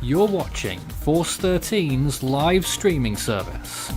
You're watching Force 13's live streaming service.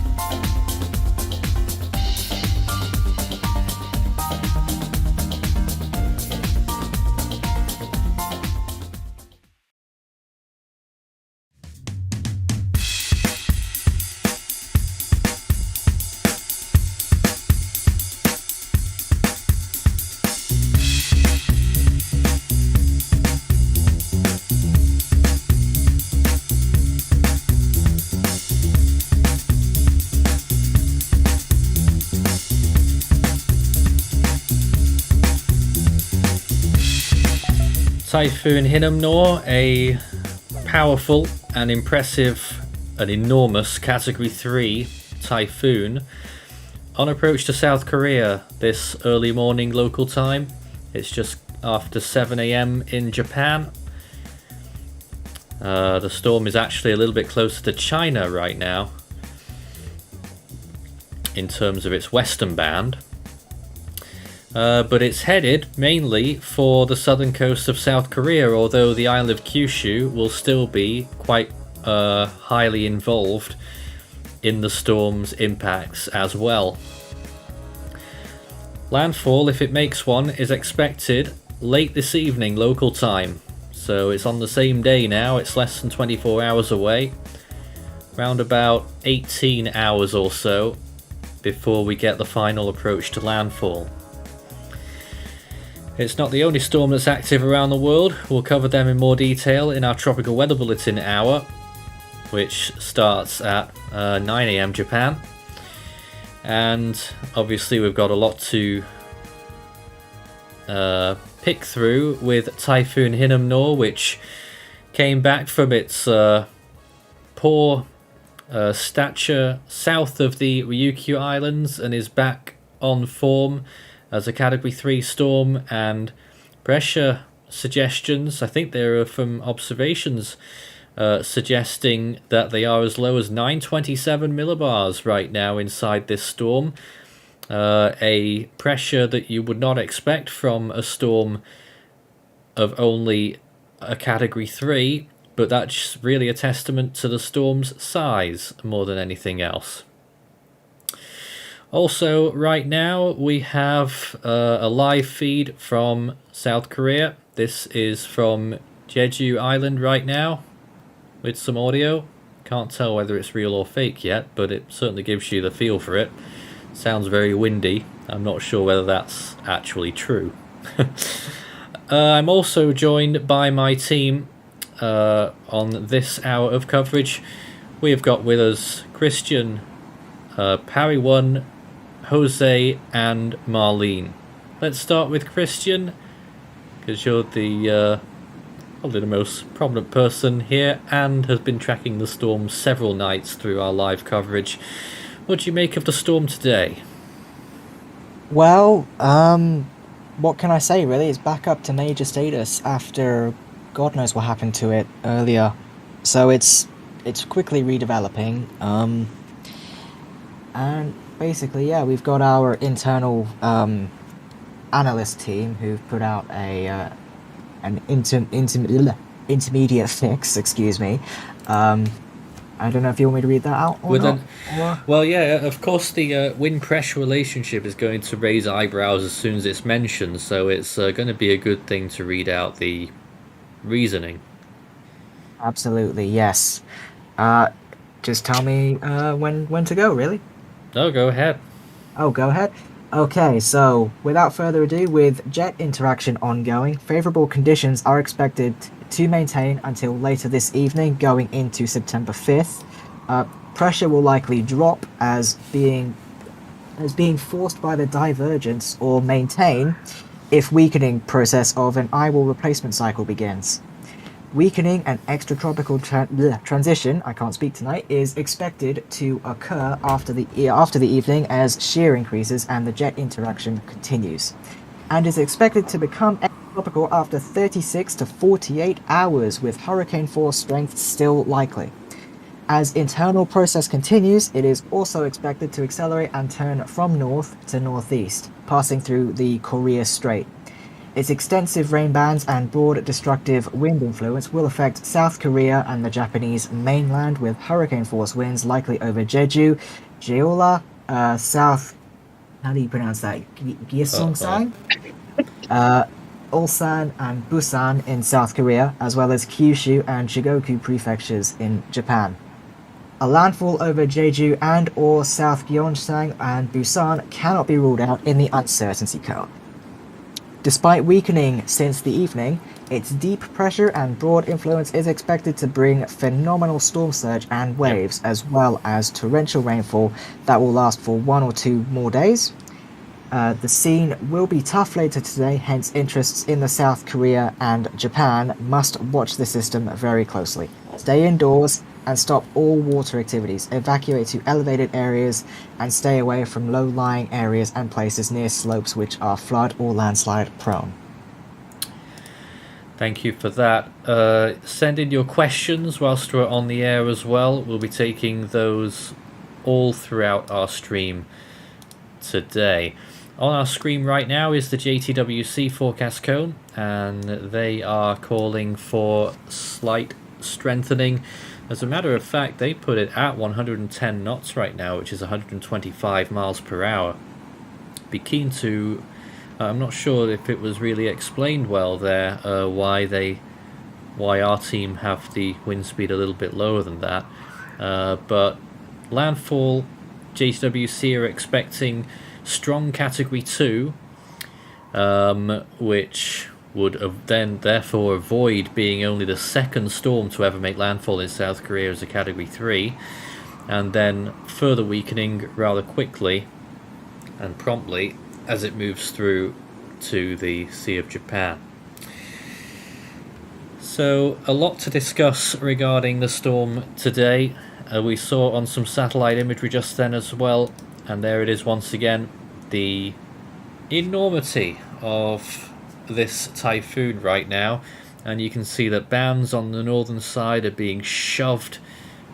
Typhoon Hinnamnor, a powerful and impressive and enormous Category 3 typhoon, on approach to South Korea this early morning local time. It's just after 7 AM in Japan. The storm is actually a little bit closer to China right now in terms of its western band. But it's headed mainly for the southern coast of South Korea, although the island of Kyushu will still be quite highly involved in the storm's impacts as well. Landfall, if it makes one, is expected late this evening local time, so it's on the same day now. It's less than 24 hours away, around about 18 hours or so before we get the final approach to landfall. It's not the only storm that's active around the world. We'll cover them in more detail in our Tropical Weather Bulletin hour, which starts at 9 AM Japan. And obviously we've got a lot to pick through with Typhoon Hinnamnor, which came back from its poor stature south of the Ryukyu Islands and is back on form as a Category 3 storm, and pressure suggestions, I think there are from observations suggesting that they are as low as 927 millibars right now inside this storm. A pressure that you would not expect from a storm of only a Category 3, but that's really a testament to the storm's size more than anything else. Also, right now we have a live feed from South Korea. This is from Jeju Island right now with some audio. Can't tell whether it's real or fake yet, but it certainly gives you the feel for it. Sounds very windy. I'm not sure whether that's actually true. I'm also joined by my team on this hour of coverage. We have got with us Christian, Parry1, Jose and Marlene. Let's start with Christian, because you're probably the most prominent person here and has been tracking the storm several nights through our live coverage. What do you make of the storm today? Well, what can I say really? It's back up to major status after God knows what happened to it earlier. So it's quickly redeveloping. And basically, yeah, we've got our internal analyst team who've put out an intermediate fix. Excuse me. I don't know if you want me to read that out or not. Well, yeah, of course the wind-pressure relationship is going to raise eyebrows as soon as it's mentioned, so it's going to be a good thing to read out the reasoning. Absolutely, yes. Just tell me when to go, really. No, go ahead. Oh, go ahead. Okay, so without further ado, with jet interaction ongoing, favourable conditions are expected to maintain until later this evening, going into September 5th. Pressure will likely drop as being forced by the divergence or maintain if weakening process of an IWAL replacement cycle begins. Weakening and extratropical transition, I can't speak tonight, is expected to occur after the evening as shear increases and the jet interaction continues, and is expected to become extratropical after 36 to 48 hours, with hurricane force strength still likely. As internal process continues, it is also expected to accelerate and turn from north to northeast, passing through the Korea Strait. Its extensive rain bands and broad destructive wind influence will affect South Korea and the Japanese mainland, with hurricane-force winds likely over Jeju, Jeolla, South... How do you pronounce that? Gyeongsang? Ulsan and Busan in South Korea, as well as Kyushu and Shigoku prefectures in Japan. A landfall over Jeju and or South Gyeongsang and Busan cannot be ruled out in the uncertainty cone. Despite weakening since the evening, its deep pressure and broad influence is expected to bring phenomenal storm surge and waves, as well as torrential rainfall that will last for 1 or 2 more days. The scene will be tough later today, hence interests in the South Korea and Japan must watch the system very closely. Stay indoors and stop all water activities. Evacuate to elevated areas and stay away from low-lying areas and places near slopes which are flood or landslide prone. Thank you for that. Send in your questions whilst we're on the air as well. We'll be taking those all throughout our stream today. On our screen right now is the Jtwc forecast cone, and they are calling for slight strengthening. As a matter of fact, they put it at 110 knots right now, which is 125 miles per hour. Be keen to... I'm not sure if it was really explained well there, why our team have the wind speed a little bit lower than that. But landfall, Jtwc are expecting strong category 2, which would then therefore avoid being only the second storm to ever make landfall in South Korea as a category 3, and then further weakening rather quickly and promptly as it moves through to the Sea of Japan. So a lot to discuss regarding the storm today. We saw on some satellite imagery just then as well, and there it is once again, the enormity of this typhoon right now, and you can see that bands on the northern side are being shoved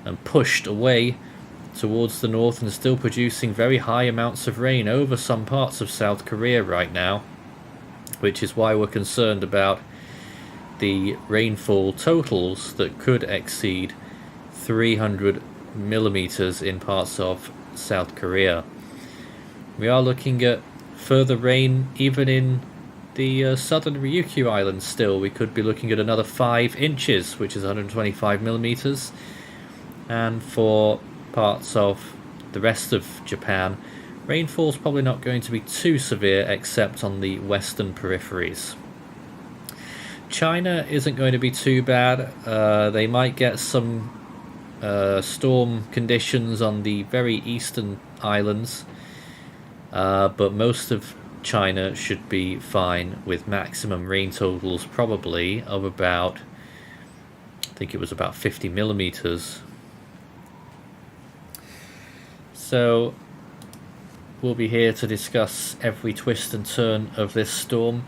and pushed away towards the north and still producing very high amounts of rain over some parts of South Korea right now, which is why we're concerned about the rainfall totals that could exceed 300 millimeters in parts of South Korea. We are looking at further rain even in the southern Ryukyu Islands still. We could be looking at another 5 inches, which is 125 millimeters. And for parts of the rest of Japan, rainfall's probably not going to be too severe except on the western peripheries. China isn't going to be too bad. They might get some storm conditions on the very eastern islands, but most of China should be fine, with maximum rain totals probably of about, I think it was about 50 millimeters. So we'll be here to discuss every twist and turn of this storm,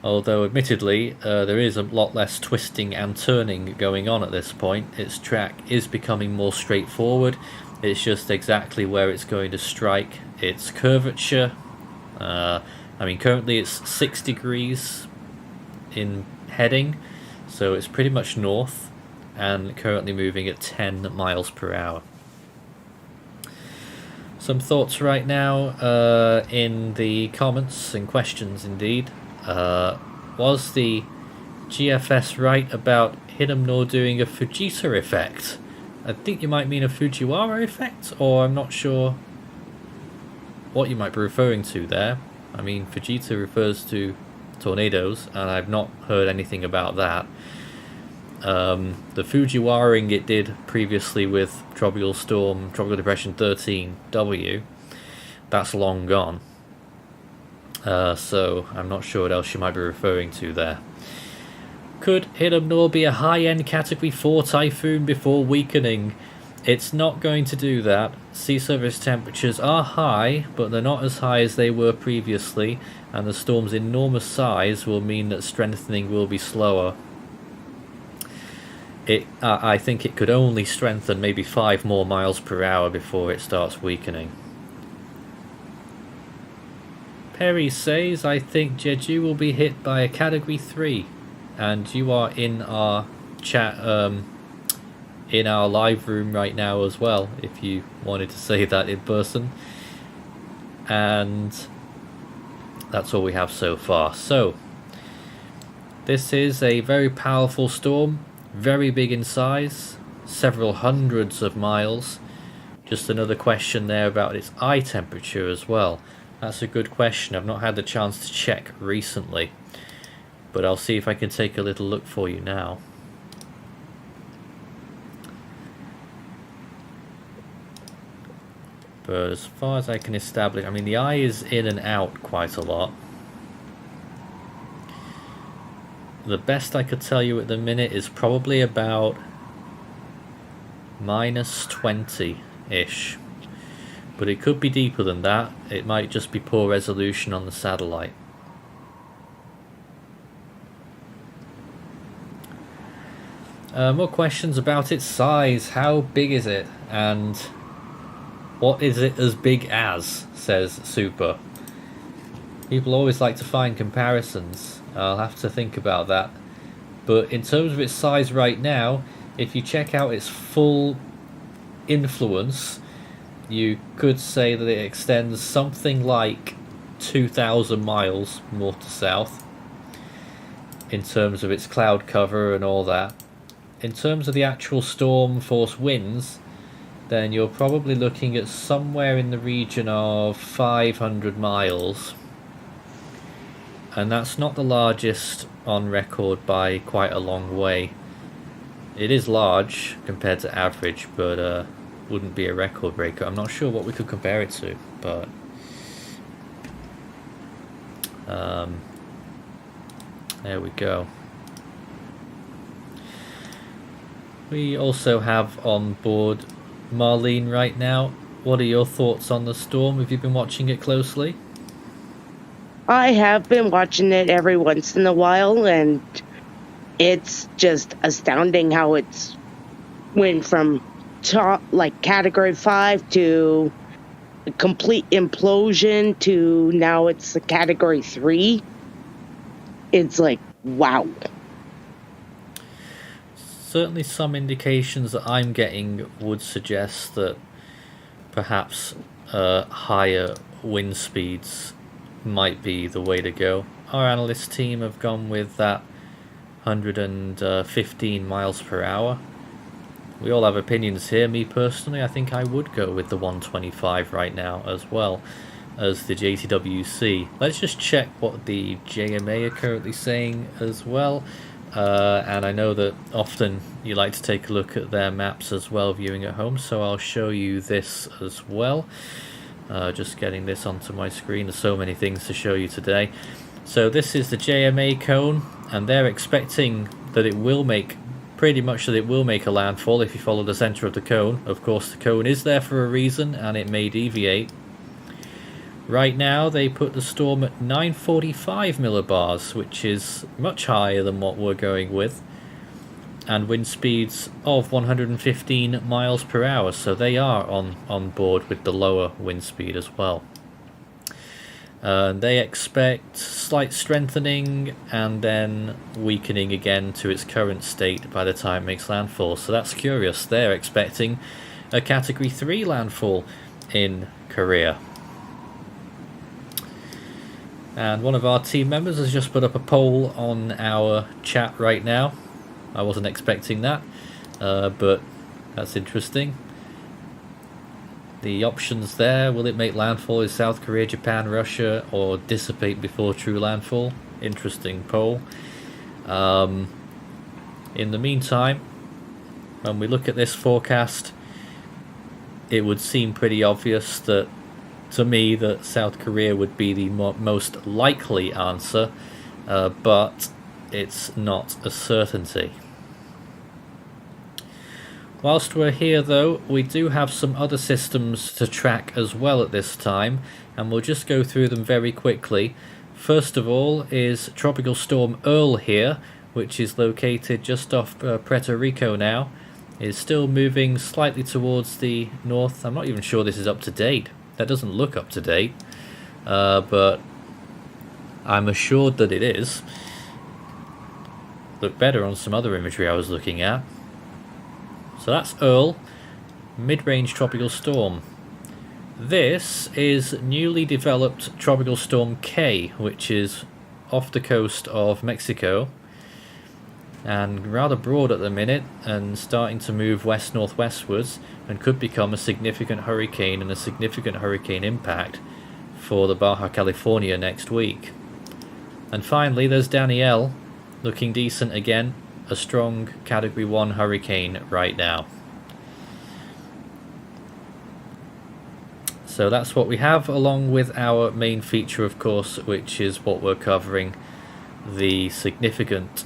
although admittedly there is a lot less twisting and turning going on at this point. Its track is becoming more straightforward. It's just exactly where it's going to strike its curvature. Currently it's 6 degrees in heading, so it's pretty much north and currently moving at 10 miles per hour. Some thoughts right now in the comments and questions indeed. Was the GFS right about Hinnomnor doing a Fujita effect? I think you might mean a Fujiwara effect, or I'm not sure what you might be referring to there. I mean, Fujita refers to tornadoes, and I've not heard anything about that. The Fujiwaring it did previously with Tropical Depression 13W, that's long gone. So I'm not sure what else you might be referring to there. Could Hinnamnor be a high-end Category 4 typhoon before weakening? It's not going to do that. Sea surface temperatures are high, but they're not as high as they were previously, and the storm's enormous size will mean that strengthening will be slower. I think it could only strengthen maybe 5 more miles per hour before it starts weakening. Perry says, I think Jeju will be hit by a Category 3. And you are in our chat, in our live room right now as well, if you wanted to say that in person. And that's all we have so far. So, this is a very powerful storm, very big in size, several hundreds of miles. Just another question there about its eye temperature as well. That's a good question. I've not had the chance to check recently, but I'll see if I can take a little look for you now. But as far as I can establish, I mean, the eye is in and out quite a lot. The best I could tell you at the minute is probably about minus 20-ish. But it could be deeper than that. It might just be poor resolution on the satellite. More questions about its size. How big is it? And what is it as big as? Says Super. People always like to find comparisons. I'll have to think about that. But in terms of its size right now, if you check out its full influence, you could say that it extends something like 2,000 miles north to south in terms of its cloud cover and all that. In terms of the actual storm force winds, then you're probably looking at somewhere in the region of 500 miles. And that's not the largest on record by quite a long way. It is large compared to average, but wouldn't be a record breaker. I'm not sure what we could compare it to, but there we go. We also have on board Marlene right now. What are your thoughts on the storm? Have you been watching it closely? I have been watching it every once in a while, and it's just astounding how it's went from top, like Category 5 to a complete implosion to now it's a Category 3. It's like, wow. Certainly some indications that I'm getting would suggest that perhaps higher wind speeds might be the way to go. Our analyst team have gone with that 115 miles per hour. We all have opinions here. Me personally, I think I would go with the 125 right now as well as the Jtwc. Let's just check what the JMA are currently saying as well. And I know that often you like to take a look at their maps as well viewing at home, so I'll show you this as well. Just getting this onto my screen. There's so many things to show you today. So this is the Jma Cone, and they're expecting that it will make, pretty much that it will make a landfall if you follow the center of the cone. Of course, the cone is there for a reason, and it may deviate. Right now, they put the storm at 945 millibars, which is much higher than what we're going with, and wind speeds of 115 miles per hour, so they are on board with the lower wind speed as well. They expect slight strengthening and then weakening again to its current state by the time it makes landfall. So that's curious. They're expecting a Category 3 landfall in Korea. And one of our team members has just put up a poll on our chat right now. I wasn't expecting that, but that's interesting. The options there: will it make landfall in South Korea, Japan, Russia, or dissipate before true landfall? Interesting poll. In the meantime, when we look at this forecast, it would seem pretty obvious that, to me, that South Korea would be the most likely answer, but it's not a certainty. Whilst we're here though, we do have some other systems to track as well at this time, and we'll just go through them very quickly. First of all is Tropical Storm Earl here, which is located just off Puerto Rico now. Is still moving slightly towards the north. I'm not even sure this is up to date. That doesn't look up to date, but I'm assured that it is. Looked better on some other imagery I was looking at. So that's Earl, mid-range tropical storm. This is newly developed Tropical Storm K, which is off the coast of Mexico and rather broad at the minute and starting to move west-northwestwards and could become a significant hurricane and a significant hurricane impact for the Baja California next week. And finally there's Danielle, looking decent again, a strong Category 1 hurricane right now. So that's what we have, along with our main feature, of course, which is what we're covering, the significant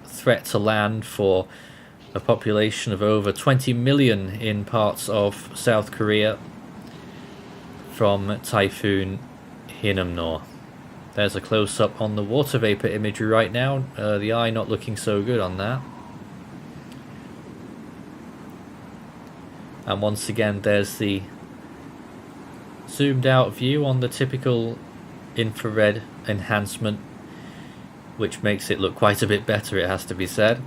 threat to land for a population of over 20 million in parts of South Korea from Typhoon Hinnamnor. There's a close-up on the water vapor imagery right now, the eye not looking so good on that. And once again there's the zoomed out view on the typical infrared enhancement, which makes it look quite a bit better, it has to be said.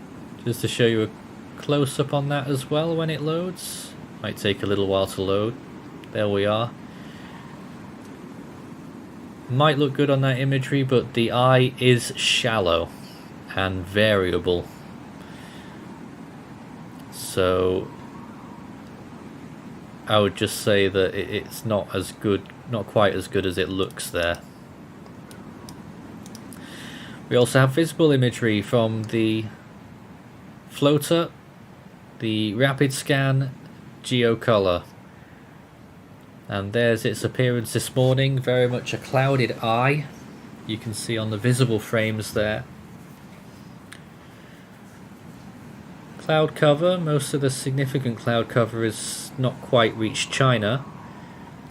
Just to show you a close-up on that as well when it loads. Might take a little while to load. There we are. Might look good on that imagery, but the eye is shallow and variable. So I would just say that it's not as good, not quite as good as it looks there. We also have visible imagery from the floater, the rapid scan geocolor. And there's its appearance this morning, very much a clouded eye. You can see on the visible frames there. Cloud cover, most of the significant cloud cover is not quite reached China.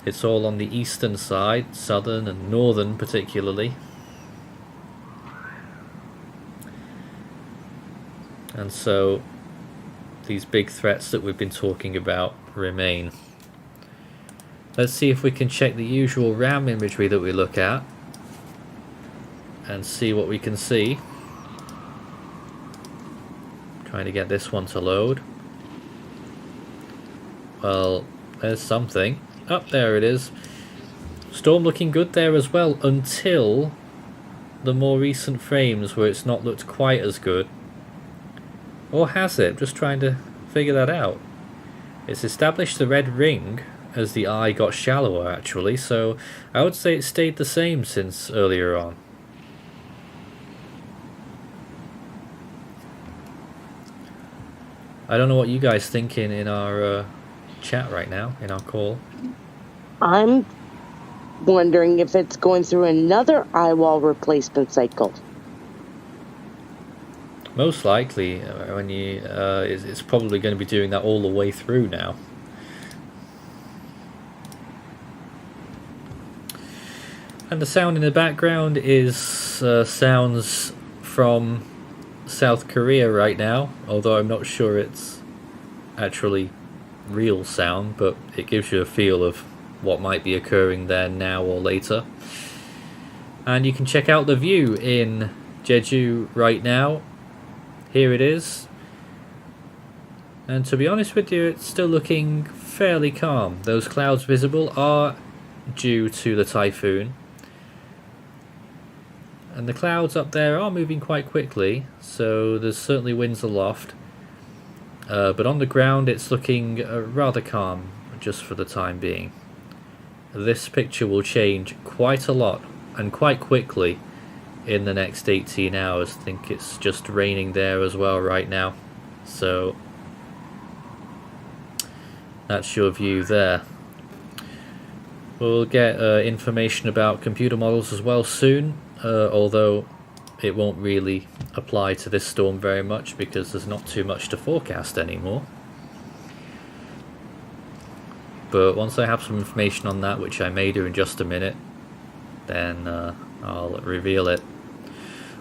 It's all on the eastern side, southern and northern particularly. And so these big threats that we've been talking about remain. Let's see if we can check the usual RAM imagery that we look at and see what we can see. Trying to get this one to load. Well, there's something. Oh, there it is. Storm looking good there as well, until the more recent frames where it's not looked quite as good. Or has it? Just trying to figure that out. It's established the red ring as the eye got shallower actually, so I would say it stayed the same since earlier on. I don't know what you guys thinking in our chat right now, in our call. I'm wondering if it's going through another eye wall replacement cycle. Most likely, when you, it's probably going to be doing that all the way through now. And the sound in the background is sounds from South Korea right now, although I'm not sure it's actually real sound, but it gives you a feel of what might be occurring there now or later. And you can check out the view in Jeju right now. Here it is. And to be honest with you, it's still looking fairly calm. Those clouds visible are due to the typhoon. And the clouds up there are moving quite quickly, so there's certainly winds aloft. But on the ground it's looking rather calm, just for the time being. This picture will change quite a lot, and quite quickly, in the next 18 hours. I think it's just raining there as well right now. So that's your view there. We'll get information about computer models as well soon. Although it won't really apply to this storm very much because there's not too much to forecast anymore. But once I have some information on that, which I may do in just a minute, then I'll reveal it.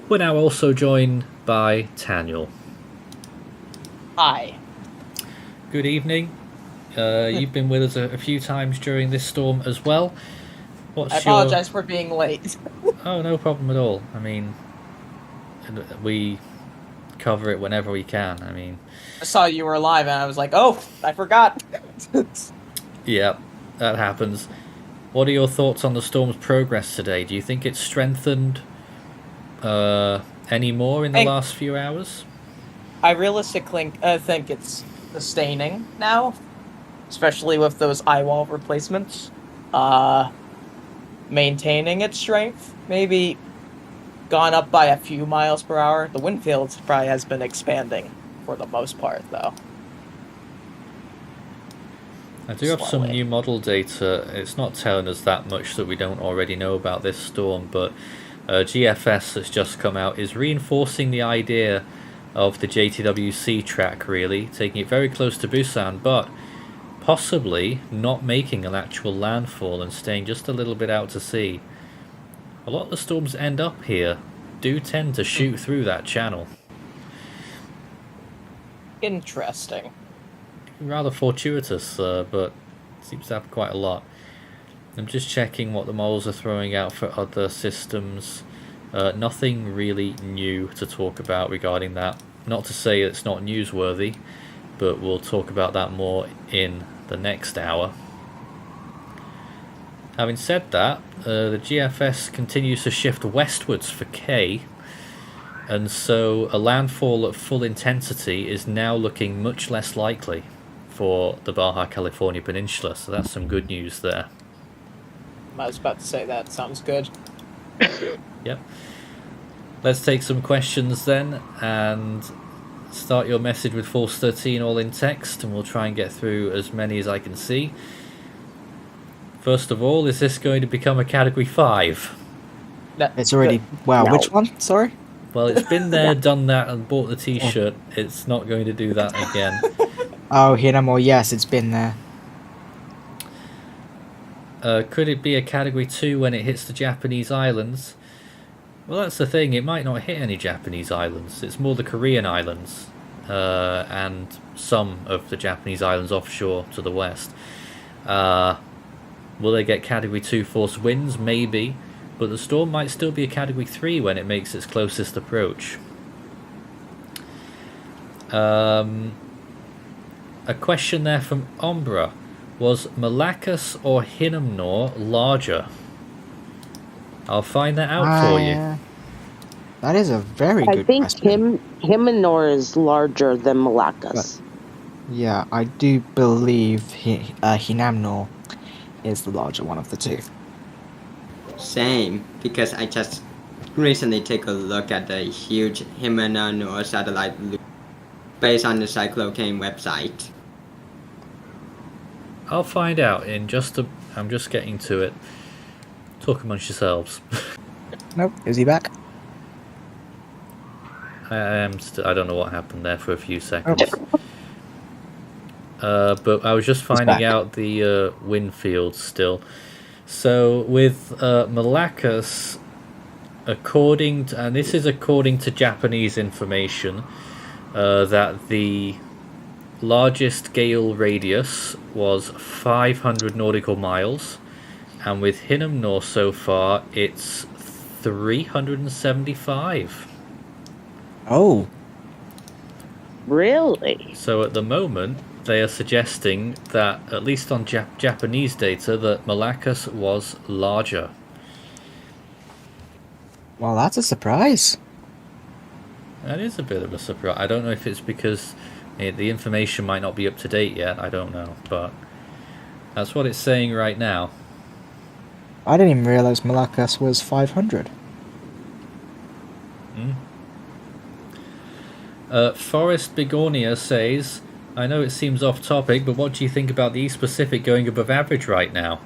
We're now also joined by Danielle. Hi. Good evening. You've been with us a few times during this storm as well. What's I apologize for being late. Oh, no problem at all. I mean, we cover it whenever we can. I mean, I saw you were live, and I was like, oh, I forgot. yeah, that happens. What are your thoughts on the storm's progress today? Do you think it's strengthened any more in the last few hours? I realistically think it's sustaining now, especially with those eye wall replacements. Maintaining its strength, maybe gone up by a few miles per hour. The wind field probably has been expanding for the most part, though. I do have some new model data. It's not telling us that much that we don't already know about this storm, but GFS that's just come out is reinforcing the idea of the Jtwc track, really, taking it very close to Busan, but possibly not making an actual landfall and staying just a little bit out to sea. A lot of the storms end up here do tend to shoot through that channel. Interesting. Rather fortuitous, but seems to happen quite a lot. I'm just checking what the models are throwing out for other systems. Nothing really new to talk about regarding that. Not to say it's not newsworthy, but we'll talk about that more in the next hour. Having said that, the GFS continues to shift westwards for K, and so a landfall at full intensity is now looking much less likely for the Baja California Peninsula, so that's some good news there. I was about to say that sounds good. Yep. Let's take some questions then, and start your message with Force 13 all in text, and we'll try and get through as many as I can see. First of all, is this going to become a Category 5? It's already... Wow, No. which one? Sorry? Well, it's been there, done that, and bought the t-shirt. It's not going to do that again. Oh, Hinnamnor, yes, it's been there. Could it be a Category 2 when it hits the Japanese islands? Well, that's the thing, it might not hit any Japanese islands. It's more the Korean islands, and some of the Japanese islands offshore to the west. Will they get Category 2 force winds? Maybe, but the storm might still be a Category 3 when it makes its closest approach. A question there from Ombra. Was Malacus or Hinnomnor larger? I'll find that out for you. That is a very good question. I think Hinnomnor is larger than Malacus. Yeah, I do believe Hinnamnor is the larger one of the two. Same, because I just recently take a look at the huge Hinnano satellite loop based on the Cyclocane website. I'll find out in just a... I'm just getting to it. Talk amongst yourselves. Nope, is he back? I don't know what happened there for a few seconds. But I was just finding out the wind fields still. So with Malacus, according to, and this is according to Japanese information, that the largest gale radius was 500 nautical miles, and with Hinnomnor so far it's 375. Oh. Really? So at the moment they are suggesting that, at least on Japanese data, that Malacus was larger. Well, that's a surprise. That is a bit of a surprise. I don't know if it's because the information might not be up to date yet. I don't know, but that's what it's saying right now. I didn't even realize Malacus was 500. Forest Begonia says, I know it seems off topic, but what do you think about the East Pacific going above average right now?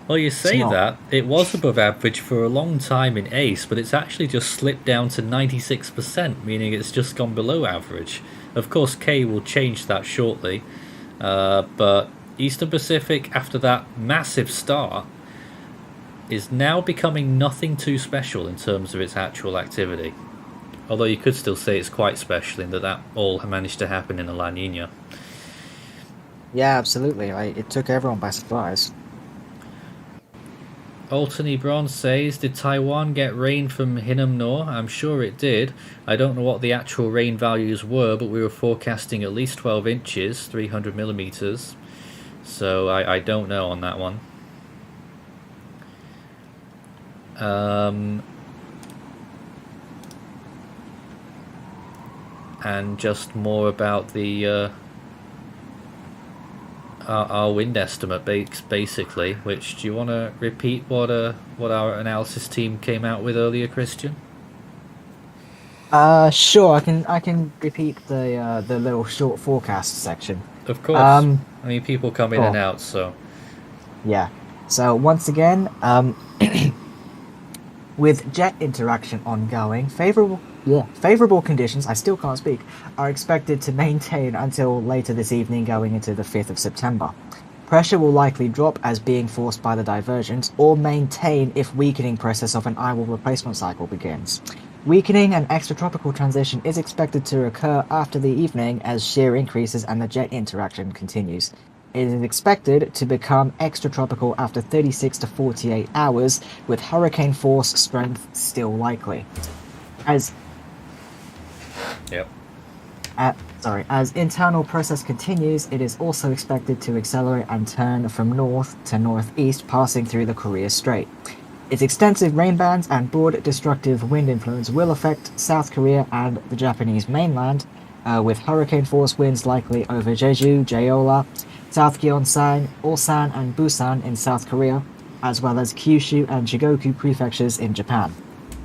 Well, you say that. It was above average for a long time in ACE, but it's actually just slipped down to 96%, meaning it's just gone below average. Of course, K will change that shortly, but Eastern Pacific, after that massive start, is now becoming nothing too special in terms of its actual activity. Although you could still say it's quite special in that all managed to happen in a La Nina. Yeah, absolutely. It took everyone by surprise. Altony Bronze says, did Taiwan get rain from Hinnomnor? I'm sure it did. I don't know what the actual rain values were, but we were forecasting at least 12 inches, 300 millimeters. So I don't know on that one. And just more about the our wind estimate, basically. Which, do you want to repeat what our analysis team came out with earlier, Christian? Sure. I can repeat the little short forecast section. Of course. I mean, people come in and out, so. Yeah. So once again, with jet interaction ongoing, favorable conditions, I still can't speak, are expected to maintain until later this evening going into the 5th of September. Pressure will likely drop as being forced by the divergence, or maintain if weakening process of an eye-wall replacement cycle begins. Weakening and extratropical transition is expected to occur after the evening as shear increases and the jet interaction continues. It is expected to become extratropical after 36 to 48 hours, with hurricane force strength still likely. As internal process continues, it is also expected to accelerate and turn from north to northeast, passing through the Korea Strait. Its extensive rain bands and broad destructive wind influence will affect South Korea and the Japanese mainland, with hurricane force winds likely over Jeju, Jeolla, South Gyeongsang, Ulsan and Busan in South Korea, as well as Kyushu and Shigoku prefectures in Japan.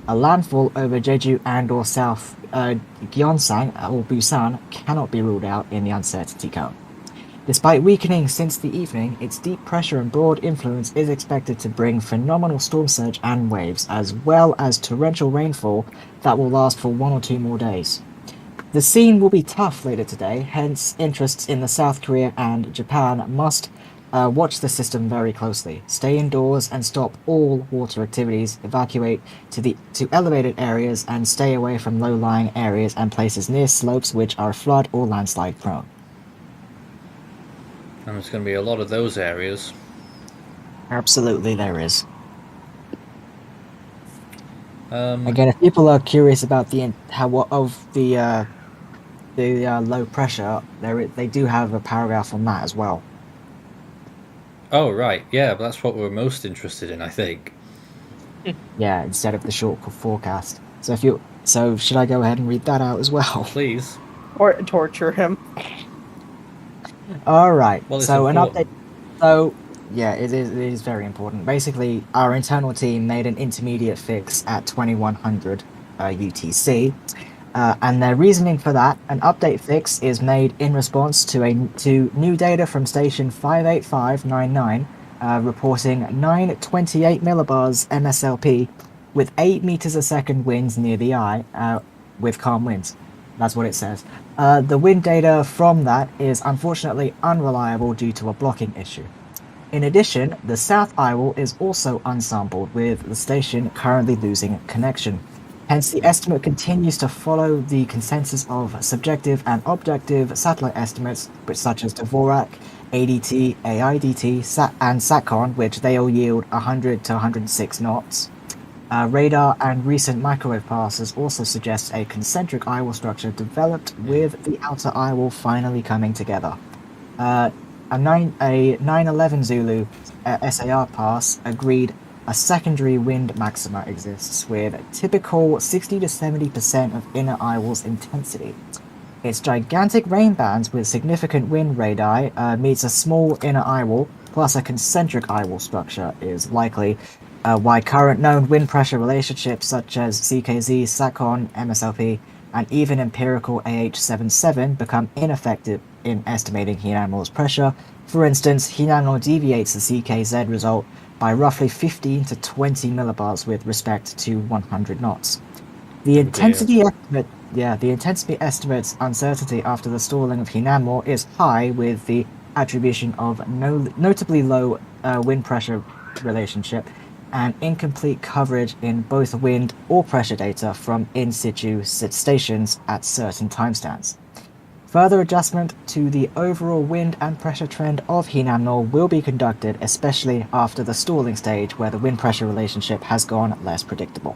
A landfall over Jeju and or South Gyeongsang or Busan cannot be ruled out in the uncertainty cone. Despite weakening since the evening, its deep pressure and broad influence is expected to bring phenomenal storm surge and waves, as well as torrential rainfall that will last for 1 or 2 more days. The scene will be tough later today, hence interests in the South Korea and Japan must watch the system very closely. Stay indoors and stop all water activities, evacuate to elevated areas, and stay away from low-lying areas and places near slopes which are flood or landslide prone. And there's going to be a lot of those areas. Absolutely, there is. Again, if people are curious about the low pressure, they do have a paragraph on that as well. Oh right, yeah, but that's what we're most interested in, I think. Yeah, instead of the short forecast. So should I go ahead and read that out as well? Please. Or torture him. All right. Well, so important. an update. So yeah, it is very important. Basically, our internal team made an intermediate fix at 2100 UTC, and their reasoning for that: an update fix is made in response to new data from station 58599, reporting 928 millibars MSLP with 8 meters a second winds near the eye, with calm winds. That's what it says. The wind data from that is unfortunately unreliable due to a blocking issue. In addition, the South Eyewall is also unsampled, with the station currently losing connection. Hence, the estimate continues to follow the consensus of subjective and objective satellite estimates, such as Dvorak, ADT, AIDT, and SATCON, which they all yield 100 to 106 knots. Radar and recent microwave passes also suggest a concentric eyewall structure developed with the outer eyewall finally coming together. A 911 Zulu SAR pass agreed a secondary wind maxima exists with typical 60 to 70% of inner eyewall's intensity. Its gigantic rain bands with significant wind radii meets a small inner eyewall plus a concentric eyewall structure is likely, why current known wind pressure relationships such as CKZ, SATCON, MSLP, and even empirical AH77 become ineffective in estimating Hinnomnor's pressure. For instance, Hinnomnor deviates the CKZ result by roughly 15 to 20 millibars with respect to 100 knots. The intensity estimate's uncertainty after the stalling of Hinnomnor is high, with the attribution of notably low wind pressure relationship and incomplete coverage in both wind or pressure data from in situ stations at certain timestamps. Further adjustment to the overall wind and pressure trend of Hinnamnor will be conducted, especially after the stalling stage where the wind-pressure relationship has gone less predictable.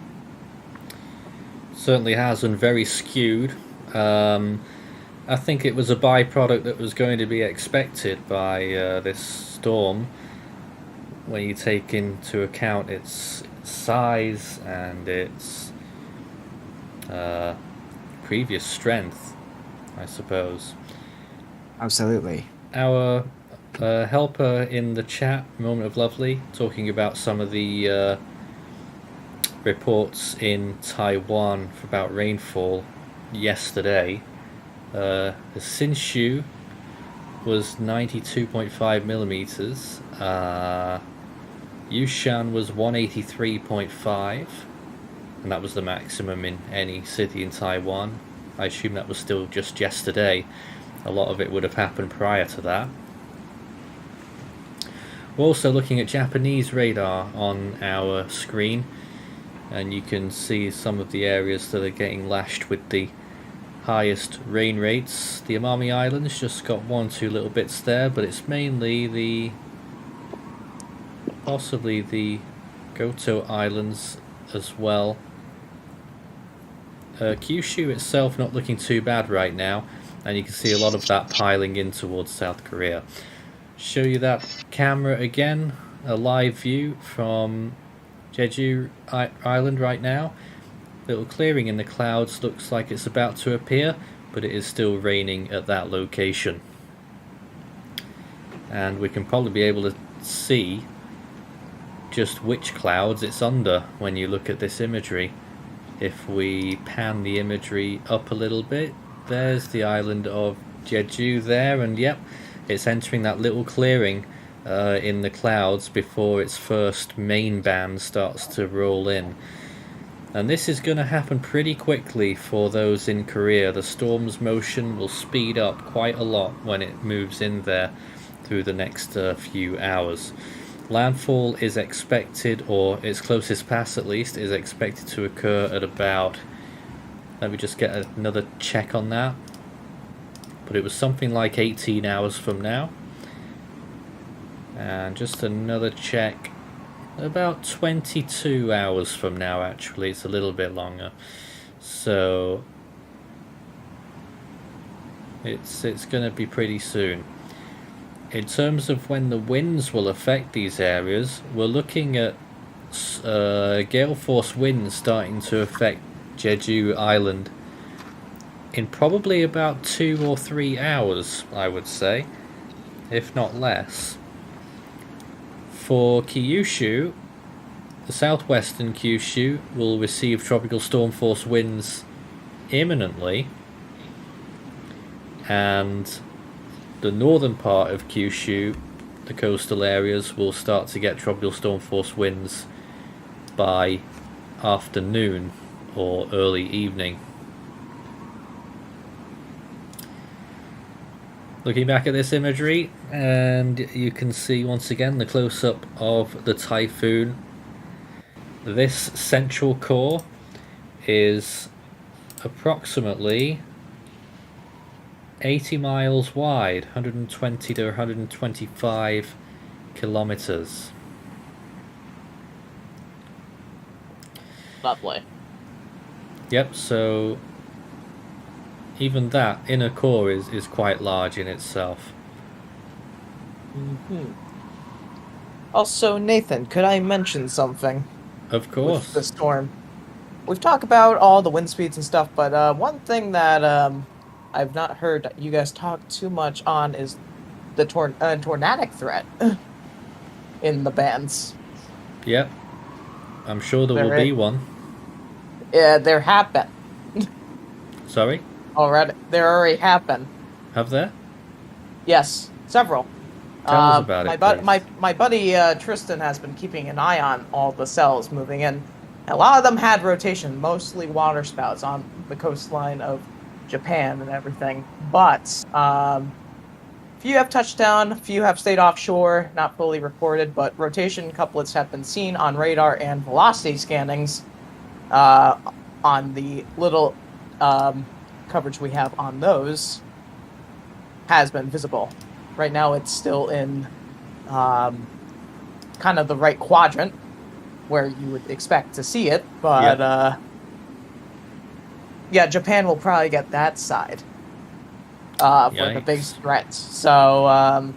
Certainly has, and very skewed. I think it was a byproduct that was going to be expected by this storm when you take into account its size and its previous strength, I suppose. Absolutely. Our helper in the chat, Moment of Lovely, talking about some of the reports in Taiwan about rainfall yesterday. The Hsinchu was 92.5 millimeters. Yushan was 183.5, and that was the maximum in any city in Taiwan. I assume that was still just yesterday. A lot of it would have happened prior to that. We're also looking at Japanese radar on our screen, and you can see some of the areas that are getting lashed with the highest rain rates. The Amami Islands just got 1-2 little bits there, but it's mainly possibly the Goto Islands as well. Kyushu itself not looking too bad right now, and you can see a lot of that piling in towards South Korea. Show you that camera again, a live view from Jeju Island right now. Little clearing in the clouds, looks like it's about to appear, but it is still raining at that location. And we can probably be able to see just which clouds it's under when you look at this imagery. If we pan the imagery up a little bit, there's the island of Jeju there, and yep, it's entering that little clearing in the clouds before its first main band starts to roll in. And this is going to happen pretty quickly for those in Korea. The storm's motion will speed up quite a lot when it moves in there through the next few hours. Landfall is expected, or its closest pass at least, is expected to occur at about... Let me just get another check on that. But it was something like 18 hours from now. And just another check. About 22 hours from now, actually. It's a little bit longer. So it's going to be pretty soon. In terms of when the winds will affect these areas, we're looking at gale force winds starting to affect Jeju Island in probably about 2 or 3 hours, I would say, if not less. For Kyushu, the southwestern Kyushu will receive tropical storm force winds imminently, and the northern part of Kyushu, the coastal areas, will start to get tropical storm force winds by afternoon or early evening. Looking back at this imagery, and you can see once again the close-up of the typhoon. This central core is approximately 80 miles wide, 120 to 125 kilometers. Lovely. Yep, so even that inner core is quite large in itself. Mm-hmm. Also, Nathan, could I mention something? Of course. With the storm. We've talked about all the wind speeds and stuff, but one thing that I've not heard you guys talk too much on is the tornadic threat in the bands. Yep. I'm sure there will be one. Yeah, there have been. Sorry? Already, there already have been. Have there? Yes, several. Tell us about it, my buddy Tristan has been keeping an eye on all the cells moving in. A lot of them had rotation, mostly water spouts on the coastline of Japan and everything. But few have touched down, few have stayed offshore, not fully reported, but rotation couplets have been seen on radar and velocity scannings on the little coverage we have on those. has been visible. Right now, it's still in kind of the right quadrant where you would expect to see it, but yeah, Japan will probably get that side for the big Yikes. threat. So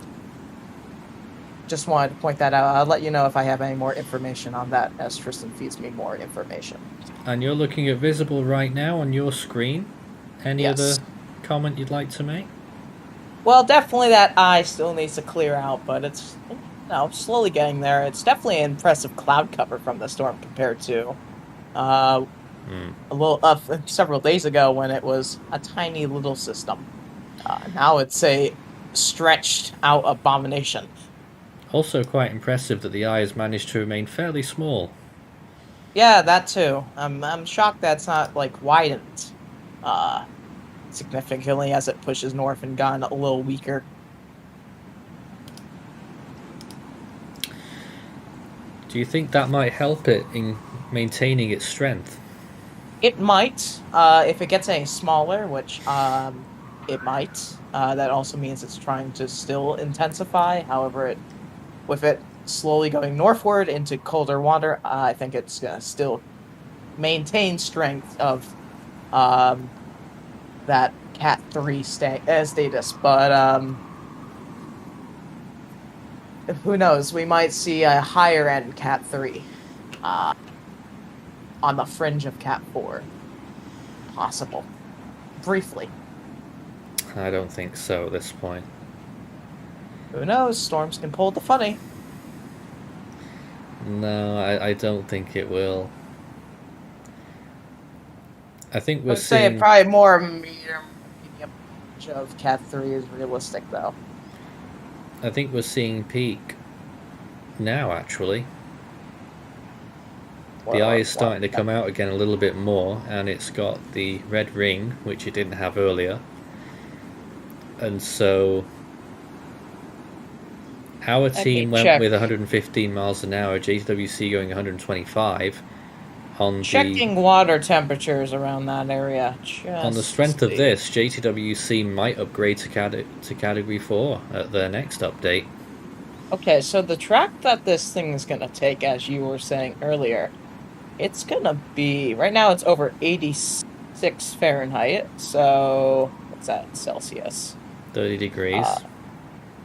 just wanted to point that out. I'll let you know if I have any more information on that as Tristan feeds me more information. And you're looking at visible right now on your screen. Any Yes. other comment you'd like to make? Well, definitely that eye still needs to clear out, but it's slowly getting there. It's definitely an impressive cloud cover from the storm compared to several days ago when it was a tiny little system. Now it's a stretched out abomination. Also quite impressive that the eye has managed to remain fairly small. Yeah, that too. I'm shocked that's not like widened significantly as it pushes north and gotten a little weaker. Do you think that might help it in maintaining its strength? It might, if it gets any smaller, which it might. That also means it's trying to still intensify. However, with it slowly going northward into colder water, I think it's gonna still maintain strength of that Cat 3 status. But who knows? We might see a higher end Cat 3 on the fringe of Cat 4. Possible. Briefly. I don't think so at this point. Who knows? Storms can pull the funny. No, I don't think it will. I think we're I'd say seeing... probably more medium of Cat 3 is realistic, though. I think we're seeing peak now, actually. The eye is starting to come out again a little bit more, and it's got the red ring, which it didn't have earlier. And so our team went with 115 miles an hour, Jtwc going 125 on Checking water temperatures around that area. On the strength of this, Jtwc might upgrade to Category 4 at their next update. Okay, so the track that this thing is going to take, as you were saying earlier, it's going to be... Right now it's over 86 Fahrenheit, so... What's that? Celsius. 30 degrees.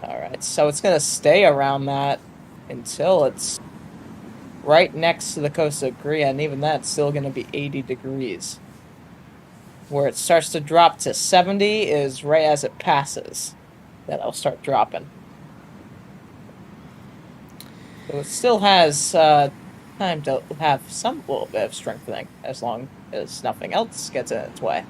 Alright, so it's going to stay around that until it's right next to the coast of Korea, and even that's still going to be 80 degrees. Where it starts to drop to 70 is right as it passes. Then it'll start dropping. So it still has time to have some little bit of strengthening, as long as nothing else gets in its way.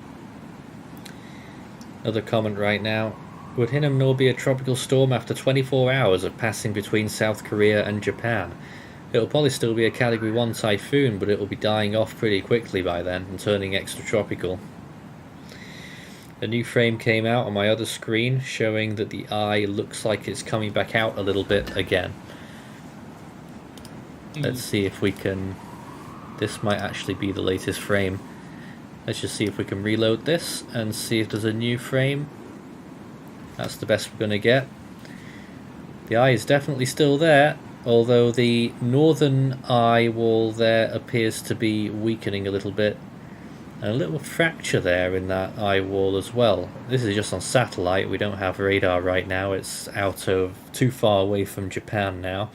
Another comment right now. Would Hinnomnor be a tropical storm after 24 hours of passing between South Korea and Japan? It'll probably still be a Category 1 typhoon, but it will be dying off pretty quickly by then and turning extratropical. A new frame came out on my other screen showing that the eye looks like it's coming back out a little bit again. Let's see if we can... This might actually be the latest frame. Let's just see if we can reload this and see if there's a new frame. That's the best we're going to get. The eye is definitely still there, although the northern eye wall there appears to be weakening a little bit. And a little fracture there in that eye wall as well. This is just on satellite, we don't have radar right now, it's out of too far away from Japan now.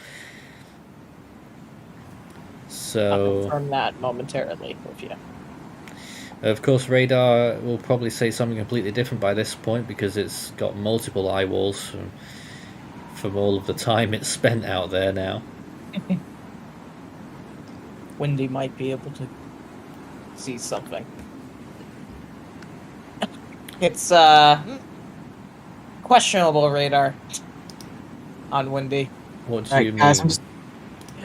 So I'll confirm that momentarily with you. Of course, radar will probably say something completely different by this point because it's got multiple eye walls from all of the time it's spent out there now. Windy might be able to see something. It's questionable radar on Windy. What do you mean? Guys,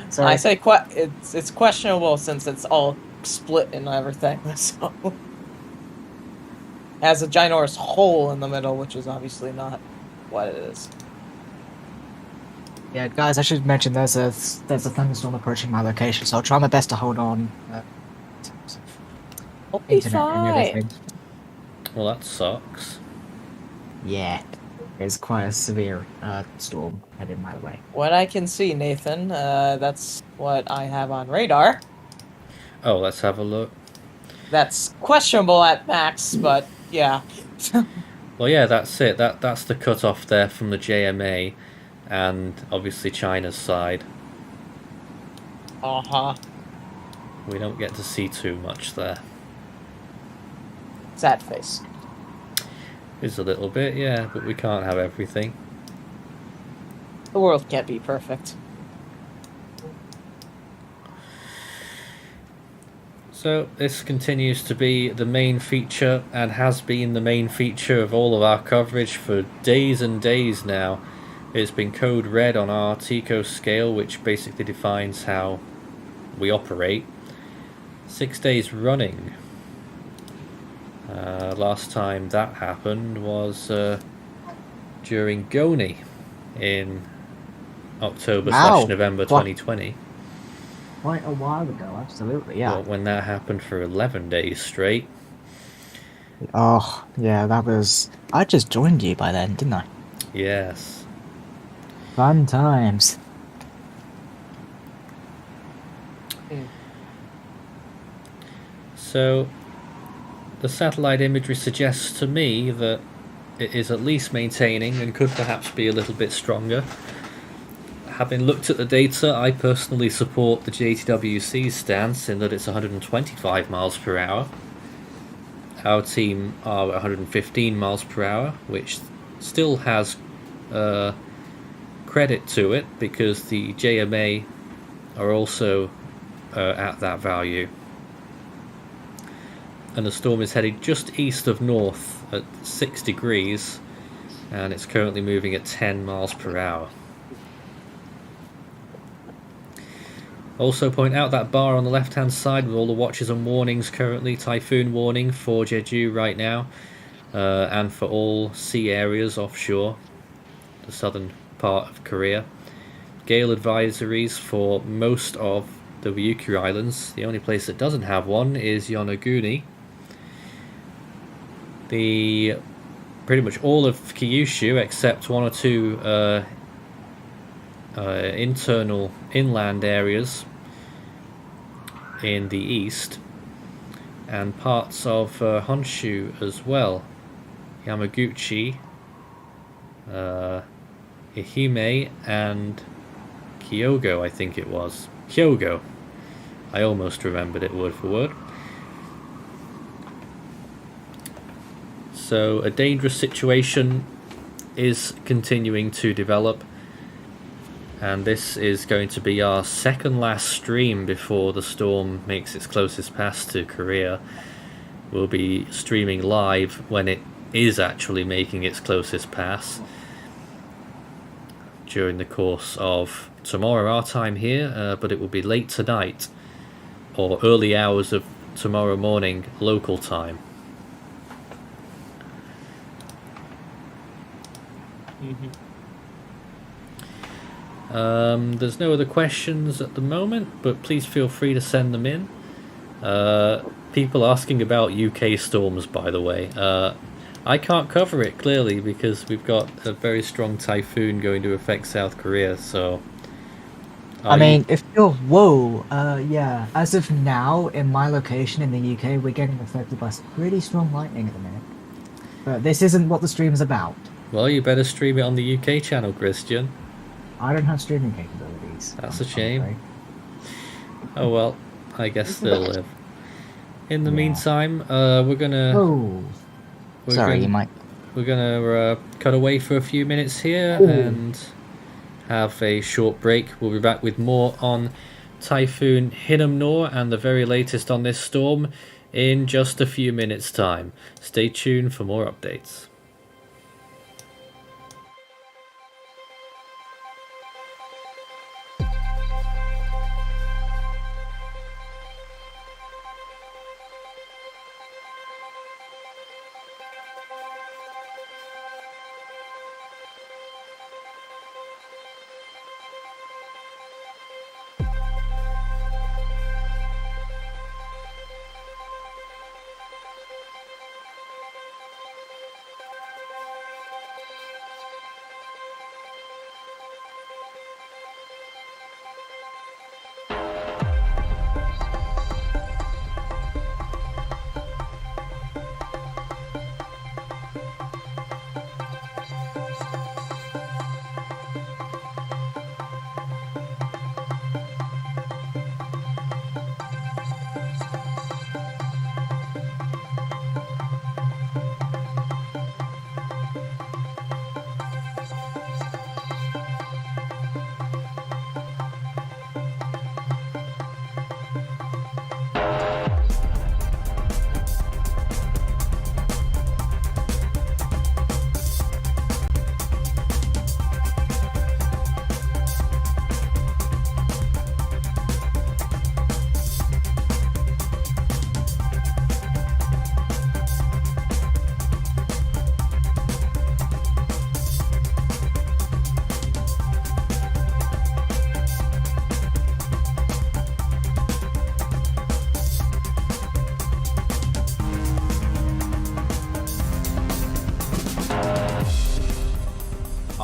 sorry. I say it's questionable since it's all split and everything. So it has a ginormous hole in the middle, which is obviously not what it is. Yeah, guys, I should mention there's a thunderstorm approaching my location, so I'll try my best to hold on. We'll be Internet and fine. everything. Well, that sucks. Yeah. is quite a severe storm heading my way. What I can see, Nathan, that's what I have on radar. Oh, let's have a look. That's questionable at max, but yeah. Well, yeah, that's it. That's the cutoff there from the JMA, and obviously China's side. Uh-huh. We don't get to see too much there. Sad face. Is a little bit, yeah, but we can't have everything. The world can't be perfect. So this continues to be the main feature, and has been the main feature of all of our coverage for days and days now. It's been code red on our TCO scale, which basically defines how we operate. 6 days running. Last time that happened was during Goni in October/November 2020. Quite a while ago, absolutely, yeah. Well, when that happened for 11 days straight. Oh, yeah, that was... I just joined you by then, didn't I? Yes. Fun times. So, the satellite imagery suggests to me that it is at least maintaining and could perhaps be a little bit stronger. Having looked at the data, I personally support the Jtwc stance in that it's 125 miles per hour. Our team are 115 miles per hour, which still has credit to it because the JMA are also at that value. And the storm is heading just east of north at 6 degrees, and it's currently moving at 10 miles per hour. Also point out that bar on the left hand side with all the watches and warnings currently. Typhoon warning for Jeju right now, and for all sea areas offshore the southern part of Korea. Gale advisories for most of the Ryukyu Islands. The only place that doesn't have one is Yonaguni. Pretty much all of Kyushu except one or two internal inland areas in the east, and parts of Honshu as well. Yamaguchi, Ehime, and Kyogo, I think it was. Hyogo. I almost remembered it word for word. So a dangerous situation is continuing to develop, and this is going to be our second last stream before the storm makes its closest pass to Korea. We'll be streaming live when it is actually making its closest pass during the course of tomorrow, our time here, but it will be late tonight or early hours of tomorrow morning local time. There's no other questions at the moment, but please feel free to send them in. People asking about UK storms, by the way. I can't cover it clearly because we've got a very strong typhoon going to affect South Korea, so... I mean, if you're... Whoa, yeah. As of now, in my location in the UK, we're getting affected by some pretty strong lightning at the minute. But this isn't what the stream's about. Well, you better stream it on the UK channel, Christian. I don't have streaming capabilities. That's a shame. Oh well, I guess they'll live. In the meantime, we're gonna... Oh. Sorry, you might... We're gonna cut away for a few minutes here and have a short break. We'll be back with more on Typhoon Hinnamnor and the very latest on this storm in just a few minutes' time. Stay tuned for more updates.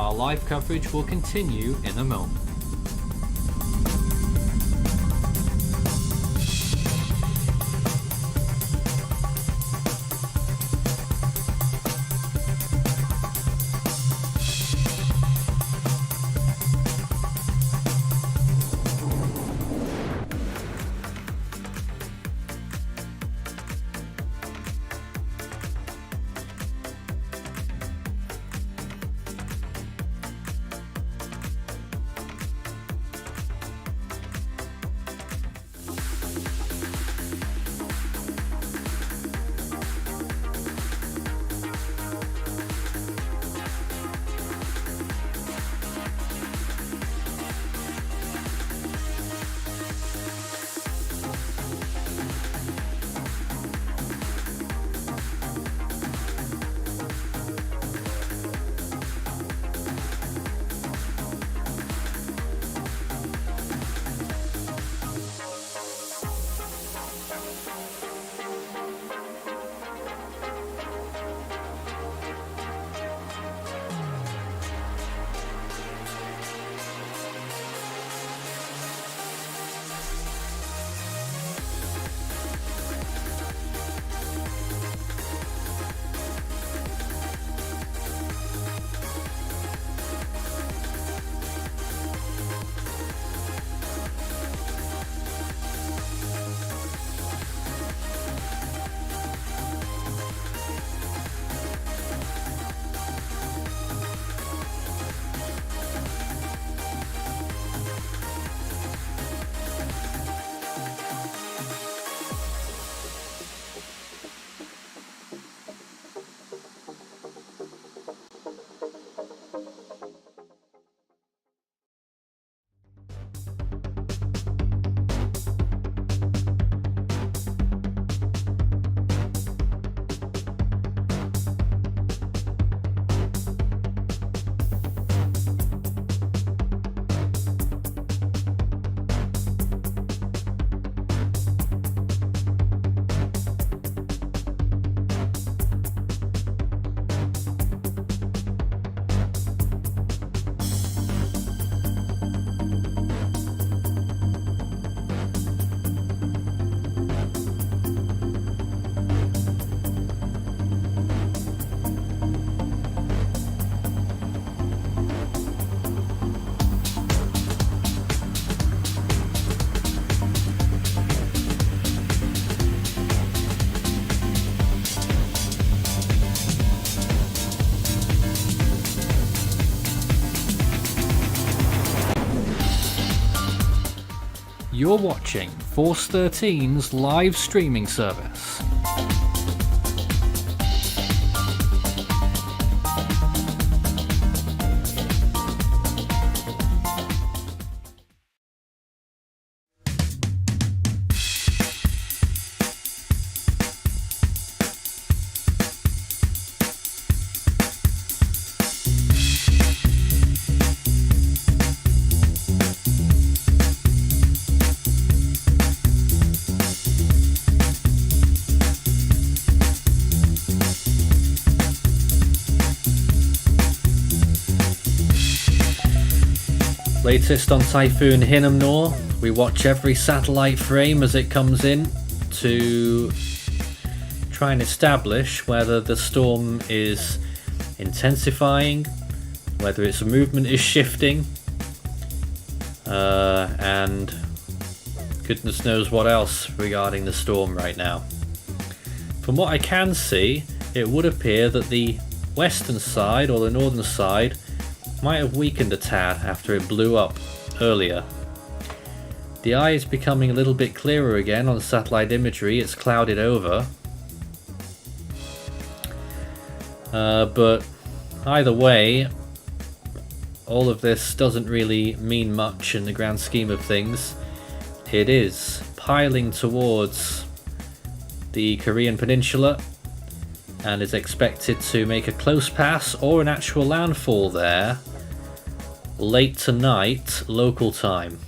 Our live coverage will continue in a moment. You're watching Force 13's live streaming service. Latest on Typhoon Hinnamnor, we watch every satellite frame as it comes in to try and establish whether the storm is intensifying, whether its movement is shifting, and goodness knows what else regarding the storm right now. From what I can see, it would appear that the western side or the northern side might have weakened a tad after it blew up earlier. The eye is becoming a little bit clearer again on satellite imagery. It's clouded over. But either way, all of this doesn't really mean much in the grand scheme of things. It is piling towards the Korean peninsula and is expected to make a close pass or an actual landfall there late tonight local time.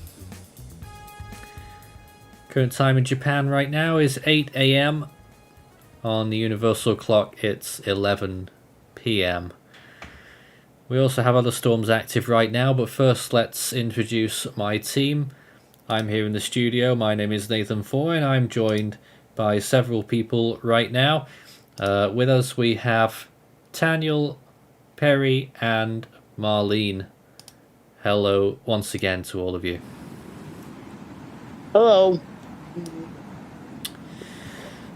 Current time in Japan right now is 8 AM. On the universal clock it's 11 PM. We also have other storms active right now, but first let's introduce my team. I'm here in the studio. My name is Nathan Foy, and I'm joined by several people right now. With us we have Danielle, Perry, and Marlene. Hello once again to all of you. Hello.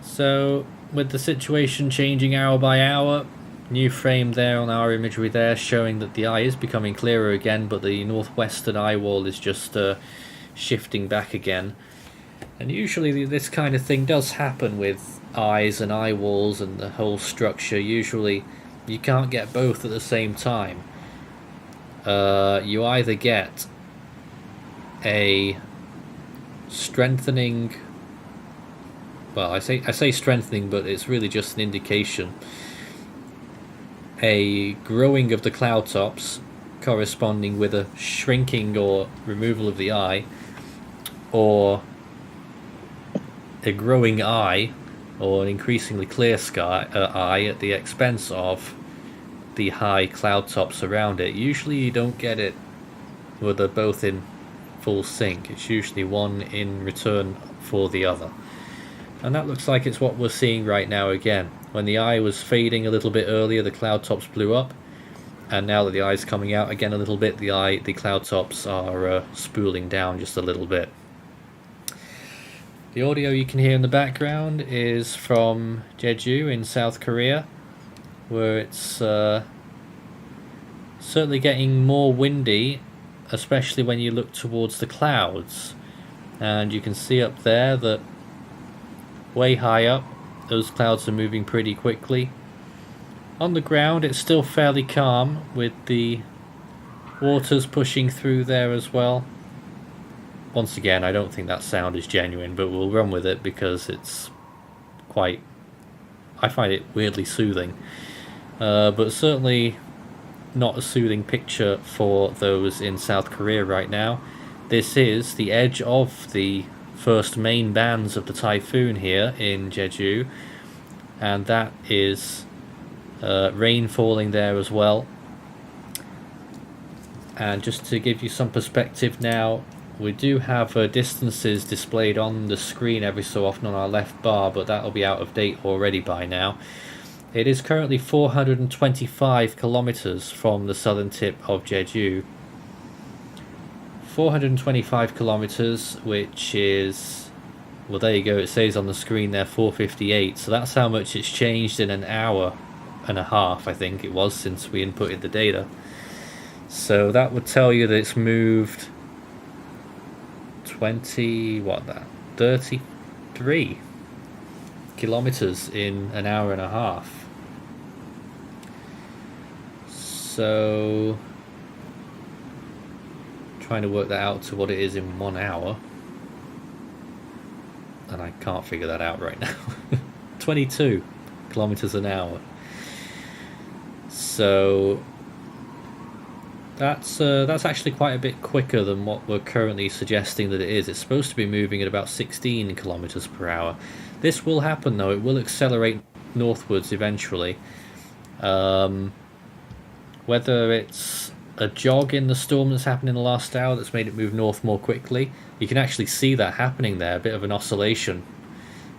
So, with the situation changing hour by hour, new frame there on our imagery there showing that the eye is becoming clearer again, but the northwestern eye wall is just shifting back again. And usually this kind of thing does happen with eyes and eye walls and the whole structure. Usually you can't get both at the same time. You either get a strengthening, well, I say strengthening, but it's really just an indication, a growing of the cloud tops corresponding with a shrinking or removal of the eye, or a growing eye or an increasingly clear sky eye at the expense of the high cloud tops around it. Usually you don't get it where they're both in full sync. It's usually one in return for the other. And that looks like it's what we're seeing right now again. When the eye was fading a little bit earlier, the cloud tops blew up, and now that the eye's coming out again a little bit, the cloud tops are spooling down just a little bit. The audio you can hear in the background is from Jeju in South Korea, where it's certainly getting more windy, especially when you look towards the clouds. And you can see up there that way high up, those clouds are moving pretty quickly. On the ground it's still fairly calm, with the waters pushing through there as well. Once again, I don't think that sound is genuine, but we'll run with it because it's quite, I find it weirdly soothing. But certainly not a soothing picture for those in South Korea right now. This is the edge of the first main bands of the typhoon here in Jeju, and that is rain falling there as well. And just to give you some perspective now, we do have distances displayed on the screen every so often on our left bar, but that'll be out of date already by now. It is currently 425 kilometers from the southern tip of Jeju. 425 kilometers, which is, well, there you go, it says on the screen there 458, so that's how much it's changed in an hour and a half, I think it was, since we inputted the data. So that would tell you that it's moved 33 kilometers in an hour and a half. So trying to work that out to what it is in 1 hour, and I can't figure that out right now. 22 kilometers an hour. So that's actually quite a bit quicker than what we're currently suggesting that it is. It's supposed to be moving at about 16 kilometers per hour. This will happen though, it will accelerate northwards eventually. Whether it's a jog in the storm that's happened in the last hour that's made it move north more quickly, you can actually see that happening there, a bit of an oscillation.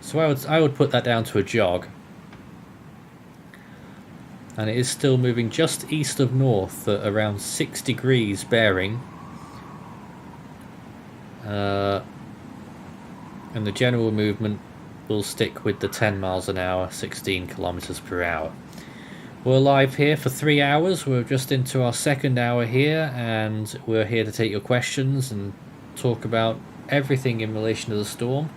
So I would put that down to a jog. And it is still moving just east of north at around 6 degrees bearing. And the general movement will stick with the 10 miles an hour, 16 kilometers per hour. We're live here for 3 hours. We're just into our second hour here, and we're here to take your questions and talk about everything in relation to the storm.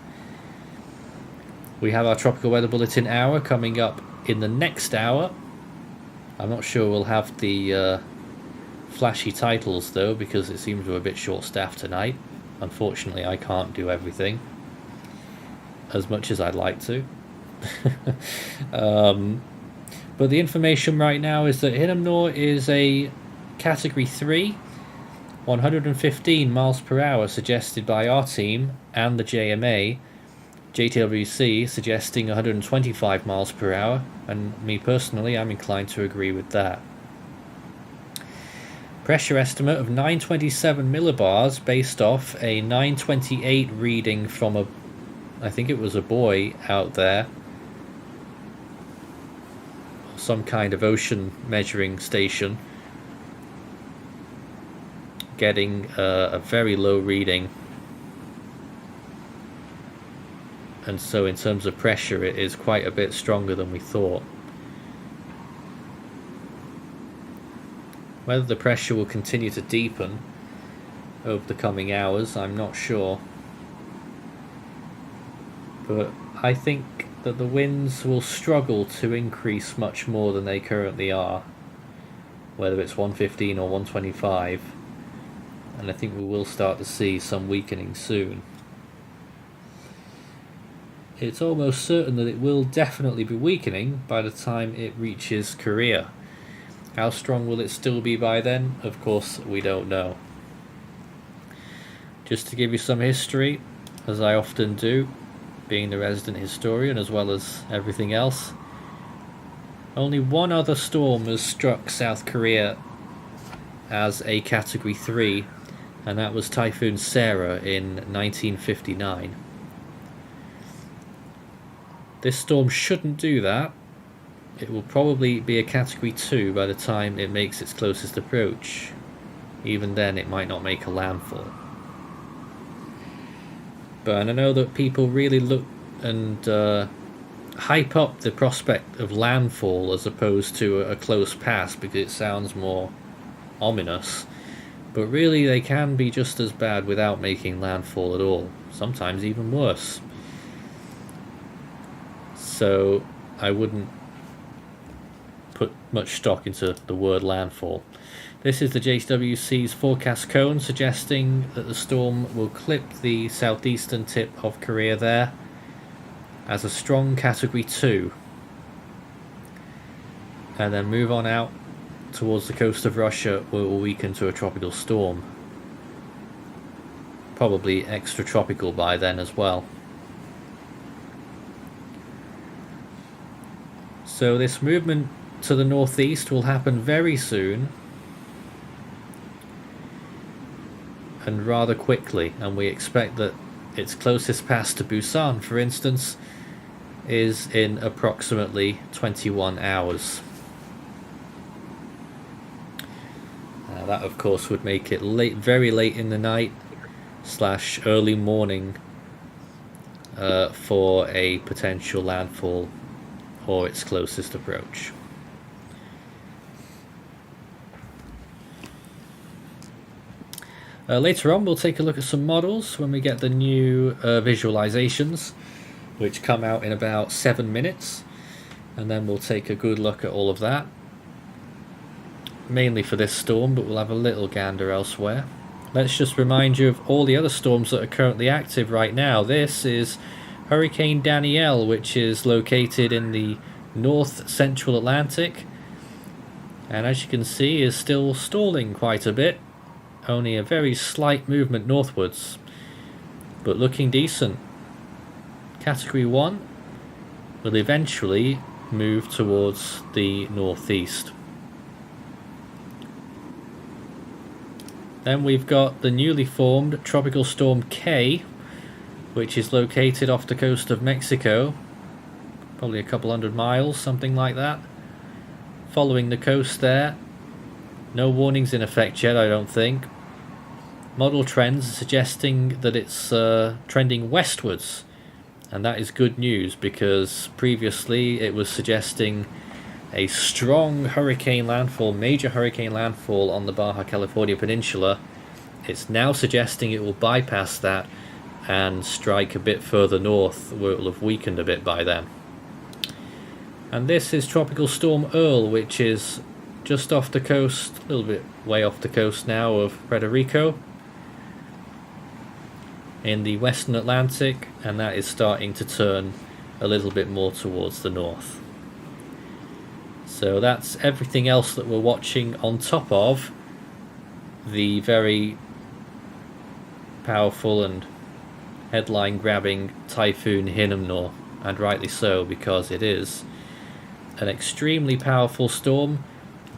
We have our tropical weather bulletin hour coming up in the next hour. I'm not sure we'll have the flashy titles though, because it seems we're a bit short-staffed tonight. Unfortunately, I can't do everything as much as I'd like to. But the information right now is that Hinnomnor is a Category 3, 115 miles per hour suggested by our team and the JMA. Jtwc suggesting 125 miles per hour, and me personally, I'm inclined to agree with that. Pressure estimate of 927 millibars based off a 928 reading from I think it was a buoy out there. Some kind of ocean measuring station. Getting a very low reading. And so in terms of pressure, it is quite a bit stronger than we thought. Whether the pressure will continue to deepen over the coming hours, I'm not sure. But I think that the winds will struggle to increase much more than they currently are. Whether it's 115 or 125. And I think we will start to see some weakening soon. It's almost certain that it will definitely be weakening by the time it reaches Korea. How strong will it still be by then? Of course, we don't know. Just to give you some history, as I often do, being the resident historian as well as everything else, only one other storm has struck South Korea as a Category 3, and that was Typhoon Sarah in 1959. This storm shouldn't do that. It will probably be a Category 2 by the time it makes its closest approach. Even then, it might not make a landfall. But I know that people really look and hype up the prospect of landfall as opposed to a close pass because it sounds more ominous. But really, they can be just as bad without making landfall at all. Sometimes even worse. So I wouldn't put much stock into the word landfall. This is the Jtwc's forecast cone suggesting that the storm will clip the southeastern tip of Korea there as a strong Category 2 and then move on out towards the coast of Russia where it will weaken to a tropical storm. Probably extratropical by then as well. So this movement to the northeast will happen very soon and rather quickly, and we expect that its closest pass to Busan, for instance, is in approximately 21 hours. That of course would make it very late in the night / early morning for a potential landfall or its closest approach. Later on we'll take a look at some models when we get the new visualizations, which come out in about 7 minutes, and then we'll take a good look at all of that, mainly for this storm, but we'll have a little gander elsewhere. Let's just remind you of all the other storms that are currently active right now. This is Hurricane Danielle, which is located in the north central Atlantic, and as you can see is still stalling quite a bit. Only a very slight movement northwards, but looking decent. Category 1 will eventually move towards the northeast. Then we've got the newly formed Tropical Storm K, which is located off the coast of Mexico, probably a couple hundred miles, something like that. Following the coast there. No warnings in effect yet, I don't think. Model trends are suggesting that it's trending westwards, and that is good news because previously it was suggesting a strong hurricane landfall, major hurricane landfall on the Baja California Peninsula. It's now suggesting it will bypass that and strike a bit further north where it will have weakened a bit by then. And this is Tropical Storm Earl, which is just off the coast, a little bit way off the coast now, of Puerto Rico in the western Atlantic, and that is starting to turn a little bit more towards the north. So that's everything else that we're watching on top of the very powerful and headline grabbing Typhoon Hinnamnor, and rightly so, because it is an extremely powerful storm,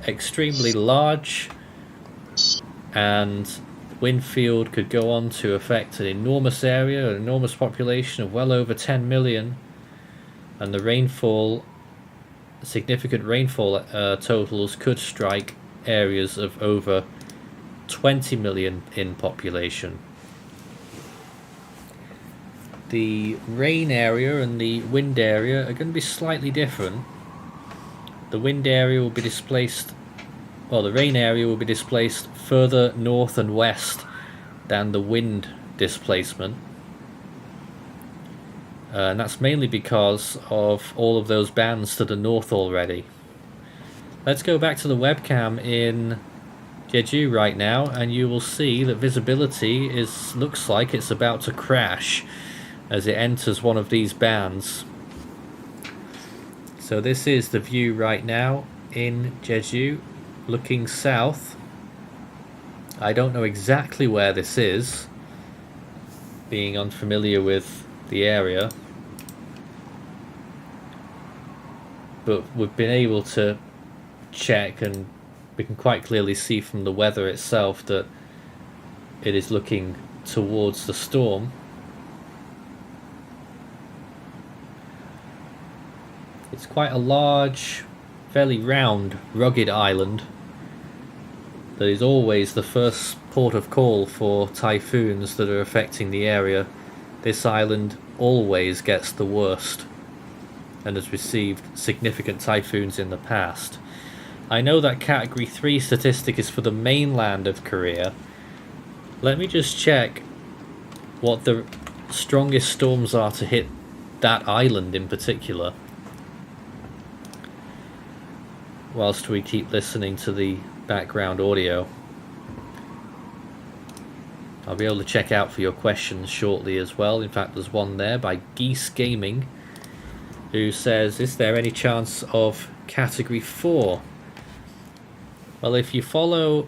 extremely large, and wind field could go on to affect an enormous area, an enormous population of well over 10 million, and the rainfall, significant rainfall totals could strike areas of over 20 million in population. The rain area and the wind area are going to be slightly different. The wind area will be displaced, well, the rain area will be displaced further north and west than the wind displacement. And that's mainly because of all of those bands to the north already. Let's go back to the webcam in Jeju right now, and you will see that visibility looks like it's about to crash as it enters one of these bands. So this is the view right now in Jeju, looking south. I don't know exactly where this is, being unfamiliar with the area, but we've been able to check, and we can quite clearly see from the weather itself that it is looking towards the storm. It's quite a large, fairly round, rugged island that is always the first port of call for typhoons that are affecting the area. This island always gets the worst and has received significant typhoons in the past. I know that Category 3 statistic is for the mainland of Korea. Let me just check what the strongest storms are to hit that island in particular, whilst we keep listening to the background audio. I'll be able to check out for your questions shortly as well. In fact, there's one there by Geese Gaming who says, is there any chance of Category 4? Well, if you follow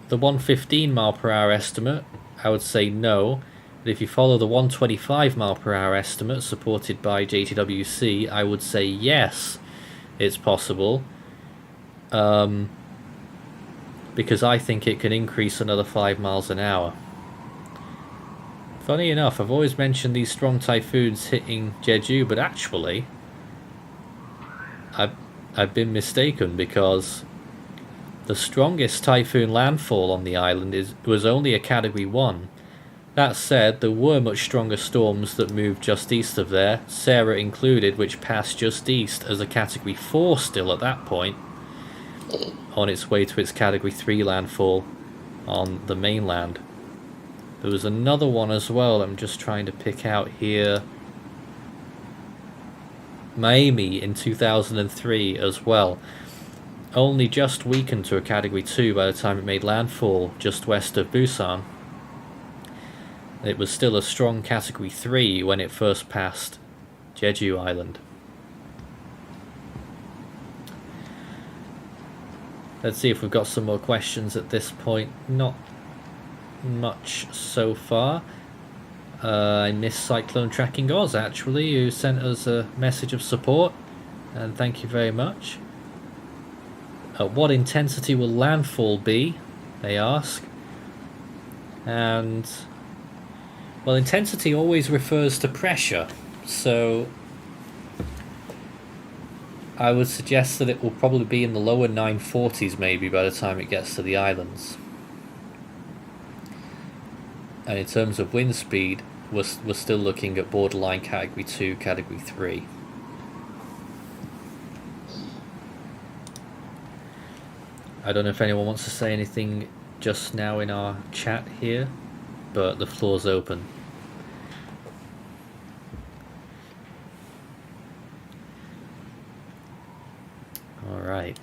the 115 mile per hour estimate, I would say no. But if you follow the 125 mile per hour estimate supported by Jtwc, I would say yes, it's possible. Because I think it can increase another 5 miles an hour. Funny enough, I've always mentioned these strong typhoons hitting Jeju, but actually I've been mistaken, because the strongest typhoon landfall on the island was only a Category 1. That said, there were much stronger storms that moved just east of there, Sarah included, which passed just east as a Category 4 still at that point, on its way to its Category 3 landfall on the mainland. There was another one as well I'm just trying to pick out here. Miami in 2003 as well. Only just weakened to a Category 2 by the time it made landfall just west of Busan. It was still a strong Category 3 when it first passed Jeju Island. Let's see if we've got some more questions at this point. Not much so far. I missed Cyclone Tracking Oz actually, who sent us a message of support, and thank you very much. What intensity will landfall be, they ask. And well, intensity always refers to pressure, so I would suggest that it will probably be in the lower 940s maybe by the time it gets to the islands. And in terms of wind speed, we're still looking at borderline Category 2, Category 3. I don't know if anyone wants to say anything just now in our chat here, but the floor's open. Alright.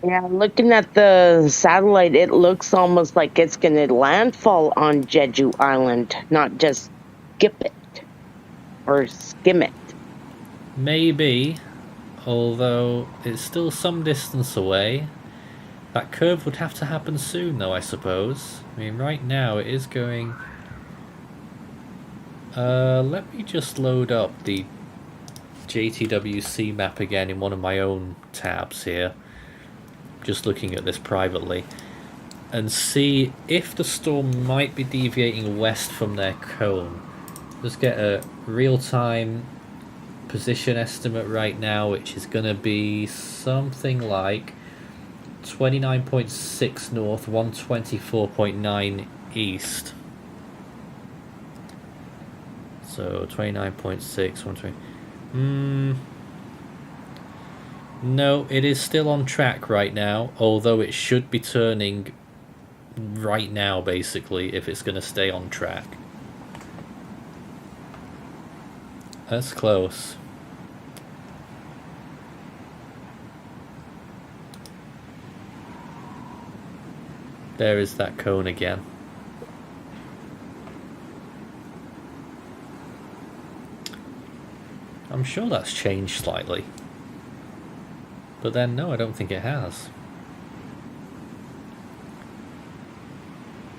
Yeah, looking at the satellite, it looks almost like it's going to landfall on Jeju Island, not just skip it or skim it. Maybe, although it's still some distance away. That curve would have to happen soon though, I suppose. I mean, right now it is going... let me just load up the Jtwc map again in one of my own tabs here. Just looking at this privately. and see if the storm might be deviating west from their cone. Just get a real-time position estimate right now, which is going to be something like 29.6 north, 124.9 east. So 29.6, 120. No, it is still on track right now, although it should be turning right now, basically, if it's going to stay on track. That's close. There is that cone again. I'm sure that's changed slightly. But then, no, I don't think it has.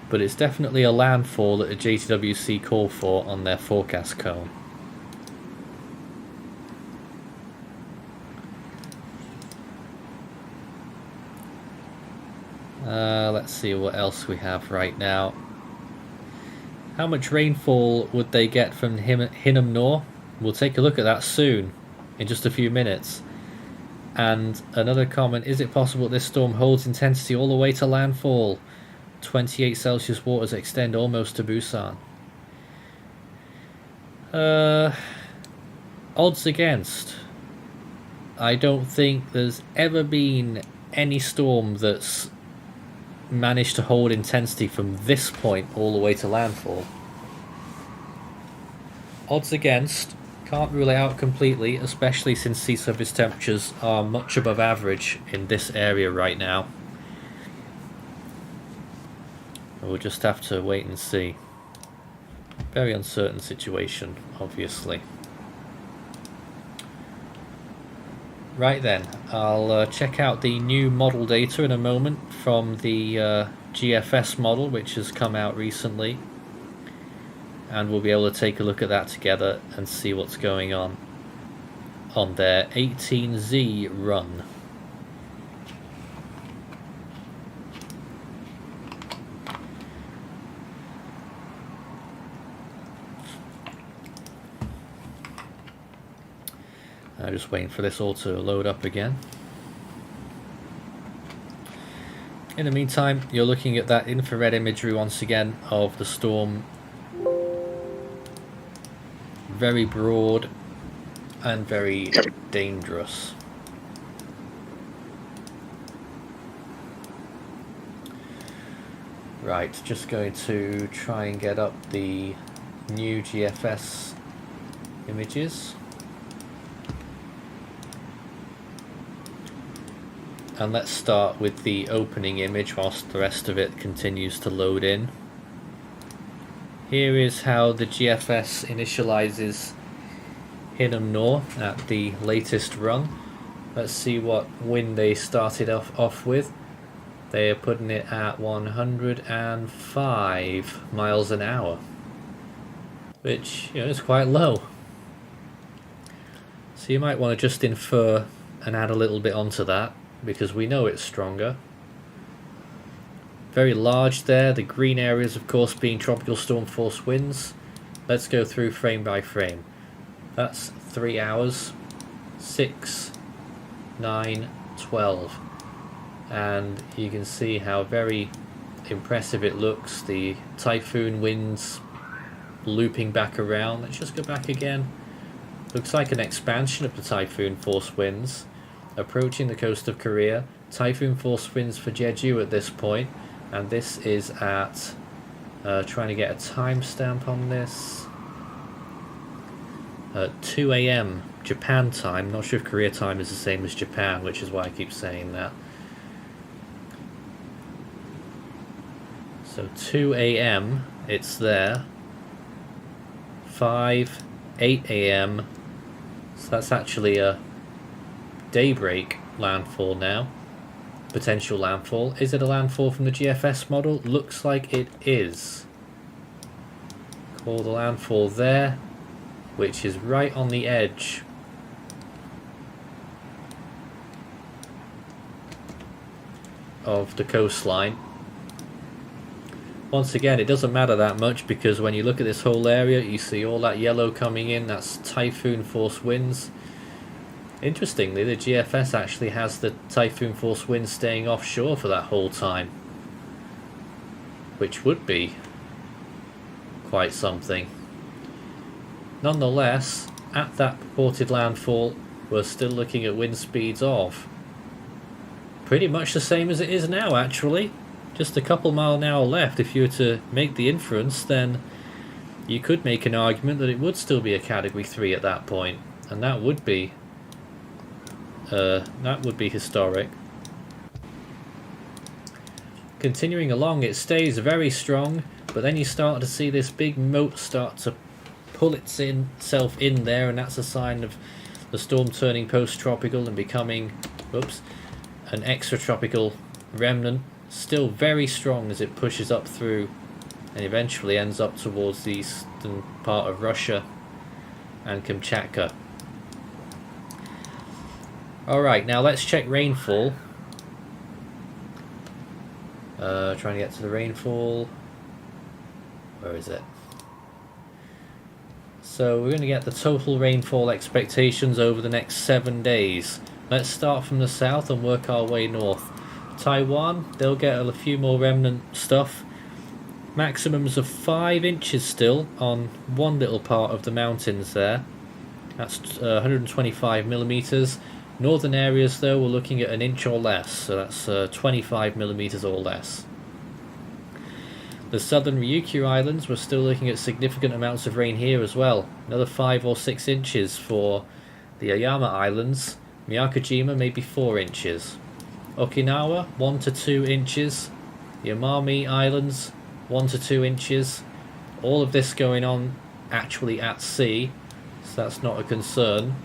But it's definitely a landfall that the Jtwc call for on their forecast cone. Let's see what else we have right now. How much rainfall would they get from Hinnomnor? We'll take a look at that soon, in just a few minutes. And another comment, is it possible this storm holds intensity all the way to landfall? 28 Celsius waters extend almost to Busan. Odds against. I don't think there's ever been any storm that's managed to hold intensity from this point all the way to landfall. Odds against. Can't rule it out completely, especially since sea surface temperatures are much above average in this area right now. We'll just have to wait and see. Very uncertain situation, obviously. Right then, I'll check out the new model data in a moment from the GFS model, which has come out recently. And we'll be able to take a look at that together and see what's going on their 18Z run. I'm just waiting for this all to load up again. In the meantime, you're looking at that infrared imagery once again of the storm. Very broad and very dangerous. Right, just going to try and get up the new GFS images. And let's start with the opening image whilst the rest of it continues to load in. Here is how the GFS initializes Hinnomnor at the latest run. Let's see what wind they started off with. They are putting it at 105 miles an hour, which, you know, is quite low. So you might want to just infer and add a little bit onto that, because we know it's stronger. Very large there, the green areas of course being tropical storm force winds. Let's go through frame by frame. That's 3 hours, 6, 9, 12. And you can see how very impressive it looks. The typhoon winds looping back around. Let's just go back again. Looks like an expansion of the typhoon force winds approaching the coast of Korea. Typhoon force winds for Jeju at this point. And this is at, trying to get a timestamp on this, 2 AM Japan time. Not sure if Korea time is the same as Japan, which is why I keep saying that. So 2 AM, it's there. 5, 8 AM, so that's actually a daybreak landfall now. Potential landfall. Is it a landfall from the GFS model? Looks like it is. Call the landfall there, which is right on the edge of the coastline. once again, it doesn't matter that much because when you look at this whole area, you see all that yellow coming in. That's typhoon force winds. Interestingly, the GFS actually has the typhoon force winds staying offshore for that whole time, which would be quite something. Nonetheless, at that purported landfall, we're still looking at wind speeds of pretty much the same as it is now, actually. Just a couple mile an hour left. If you were to make the inference, then you could make an argument that it would still be a Category 3 at that point, and that would be historic. Continuing along, it stays very strong, but then you start to see this big moat start to pull itself in there, and that's a sign of the storm turning post-tropical and becoming, an extratropical remnant. Still very strong as it pushes up through and eventually ends up towards the eastern part of Russia and Kamchatka. Alright, now let's check rainfall. Trying to get to the rainfall. Where is it? So we're going to get the total rainfall expectations over the next 7 days. Let's start from the south and work our way north. Taiwan, they'll get a few more remnant stuff. Maximums of 5 inches still on one little part of the mountains there. That's 125 millimeters. Northern areas though, we're looking at an inch or less, so that's 25 millimeters or less. The southern Ryukyu Islands, we're still looking at significant amounts of rain here as well. Another 5 or 6 inches for the Oyama Islands. Miyakojima maybe 4 inches. Okinawa 1 to 2 inches. The Amami Islands 1 to 2 inches. All of this going on actually at sea, so that's not a concern.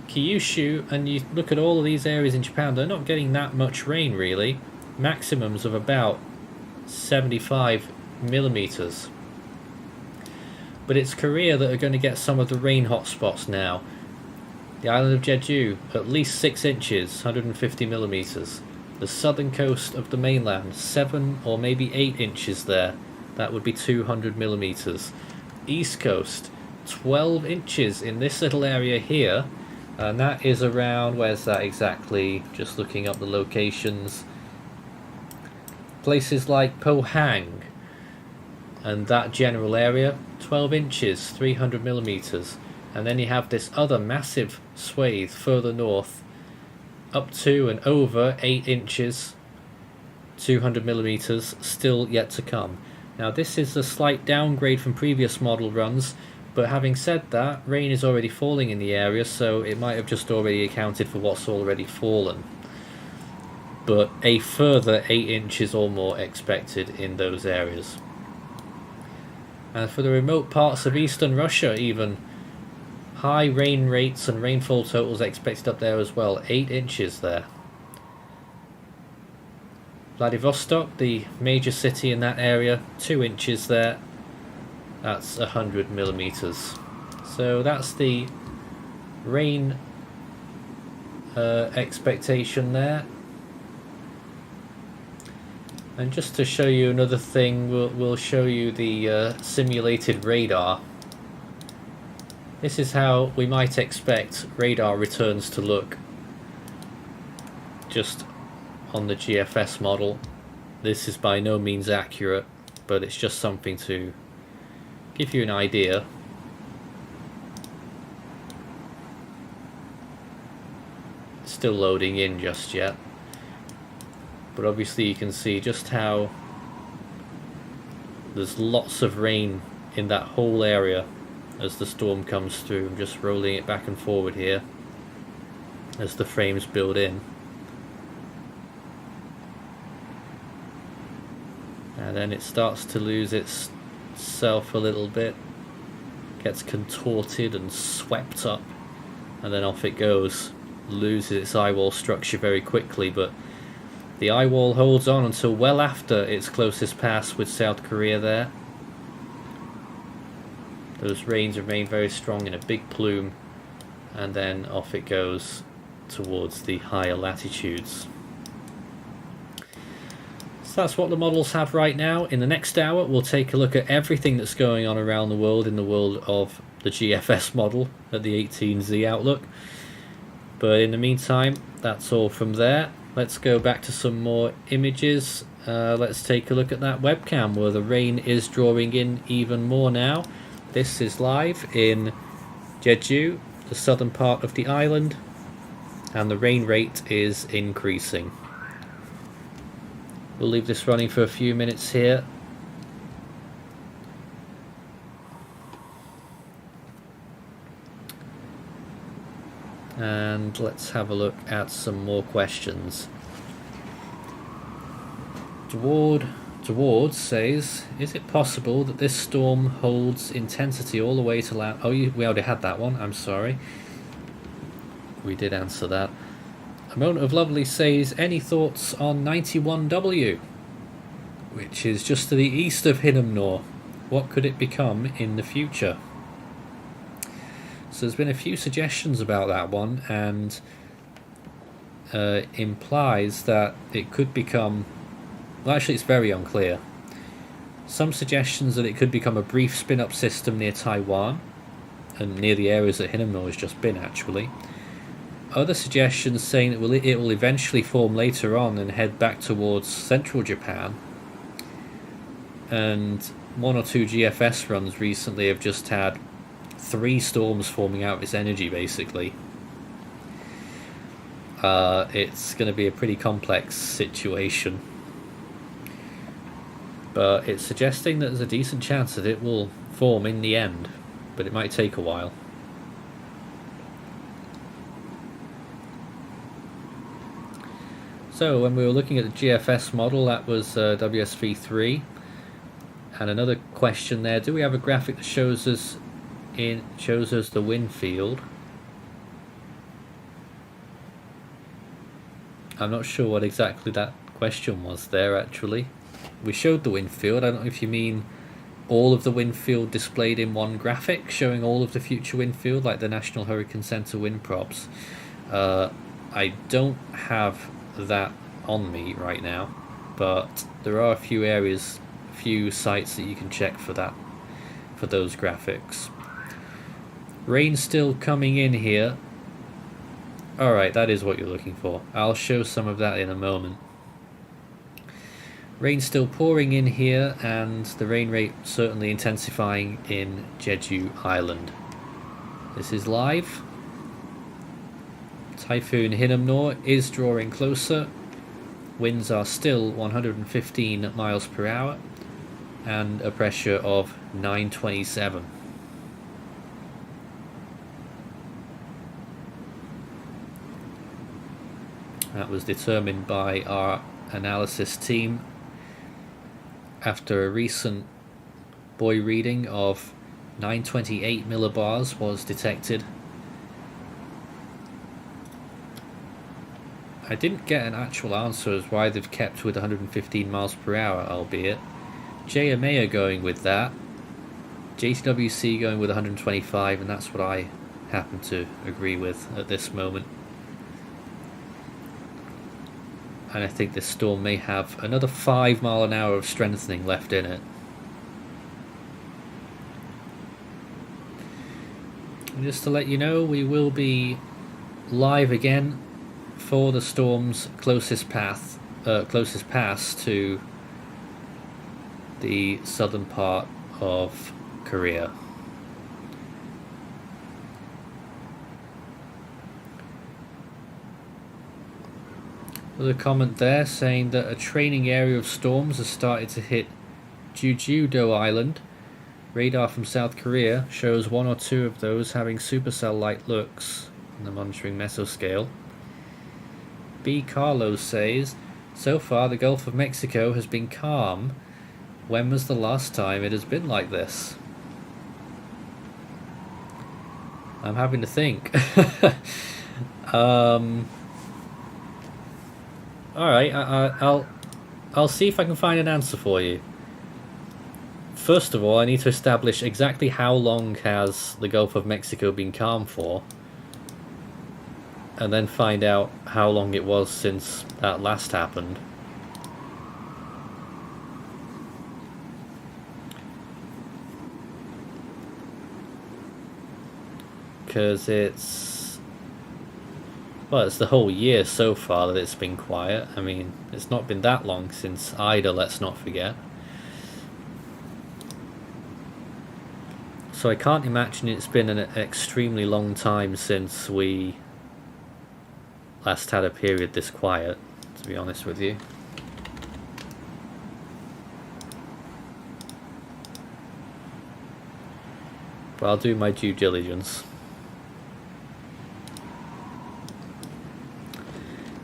Kyushu, and you look at all of these areas in Japan, they're not getting that much rain really. Maximums of about 75 millimeters. But it's Korea that are going to get some of the rain hotspots now. The island of Jeju, at least 6 inches, 150 millimeters. The southern coast of the mainland, 7 or maybe 8 inches there. That would be 200 millimeters. East coast, 12 inches in this little area here. And that is around, where's that exactly? Just looking up the locations. Places like Pohang and that general area, 12 inches, 300 millimeters. And then you have this other massive swathe further north, up to and over 8 inches, 200 millimeters, still yet to come. Now this is a slight downgrade from previous model runs, but having said that, rain is already falling in the area, so it might have just already accounted for what's already fallen. But a further 8 inches or more expected in those areas. And for the remote parts of eastern Russia even, high rain rates and rainfall totals expected up there as well, 8 inches there. Vladivostok, the major city in that area, 2 inches there. That's 100 millimeters. So that's the rain expectation there. And just to show you another thing, we'll show you the simulated radar. This is how we might expect radar returns to look just on the GFS model. This is by no means accurate, but it's just something to give you an idea. Still loading in just yet, but obviously you can see just how there's lots of rain in that whole area as the storm comes through. I'm just rolling it back and forward here as the frames build in. And then it starts to lose itself a little bit, gets contorted and swept up, and then off it goes. Loses its eye wall structure very quickly, but the eye wall holds on until well after its closest pass with South Korea there. Those rains remain very strong in a big plume, and then off it goes towards the higher latitudes. So that's what the models have right now. In the next hour, we'll take a look at everything that's going on around the world in the world of the GFS model at the 18Z Outlook. But in the meantime, that's all from there. Let's go back to some more images. Let's take a look at that webcam where the rain is drawing in even more now. This is live in Jeju, the southern part of the island, and the rain rate is increasing. We'll leave this running for a few minutes here. And let's have a look at some more questions. Towards says, is it possible that this storm holds intensity all the way to land? Oh, we already had that one, I'm sorry. We did answer that. A Moment of Lovely says, any thoughts on 91W? Which is just to the east of Hinnomnor. What could it become in the future? So there's been a few suggestions about that one, and implies that it could become... Well, actually, it's very unclear. Some suggestions that it could become a brief spin-up system near Taiwan, and near the areas that Hinnomnor has just been, actually. Other suggestions saying that it will eventually form later on and head back towards central Japan. And one or two GFS runs recently have just had 3 storms forming out of its energy, basically. It's going to be a pretty complex situation. But it's suggesting that there's a decent chance that it will form in the end, but it might take a while. So when we were looking at the GFS model, that was WSV3. And another question there, do we have a graphic that shows us the wind field? I'm not sure what exactly that question was there, actually. We showed the wind field. I don't know if you mean all of the wind field displayed in one graphic, showing all of the future wind field, like the National Hurricane Center wind props. I don't have that on me right now, but there are a few sites that you can check for those graphics. Rain still coming in here. Alright, that is what you're looking for. I'll show some of that in a moment. Rain still pouring in here, and the rain rate certainly intensifying in Jeju Island. This is live. Typhoon Hinnamnor is drawing closer. Winds are still 115 miles per hour and a pressure of 927. That was determined by our analysis team after a recent buoy reading of 928 millibars was detected. I didn't get an actual answer as why they've kept with 115 miles per hour, albeit. Jma are going with that. Jtwc going with 125, and that's what I happen to agree with at this moment. And I think this storm may have another 5 mile an hour of strengthening left in it. And just to let you know, we will be live again for the storm's closest pass to the southern part of Korea. There's a comment there saying that a training area of storms has started to hit Jeju-do Island. Radar from South Korea shows 1 or 2 of those having supercell-like looks in the monitoring mesoscale. B. Carlos says, so far the Gulf of Mexico has been calm. When was the last time it has been like this? I'm having to think. Alright, I'll see if I can find an answer for you. First of all, I need to establish exactly how long has the Gulf of Mexico been calm for, and then find out how long it was since that last happened. because well, it's the whole year so far that it's been quiet. I mean, it's not been that long since Ida, let's not forget. So I can't imagine it's been an extremely long time since we last had a period this quiet, to be honest with you. But I'll do my due diligence.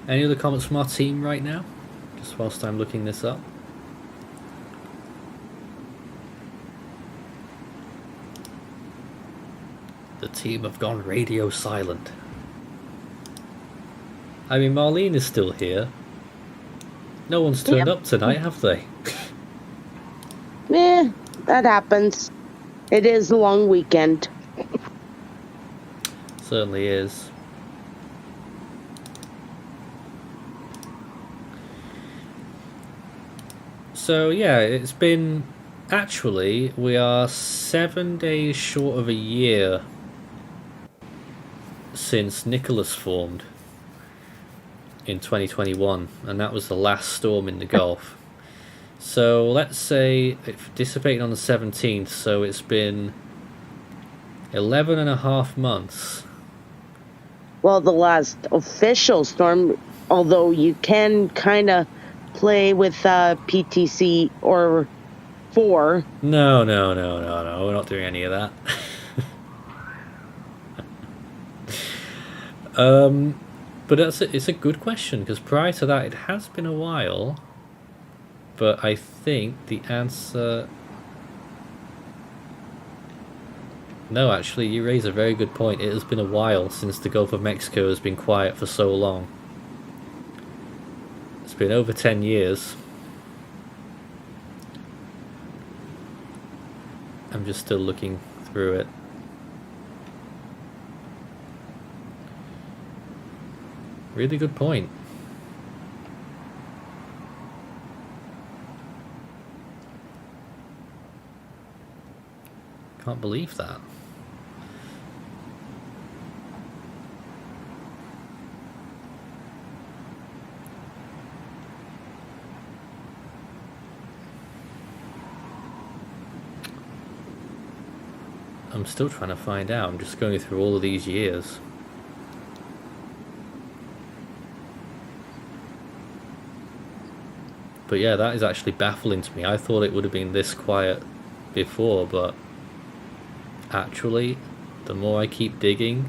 Any other comments from our team right now? Just whilst I'm looking this up. The team have gone radio silent. I mean, Marlene is still here. No one's turned up tonight, have they? Yeah, that happens. It is a long weekend. Certainly is. So yeah, it's been... Actually, we are 7 days short of a year since Nicholas formed in 2021, and that was the last storm in the Gulf. So let's say it dissipated on the 17th, so it's been 11 and a half months. Well, the last official storm, although you can kind of play with PTC or 4. No, we're not doing any of that. But it's a good question, because prior to that it has been a while, but I think the answer... No, actually, you raise a very good point. It has been a while since the Gulf of Mexico has been quiet for so long. It's been over 10 years. I'm just still looking through it. Really good point. Can't believe that. I'm still trying to find out. I'm just going through all of these years. But yeah, that is actually baffling to me. I thought it would have been this quiet before, but actually, the more I keep digging...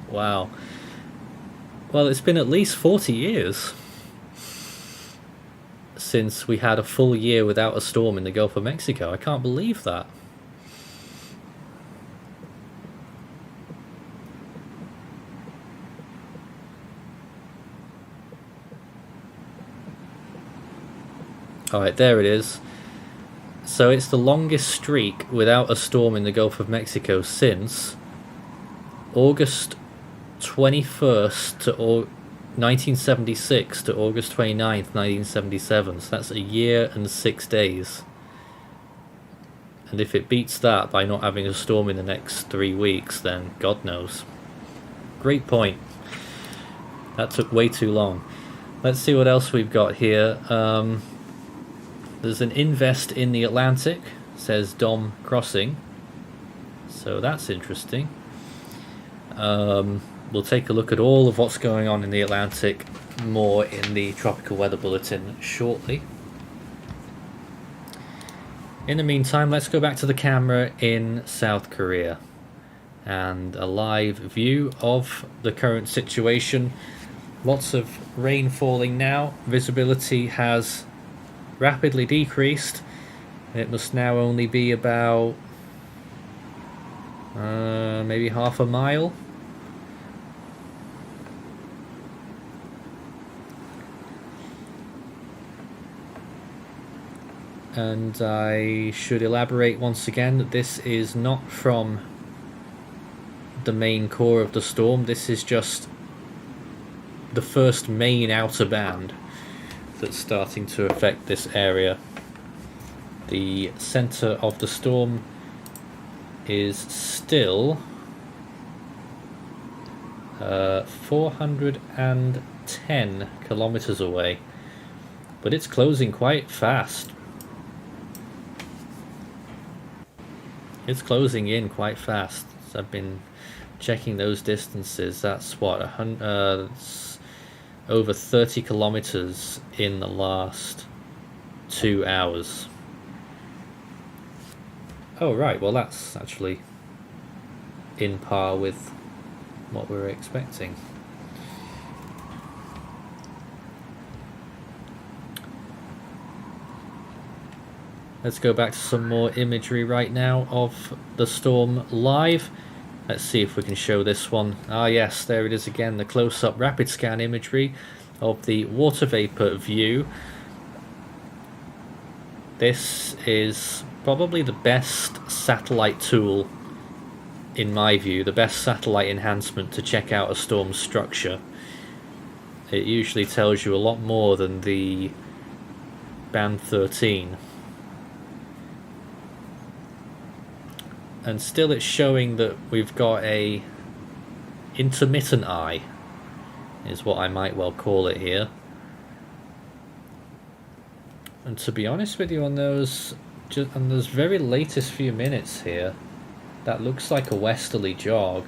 Wow. Well, it's been at least 40 years since we had a full year without a storm in the Gulf of Mexico. I can't believe that. Alright, there it is. So it's the longest streak without a storm in the Gulf of Mexico since August 21st to 1976 to August 29th, 1977. So that's a year and 6 days. And if it beats that by not having a storm in the next 3 weeks, then God knows. Great point. That took way too long. Let's see what else we've got here. There's an invest in the Atlantic, says Dom Crossing. So that's interesting. We'll take a look at all of what's going on in the Atlantic more in the Tropical Weather Bulletin shortly. In the meantime, let's go back to the camera in South Korea and a live view of the current situation. Lots of rain falling now. Visibility has rapidly decreased. It must now only be about maybe half a mile. And I should elaborate once again that this is not from the main core of the storm. This is just the first main outer band that's starting to affect this area. The center of the storm is still 410 kilometers away, but it's closing quite fast. It's closing in quite fast. So I've been checking those distances. That's what, over 30 kilometers in the last 2 hours. Oh right, well that's actually in par with what we were expecting. Let's go back to some more imagery right now of the storm live. Let's see if we can show this one. Ah yes, there it is again, the close-up rapid scan imagery of the water vapor view. This is probably the best satellite tool, in my view, the best satellite enhancement to check out a storm's structure. It usually tells you a lot more than the Band 13. And still it's showing that we've got a intermittent eye, is what I might well call it here. And to be honest with you, on those very latest few minutes here, that looks like a westerly jog.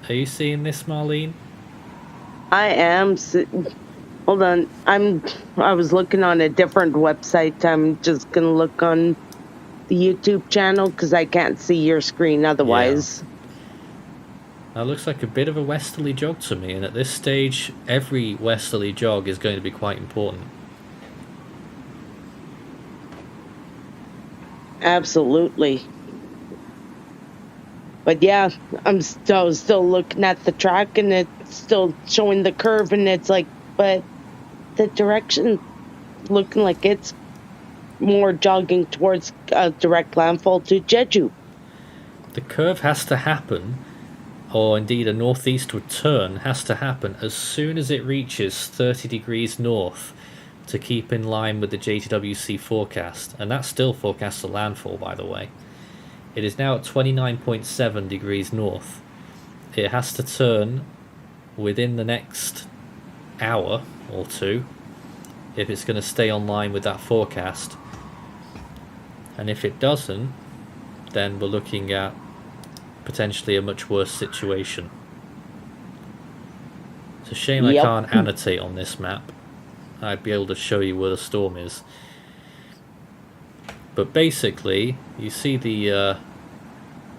Are you seeing this, Marlene? I am. Hold on. I was looking on a different website. I'm just gonna look on the YouTube channel because I can't see your screen otherwise. Yeah. That looks like a bit of a westerly jog to me, and at this stage, every westerly jog is going to be quite important. Absolutely. But yeah, I'm still looking at the track, and it's still showing the curve, and it's like, but the direction looking like it's more jogging towards direct landfall to Jeju. The curve has to happen, or indeed a northeastward turn has to happen as soon as it reaches 30 degrees north to keep in line with the Jtwc forecast, and that's still forecast to landfall, by the way. It is now at 29.7 degrees north. It has to turn within the next hour or two if it's going to stay online with that forecast, and if it doesn't, then we're looking at potentially a much worse situation. It's a shame I can't annotate on this map. I'd be able to show you where the storm is, but basically you see the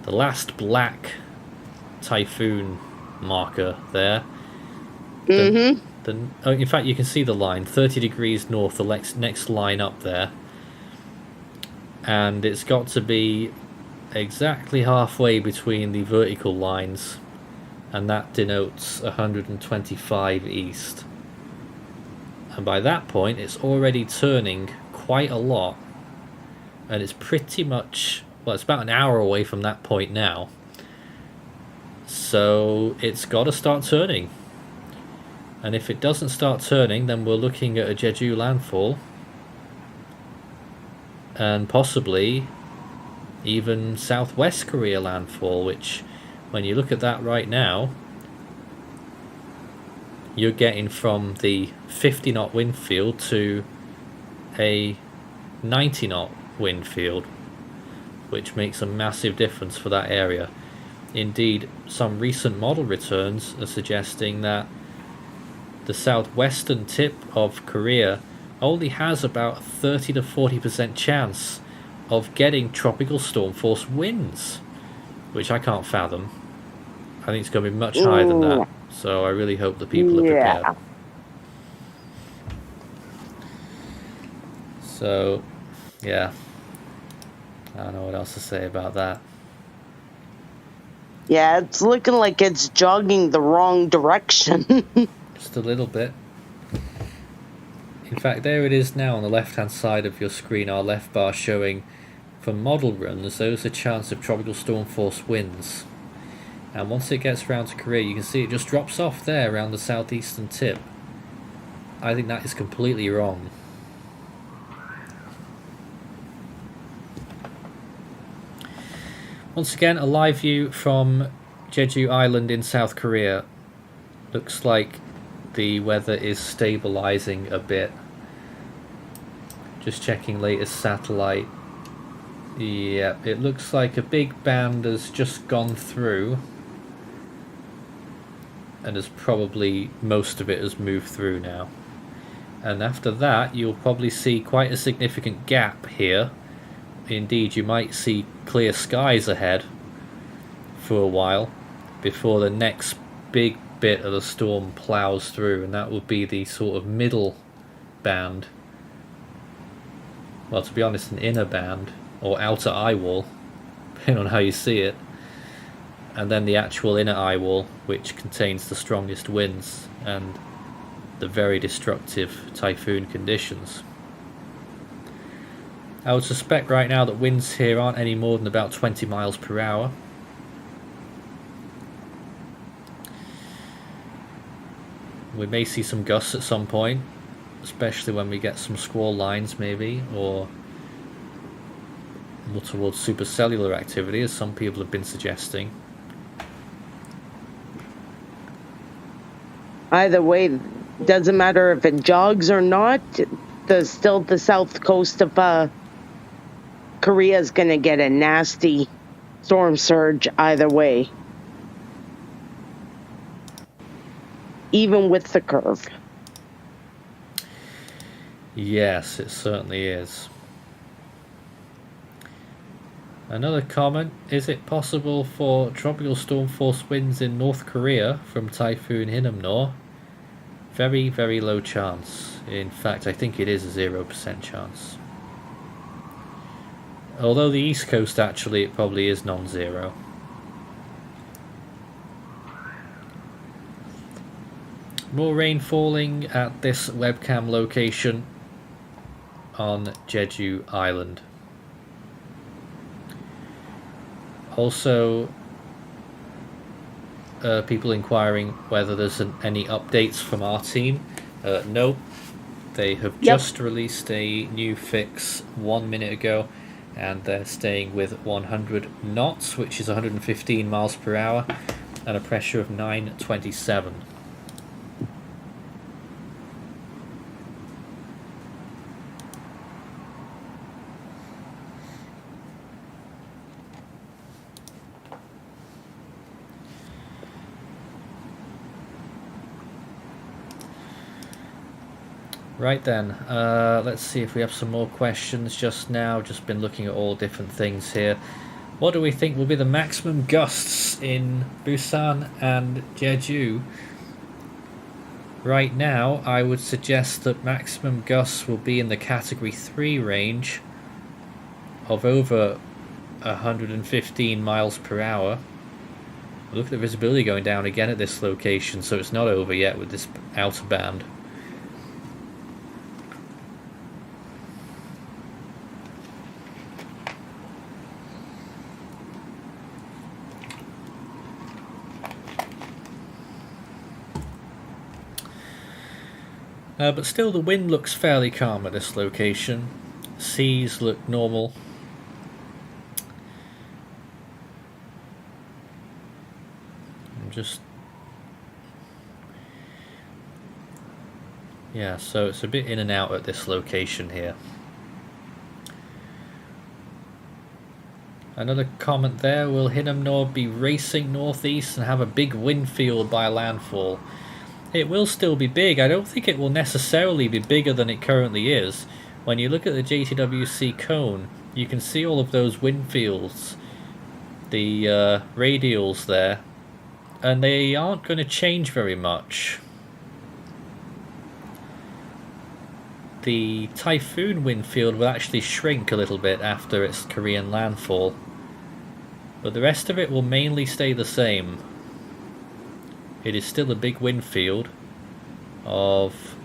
last black typhoon marker there. In fact, you can see the line 30 degrees north, the next line up there, and it's got to be exactly halfway between the vertical lines, and that denotes 125 east, and by that point it's already turning quite a lot, and it's pretty much, well, it's about an hour away from that point now, so it's got to start turning. And if it doesn't start turning, then we're looking at a Jeju landfall, and possibly even Southwest Korea landfall, which, when you look at that right now, you're getting from the 50 knot wind field to a 90 knot wind field, which makes a massive difference for that area. Indeed, some recent model returns are suggesting that the southwestern tip of Korea only has about a 30 to 40% chance of getting tropical storm force winds, which I can't fathom. I think it's going to be much higher than that, so I really hope the people are prepared. So, yeah, I don't know what else to say about that. Yeah, it's looking like it's jogging the wrong direction. Just a little bit. In fact, there it is now on the left-hand side of your screen, our left bar showing from model runs, those are chance of tropical storm force winds. And once it gets round to Korea, you can see it just drops off there around the southeastern tip. I think that is completely wrong. Once again, a live view from Jeju Island in South Korea. Looks like the weather is stabilizing a bit. Just checking latest satellite. Yeah, it looks like a big band has just gone through. And has probably, most of it has moved through now. And after that, you'll probably see quite a significant gap here. Indeed, you might see clear skies ahead for a while before the next big bit of the storm plows through, and that would be the sort of middle band. Well, to be honest, an inner band or outer eye wall, depending on how you see it. And then the actual inner eye wall, which contains the strongest winds and the very destructive typhoon conditions. I would suspect right now that winds here aren't any more than about 20 miles per hour. We may see some gusts at some point, especially when we get some squall lines maybe, or more towards supercellular activity, as some people have been suggesting. Either way, doesn't matter if it jogs or not, still the south coast of Korea is going to get a nasty storm surge either way. Even with the curve. Yes, it certainly is. Another comment, is it possible for tropical storm force winds in North Korea from Typhoon Hinnamnor? Very, very low chance. In fact, I think it is a 0% chance. Although the East Coast actually, it probably is non-zero. More rain falling at this webcam location on Jeju Island. Also, people inquiring whether there's any updates from our team. No, they have just released a new fix 1 minute ago, and they're staying with 100 knots, which is 115 miles per hour, and a pressure of 927. Right then, let's see if we have some more questions just now. Just been looking at all different things here. What do we think will be the maximum gusts in Busan and Jeju? Right now, I would suggest that maximum gusts will be in the category 3 range of over 115 miles per hour. Look at the visibility going down again at this location, so it's not over yet with this outer band. But still, the wind looks fairly calm at this location. Seas look normal. Yeah, so it's a bit in and out at this location here. Another comment there, will Hinnomnor be racing northeast and have a big wind field by landfall? It will still be big. I don't think it will necessarily be bigger than it currently is. When you look at the Jtwc cone, you can see all of those wind fields, the radials there, and they aren't going to change very much. The typhoon wind field will actually shrink a little bit after its Korean landfall, but the rest of it will mainly stay the same. It is still a big wind field of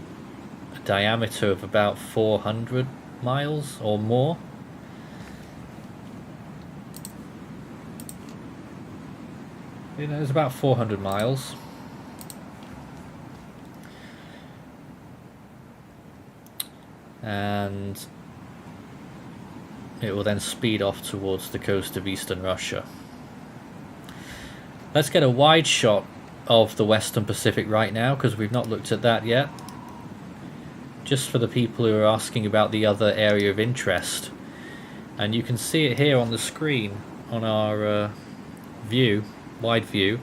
diameter of about 400 miles or more. You know, it's about 400 miles. And it will then speed off towards the coast of eastern Russia. Let's get a wide shot of the Western Pacific right now, because we've not looked at that yet. Just for the people who are asking about the other area of interest. And you can see it here on the screen on our view, wide view.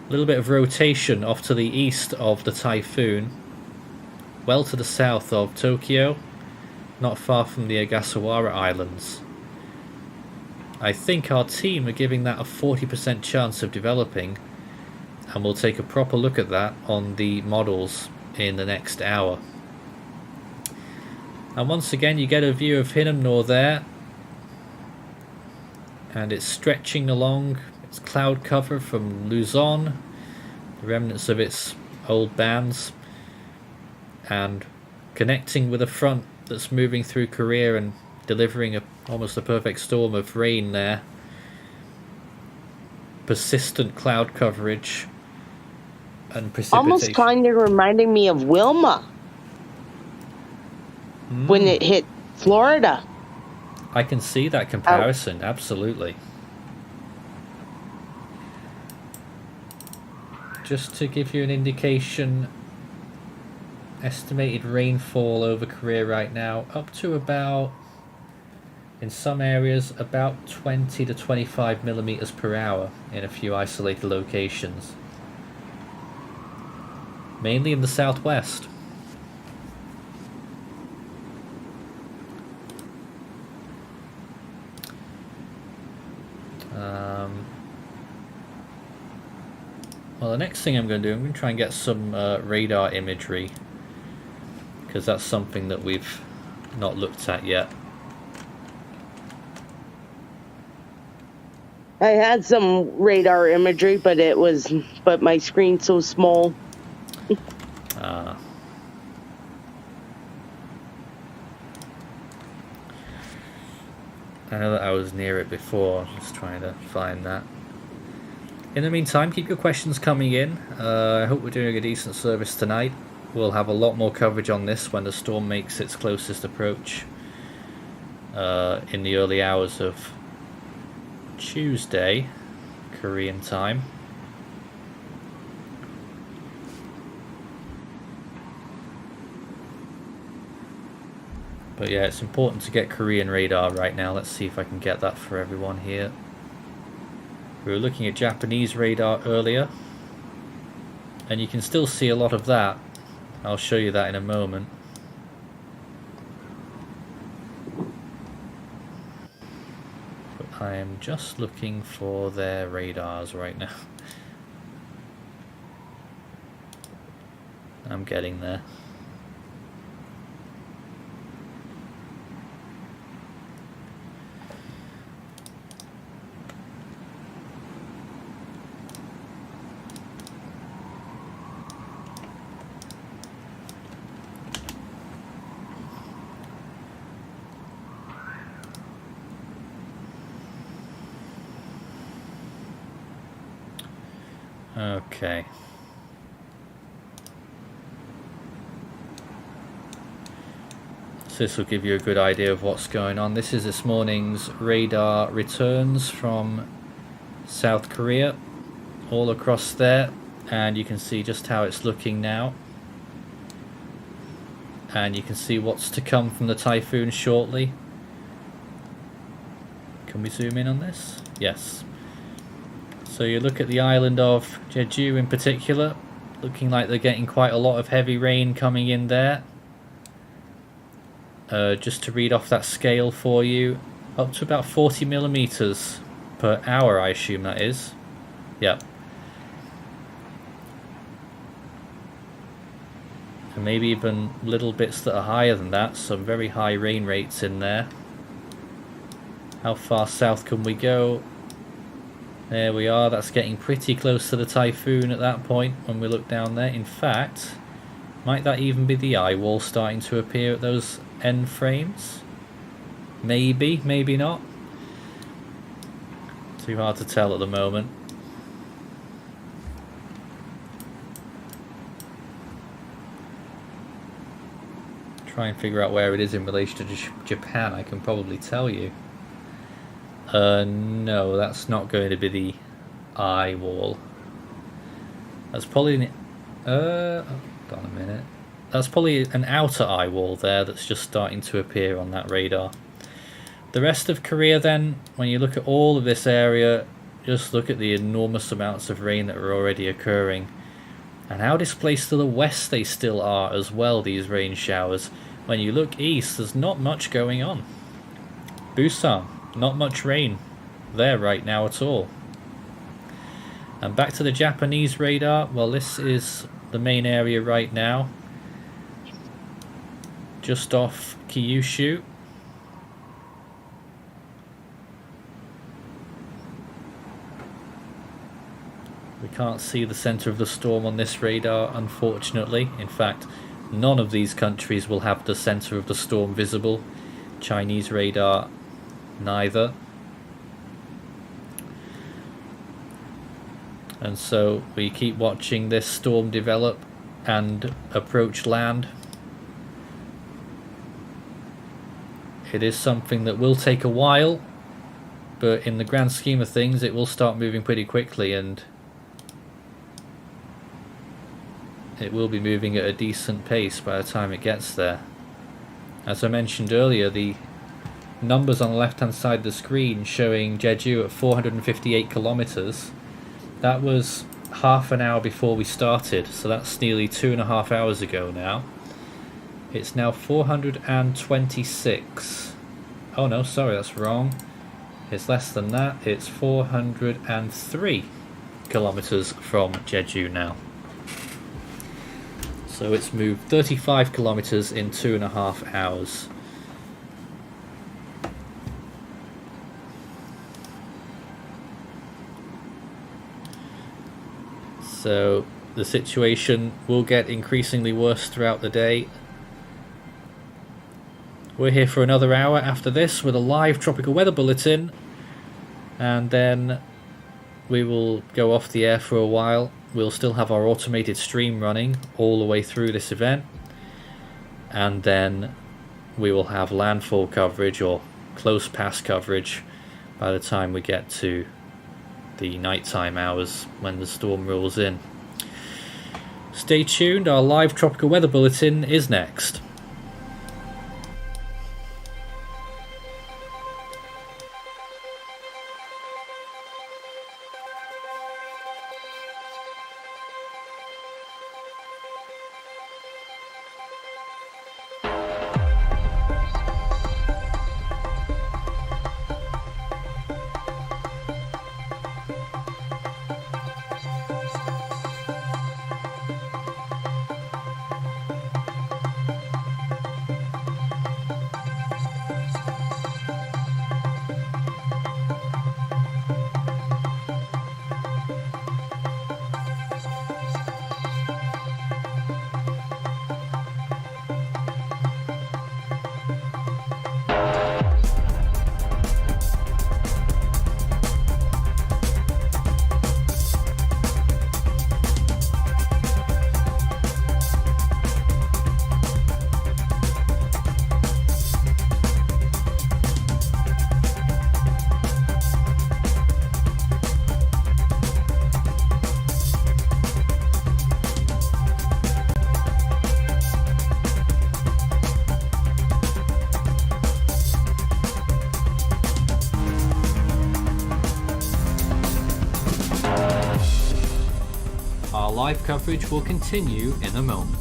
A little bit of rotation off to the east of the typhoon, well to the south of Tokyo, not far from the Ogasawara Islands. I think our team are giving that a 40% chance of developing, and we'll take a proper look at that on the models in the next hour. And once again you get a view of Hinnomnor there, and it's stretching along its cloud cover from Luzon, the remnants of its old bands, and connecting with a front that's moving through Korea and delivering almost a perfect storm of rain there. Persistent cloud coverage and precipitation. Almost kind of reminding me of Wilma when it hit Florida. I can see that comparison, absolutely. Just to give you an indication, estimated rainfall over Korea right now up to about, in some areas, about 20 to 25 millimeters per hour in a few isolated locations, mainly in the southwest. Well, the next thing I'm going to do, I'm going to try and get some radar imagery, because that's something that we've not looked at yet. I had some radar imagery, but my screen's so small. I know that I was near it before, just trying to find that. In the meantime, keep your questions coming in. I hope we're doing a decent service tonight. We'll have a lot more coverage on this when the storm makes its closest approach in the early hours of Tuesday, Korean time. But yeah, it's important to get Korean radar right now. Let's see if I can get that for everyone here. We were looking at Japanese radar earlier, and you can still see a lot of that. I'll show you that in a moment. But I am just looking for their radars right now. I'm getting there. Okay. So this will give you a good idea of what's going on. This is this morning's radar returns from South Korea, all across there, and you can see just how it's looking now. And you can see what's to come from the typhoon shortly. Can we zoom in on this? Yes. So you look at the island of Jeju in particular, looking like they're getting quite a lot of heavy rain coming in there. Just to read off that scale for you, up to about 40 millimeters per hour, I assume that is. Yep. And maybe even little bits that are higher than that, some very high rain rates in there. How far south can we go? There we are, that's getting pretty close to the typhoon at that point when we look down there. In fact, Might that even be the eye wall starting to appear at those end frames? Maybe, maybe not. Too hard to tell at the moment. Try and figure out where it is in relation to Japan. I can probably tell you. No, that's not going to be the eye wall. That's probably hold on a minute. That's probably an outer eye wall there that's just starting to appear on that radar. The rest of Korea then, when you look at all of this area, just look at the enormous amounts of rain that are already occurring. And how displaced to the west they still are as well, these rain showers. When you look east, there's not much going on. Busan, not much rain there right now at all. And back to the Japanese radar, well, this is the main area right now. Just off Kyushu. We can't see the center of the storm on this radar, unfortunately. In fact, none of these countries will have the center of the storm visible. Chinese radar, neither. And so we keep watching this storm develop and approach land. It is something that will take a while, but in the grand scheme of things, it will start moving pretty quickly, and it will be moving at a decent pace by the time it gets there. As I mentioned earlier, the numbers on the left hand side of the screen showing Jeju at 458 kilometers. That was half an hour before we started, so that's nearly 2.5 hours ago now. It's now 426. Oh no, sorry, that's wrong. It's less than that. It's 403 kilometers from Jeju now. So it's moved 35 kilometers in 2.5 hours. So the situation will get increasingly worse throughout the day. We're here for another hour after this with a live tropical weather bulletin, and then we will go off the air for a while. We'll still have our automated stream running all the way through this event, and then we will have landfall coverage or close pass coverage by the time we get to the nighttime hours when the storm rolls in. Stay tuned, our live tropical weather bulletin is next. Live coverage will continue in a moment.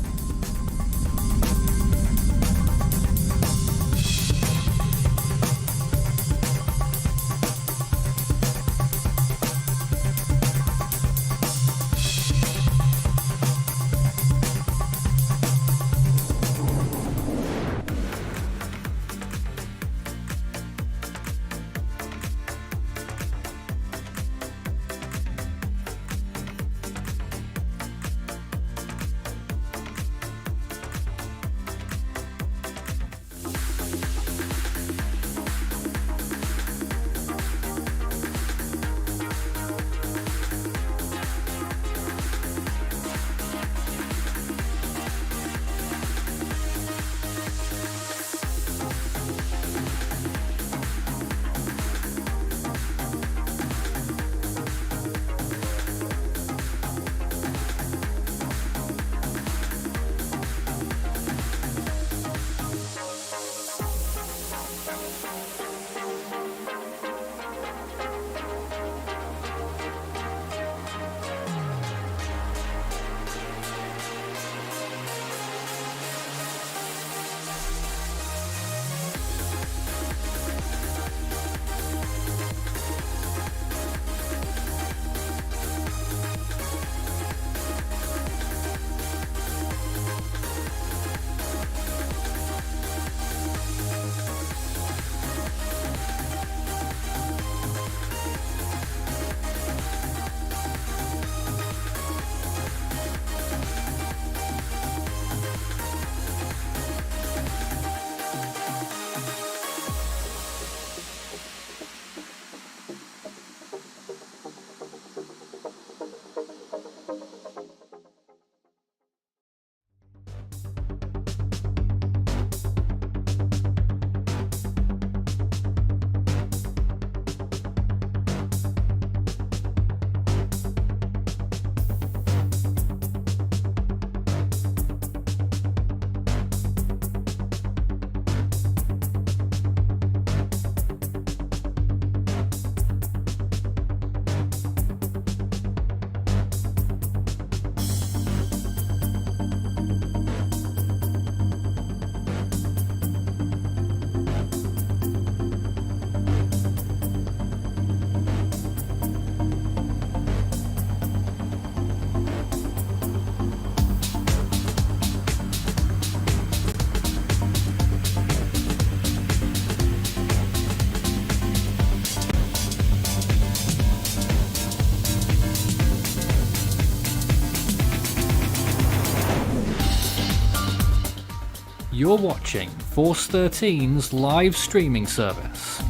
You're watching Force 13's live streaming service.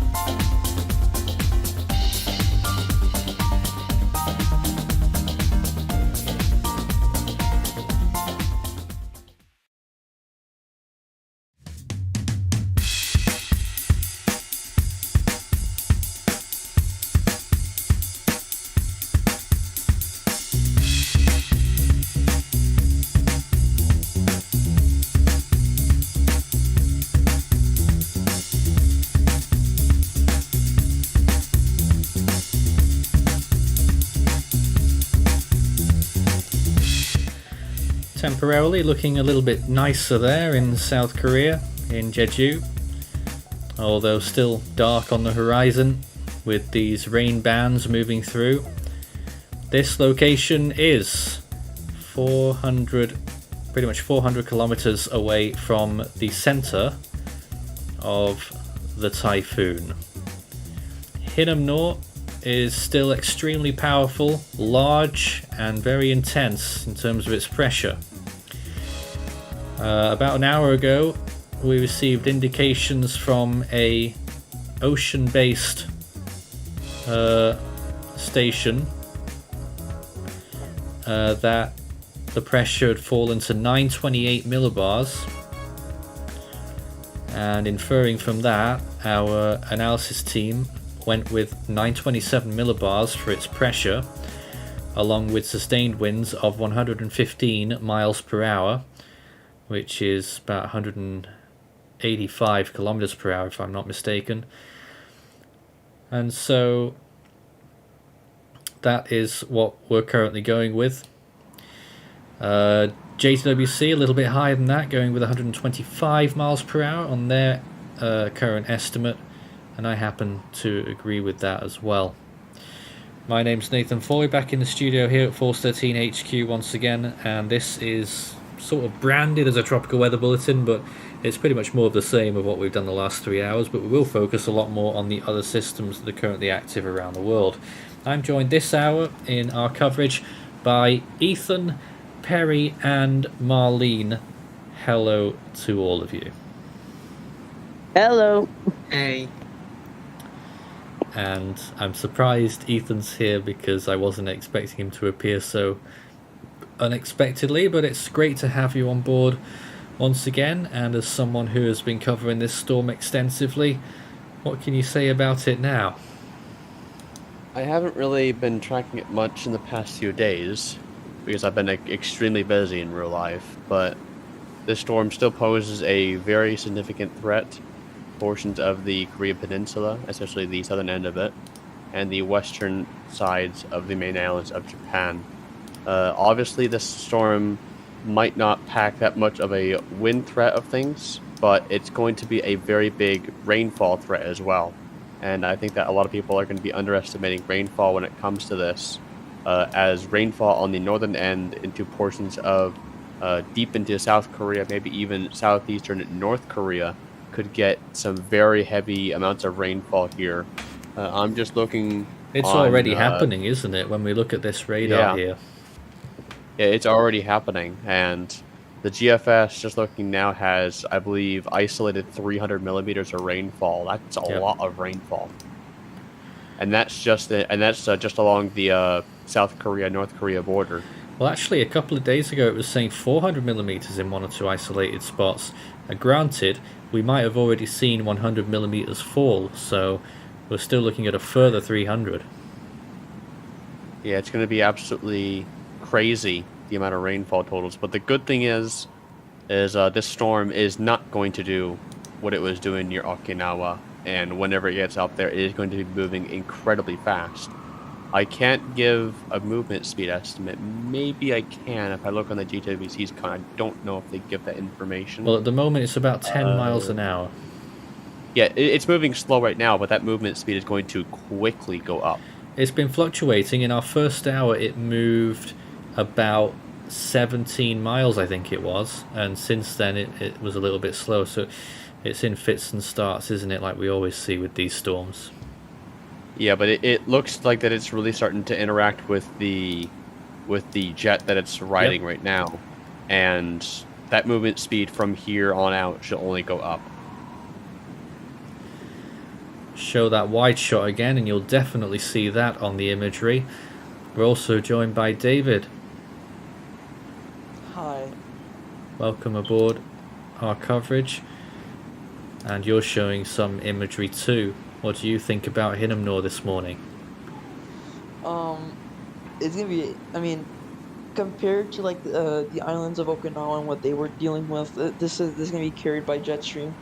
Temporarily looking a little bit nicer there in South Korea, in Jeju, although still dark on the horizon with these rain bands moving through. This location is pretty much 400 kilometers away from the center of the typhoon. Hinnomnor is still extremely powerful, large, and very intense in terms of its pressure. About an hour ago, we received indications from a ocean-based station that the pressure had fallen to 928 millibars, and inferring from that, our analysis team went with 927 millibars for its pressure, along with sustained winds of 115 miles per hour, which is about 185 kilometers per hour if I'm not mistaken. And so that is what we're currently going with. Jtwc a little bit higher than that, going with 125 miles per hour on their current estimate, and I happen to agree with that as well. My name's Nathan Foy, back in the studio here at Force 13 HQ once again, and this is sort of branded as a tropical weather bulletin, but it's pretty much more of the same of what we've done the last 3 hours, but we will focus a lot more on the other systems that are currently active around the world. I'm joined this hour in our coverage by Ethan, Perry, and Marlene. Hello to all of you. Hello. Hey. And I'm surprised Ethan's here because I wasn't expecting him to appear so unexpectedly, but it's great to have you on board once again, and as someone who has been covering this storm extensively, what can you say about it now? I haven't really been tracking it much in the past few days because I've been extremely busy in real life, but this storm still poses a very significant threat to portions of the Korean Peninsula, especially the southern end of it, and the western sides of the main islands of Japan. Obviously, this storm might not pack that much of a wind threat of things, but it's going to be a very big rainfall threat as well. And I think that a lot of people are going to be underestimating rainfall when it comes to this, as rainfall on the northern end into portions of deep into South Korea, maybe even southeastern North Korea, could get some very heavy amounts of rainfall here. I'm just looking. It's already happening, isn't it, when we look at this radar here? Yeah, it's already happening, and the GFS, just looking now, has, I believe, isolated 300 millimeters of rainfall. That's a lot of rainfall, and that's just along the South Korea North Korea border. Well, actually, a couple of days ago, it was saying 400 millimeters in one or two isolated spots. Granted, we might have already seen 100 millimeters fall, so we're still looking at a further 300. Yeah, it's going to be absolutely crazy, the amount of rainfall totals. But the good thing is this storm is not going to do what it was doing near Okinawa, and whenever it gets out there, it is going to be moving incredibly fast. I can't give a movement speed estimate. Maybe I can if I look on the Jtwc's con. I don't know if they give that information. Well, at the moment, it's about 10 miles an hour. Yeah, it's moving slow right now, but that movement speed is going to quickly go up. It's been fluctuating. In our first hour, it moved about 17 miles, I think it was, and since then it was a little bit slow, so it's in fits and starts, isn't it, like we always see with these storms. Yeah, but it looks like that it's really starting to interact with the jet that it's riding right now, and that movement speed from here on out should only go up. Show that wide shot again, and you'll definitely see that on the imagery. We're also joined by David. Hi. Welcome aboard our coverage. And you're showing some imagery too. What do you think about Hinnomnor this morning? It's gonna be, I mean, compared to like the islands of Okinawa and what they were dealing with, this is gonna be carried by jet stream.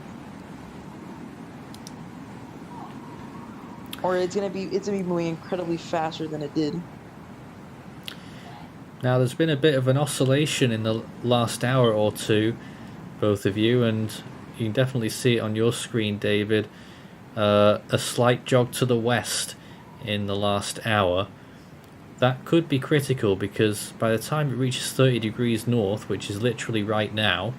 Or it's gonna be moving incredibly faster than it did. Now there's been a bit of an oscillation in the last hour or two, both of you, and you can definitely see it on your screen, David. A slight jog to the west in the last hour. That could be critical because by the time it reaches 30 degrees north, which is literally right now,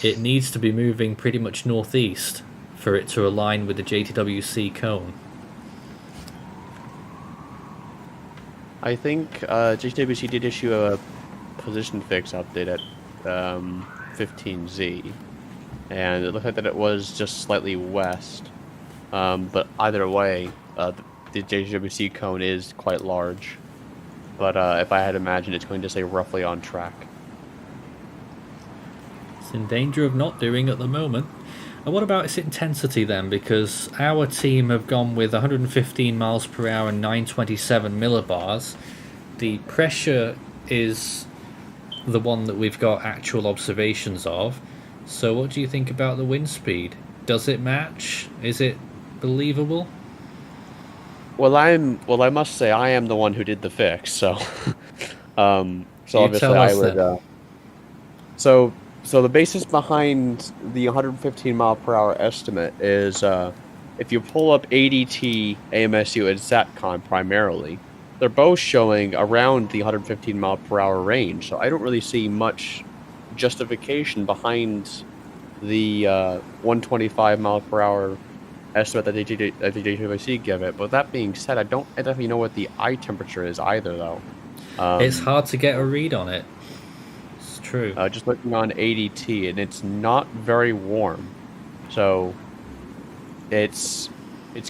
it needs to be moving pretty much northeast for it to align with the Jtwc cone. I think Jtwc did issue a position fix update at 15Z, and it looked like that it was just slightly west. But either way, the Jtwc cone is quite large. But if I had imagined, it's going to stay roughly on track. It's in danger of not doing at the moment. And what about its intensity then? Because our team have gone with 115 miles per hour and 927 millibars. The pressure is the one that we've got actual observations of. So what do you think about the wind speed? Does it match? Is it believable? Well, I must say I am the one who did the fix, so obviously I would. So the basis behind the 115 mile per hour estimate is if you pull up ADT, AMSU, and SATCON primarily, they're both showing around the 115 mile per hour range. So I don't really see much justification behind the 125 mile per hour estimate that the Jtwc give it. But that being said, I don't exactly know what the eye temperature is either, though. It's hard to get a read on it. It's true. Just looking on ADT, and it's not very warm. So it's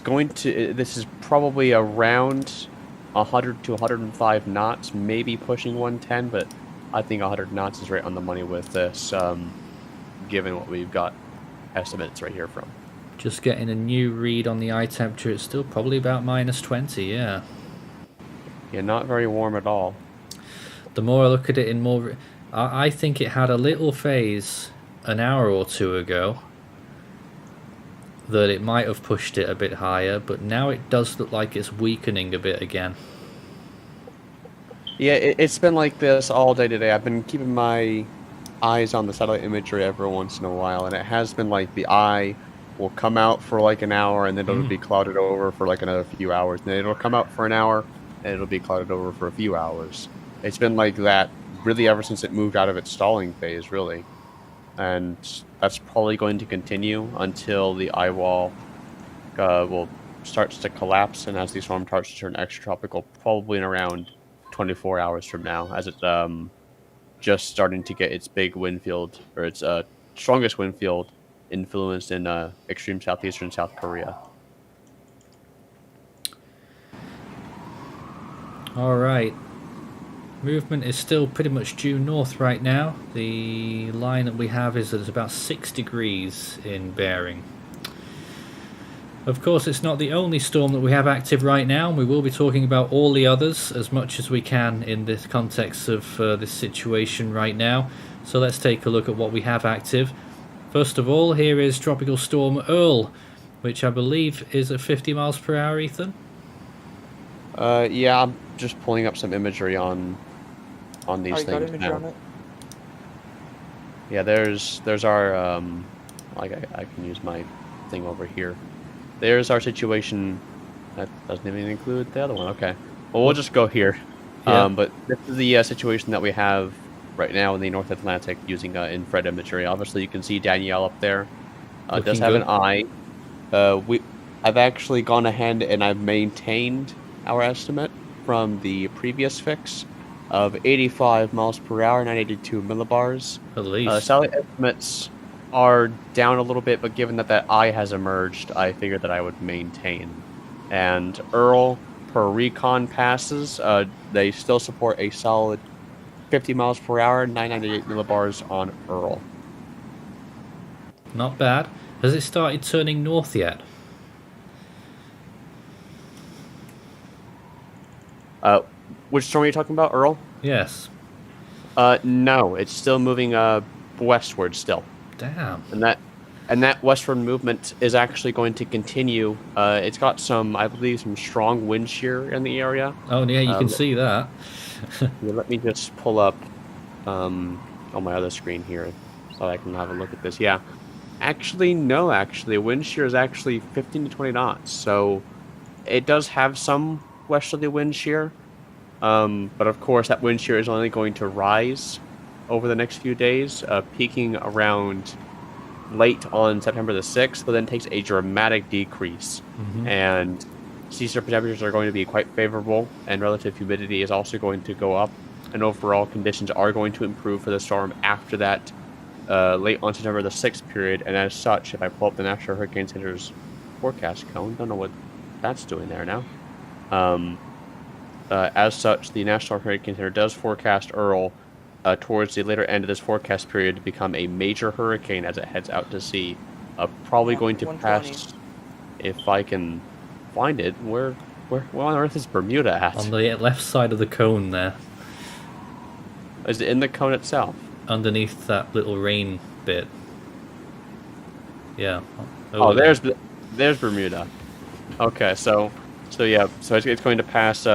going to. This is probably around 100 to 105 knots, maybe pushing 110, but I think 100 knots is right on the money with this, given what we've got estimates right here from. Just getting a new read on the eye temperature. It's still probably about -20, yeah. Yeah, not very warm at all. The more I look at it in more... I think it had a little phase an hour or two ago that it might have pushed it a bit higher, but now it does look like it's weakening a bit again. Yeah, it's been like this all day today. I've been keeping my eyes on the satellite imagery every once in a while, and it has been like the eye will come out for like an hour, and then it'll be clouded over for like another few hours, and then it'll come out for an hour, and it'll be clouded over for a few hours. It's been like that really ever since it moved out of its stalling phase, really. And that's probably going to continue until the eye wall starts to collapse, and as the storm starts to turn extratropical, probably in around 24 hours from now, as it's just starting to get its big wind field, or its strongest wind field influenced in extreme southeastern South Korea. All right. Movement is still pretty much due north right now. The line that we have is that it's about 6 degrees in bearing. Of course, it's not the only storm that we have active right now, and we will be talking about all the others as much as we can in this context of this situation right now. So let's take a look at what we have active. First of all, here is Tropical Storm Earl, which I believe is at 50 miles per hour, Ethan? Yeah, I'm just pulling up some imagery on these things now. On it? Yeah, there's our like I can use my thing over here. There's our situation. That doesn't even include the other one. Okay, well we'll just go here. Yeah. But this is the situation that we have right now in the North Atlantic using infrared imagery. Obviously, you can see Danielle up there. It does have good. an eye. I've actually gone ahead and I've maintained our estimate from the previous fix. of 85 miles per hour, 982 millibars. At least. Satellite estimates are down a little bit, but given that that eye has emerged, I figured that I would maintain. And Earl, per recon passes, they still support a solid 50 miles per hour, 998 millibars on Earl. Not bad. Has it started turning north yet? Which storm are you talking about, Earl? Yes. No, it's still moving westward still. Damn. And that westward movement is actually going to continue. It's got some, I believe, some strong wind shear in the area. Oh, yeah, you can see that. Let me just pull up on my other screen here so I can have a look at this. Yeah. Actually, no, wind shear is actually 15 to 20 knots. So it does have some westerly wind shear. But of course, that wind shear is only going to rise over the next few days, peaking around late on September the 6th, but then takes a dramatic decrease. Mm-hmm. And sea surface temperatures are going to be quite favorable, and relative humidity is also going to go up, and overall conditions are going to improve for the storm after that late on September the 6th period. And as such, if I pull up the National Hurricane Center's forecast cone, don't know what that's doing there now. As such, the National Hurricane Center does forecast Earl towards the later end of this forecast period to become a major hurricane as it heads out to sea. Probably going to 120. pass, if I can find it, where on earth is Bermuda at? On the left side of the cone there. Is it in the cone itself? Underneath that little rain bit. Yeah. Oh, there's Bermuda. Okay, so it's going to pass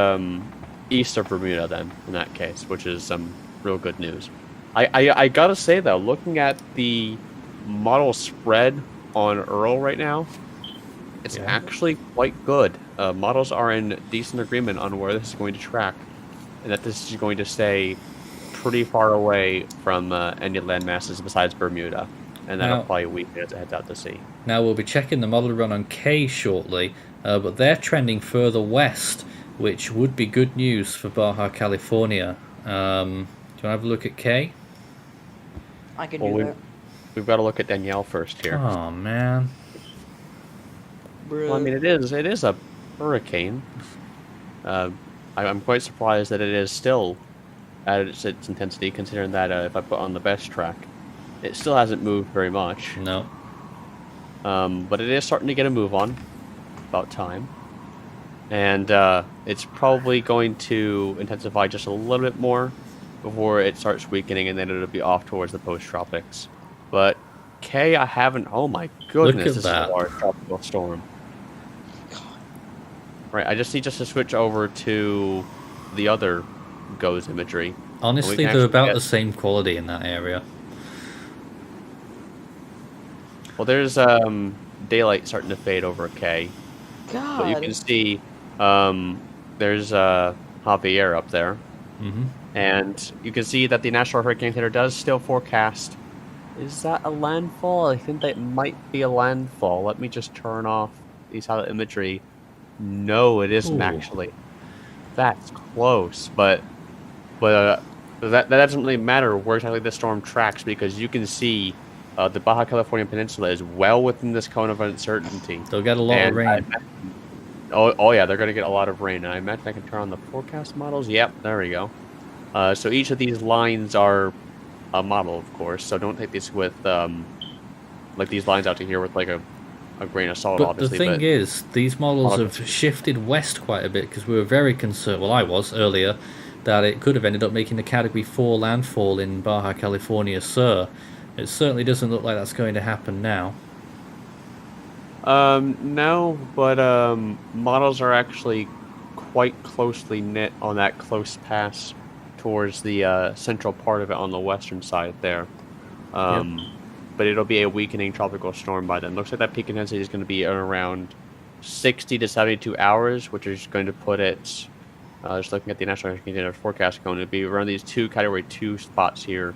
east of Bermuda then, in that case, which is some real good news. I gotta say though, looking at the model spread on Earl right now, it's actually quite good. Models are in decent agreement on where this is going to track, and that this is going to stay pretty far away from any land masses besides Bermuda, and that'll probably weaken as it heads out to sea. Now we'll be checking the model run on K shortly, but they're trending further west, which would be good news for Baja California. Do you want to have a look at K? I can do that. We've got to look at Danielle first here. Oh man. Bruh. Well, I mean, it is a hurricane. I'm quite surprised that it is still at its intensity, considering that if I put on the best track, it still hasn't moved very much. No. But it is starting to get a move on. About time. And it's probably going to intensify just a little bit more before it starts weakening, and then it'll be off towards the post-tropics. But K, I haven't... Oh my goodness, this is a large tropical storm. Right, I just need to switch over to the other GOES imagery. Honestly, they're about the same quality in that area. Well, there's daylight starting to fade over K. God. But you can see there's Javier up there. Mm-hmm. And you can see that the National Hurricane Center does still forecast. Is that a landfall? I think that might be a landfall. Let me just turn off the satellite imagery. No, it isn't actually. That's close, but that doesn't really matter where exactly the storm tracks, because you can see the Baja California Peninsula is well within this cone of uncertainty. They'll get a lot of rain. Oh yeah, they're going to get a lot of rain. And I imagine I can turn on the forecast models. Yep, there we go. So each of these lines are a model, of course. So don't take these with like these lines out to here with like a grain of salt, but obviously. The thing is, these models have shifted west quite a bit, because we were very concerned, well I was earlier, that it could have ended up making the Category 4 landfall in Baja California Sur. It certainly doesn't look like that's going to happen now. No, but models are actually quite closely knit on that close pass towards the central part of it on the western side there. But it'll be a weakening tropical storm by then. Looks like that peak intensity is going to be around 60 to 72 hours, which is going to put it, just looking at the National Hurricane Center forecast cone, it'd be around these two Category 2 spots here.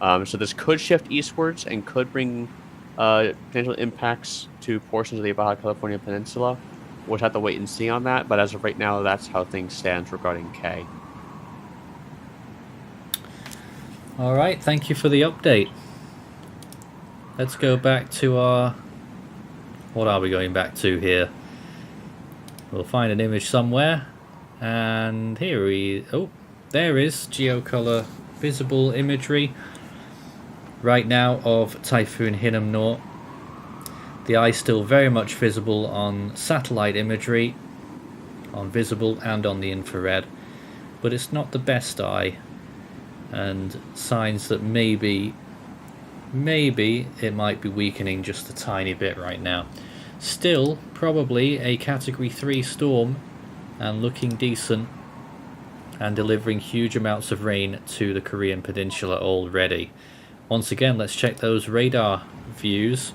So this could shift eastwards and could bring potential impacts to portions of the Baja California Peninsula. We'll have to wait and see on that, but as of right now, that's how things stand regarding K. Alright, thank you for the update. Let's go back to our... What are we going back to here? We'll find an image somewhere. And here we... Oh, there is geocolor visible imagery right now of Typhoon Hinnamnor. The eye still very much visible on satellite imagery, on visible and on the infrared, but it's not the best eye, and signs that maybe it might be weakening just a tiny bit right now. Still probably a category 3 storm and looking decent and delivering huge amounts of rain to the Korean Peninsula already. Once again, let's check those radar views.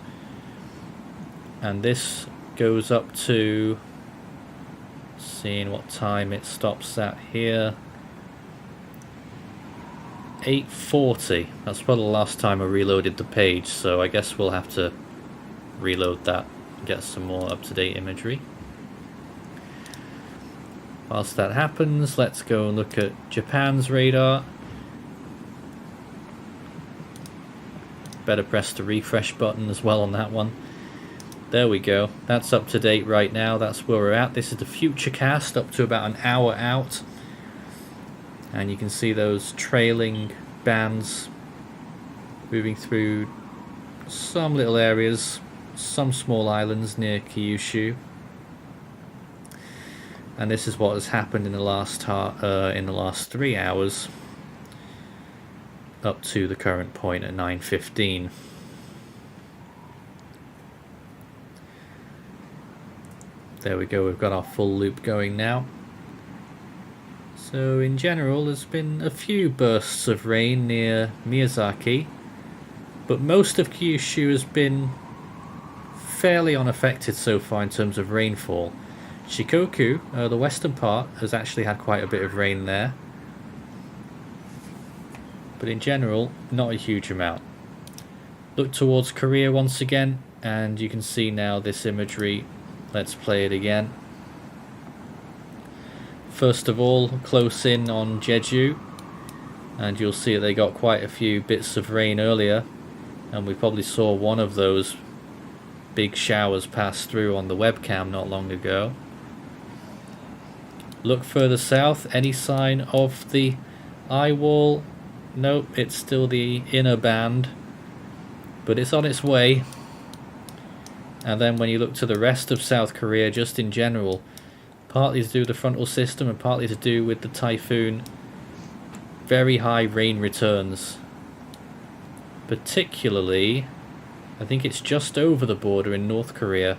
And this goes up to, seeing what time it stops at here, 8:40. That's probably the last time I reloaded the page, so I guess we'll have to reload that and get some more up-to-date imagery. Whilst that happens, let's go and look at Japan's radar. Better press the refresh button as well on that one. There we go. That's up to date right now. That's where we're at. This is the future cast up to about an hour out. And you can see those trailing bands moving through some little areas, some small islands near Kyushu. And this is what has happened in the last 3 hours up to the current point at 9:15. There we go, we've got our full loop going now. So in general there's been a few bursts of rain near Miyazaki, but most of Kyushu has been fairly unaffected so far in terms of rainfall. Shikoku, the western part, has actually had quite a bit of rain there, but in general not a huge amount. Look towards Korea once again and you can see now this imagery. Let's play it again. First of all, close in on Jeju, and you'll see they got quite a few bits of rain earlier, and we probably saw one of those big showers pass through on the webcam not long ago. Look further south, any sign of the eye wall? Nope, it's still the inner band, but it's on its way. And then when you look to the rest of South Korea, just in general, partly to do with the frontal system and partly to do with the typhoon, very high rain returns. Particularly, I think it's just over the border in North Korea,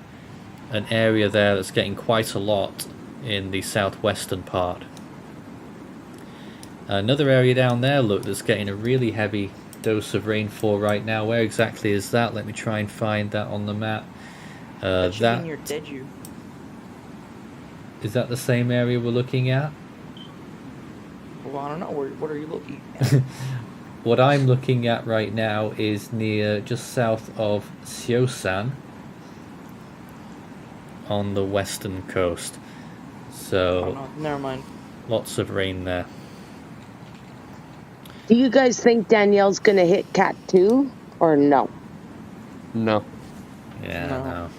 an area there that's getting quite a lot in the southwestern part. Another area down there, look, that's getting a really heavy dose of rainfall right now. Where exactly is that? Let me try and find that on the map. That should be near Jeju. Is that the same area we're looking at? Well, I don't know. What are you looking at? What I'm looking at right now is near, just south of Seosan, on the western coast. So, Oh, no, never mind. lots of rain there. Do you guys think Danielle's gonna hit Cat 2 or no? No. Yeah, No. no.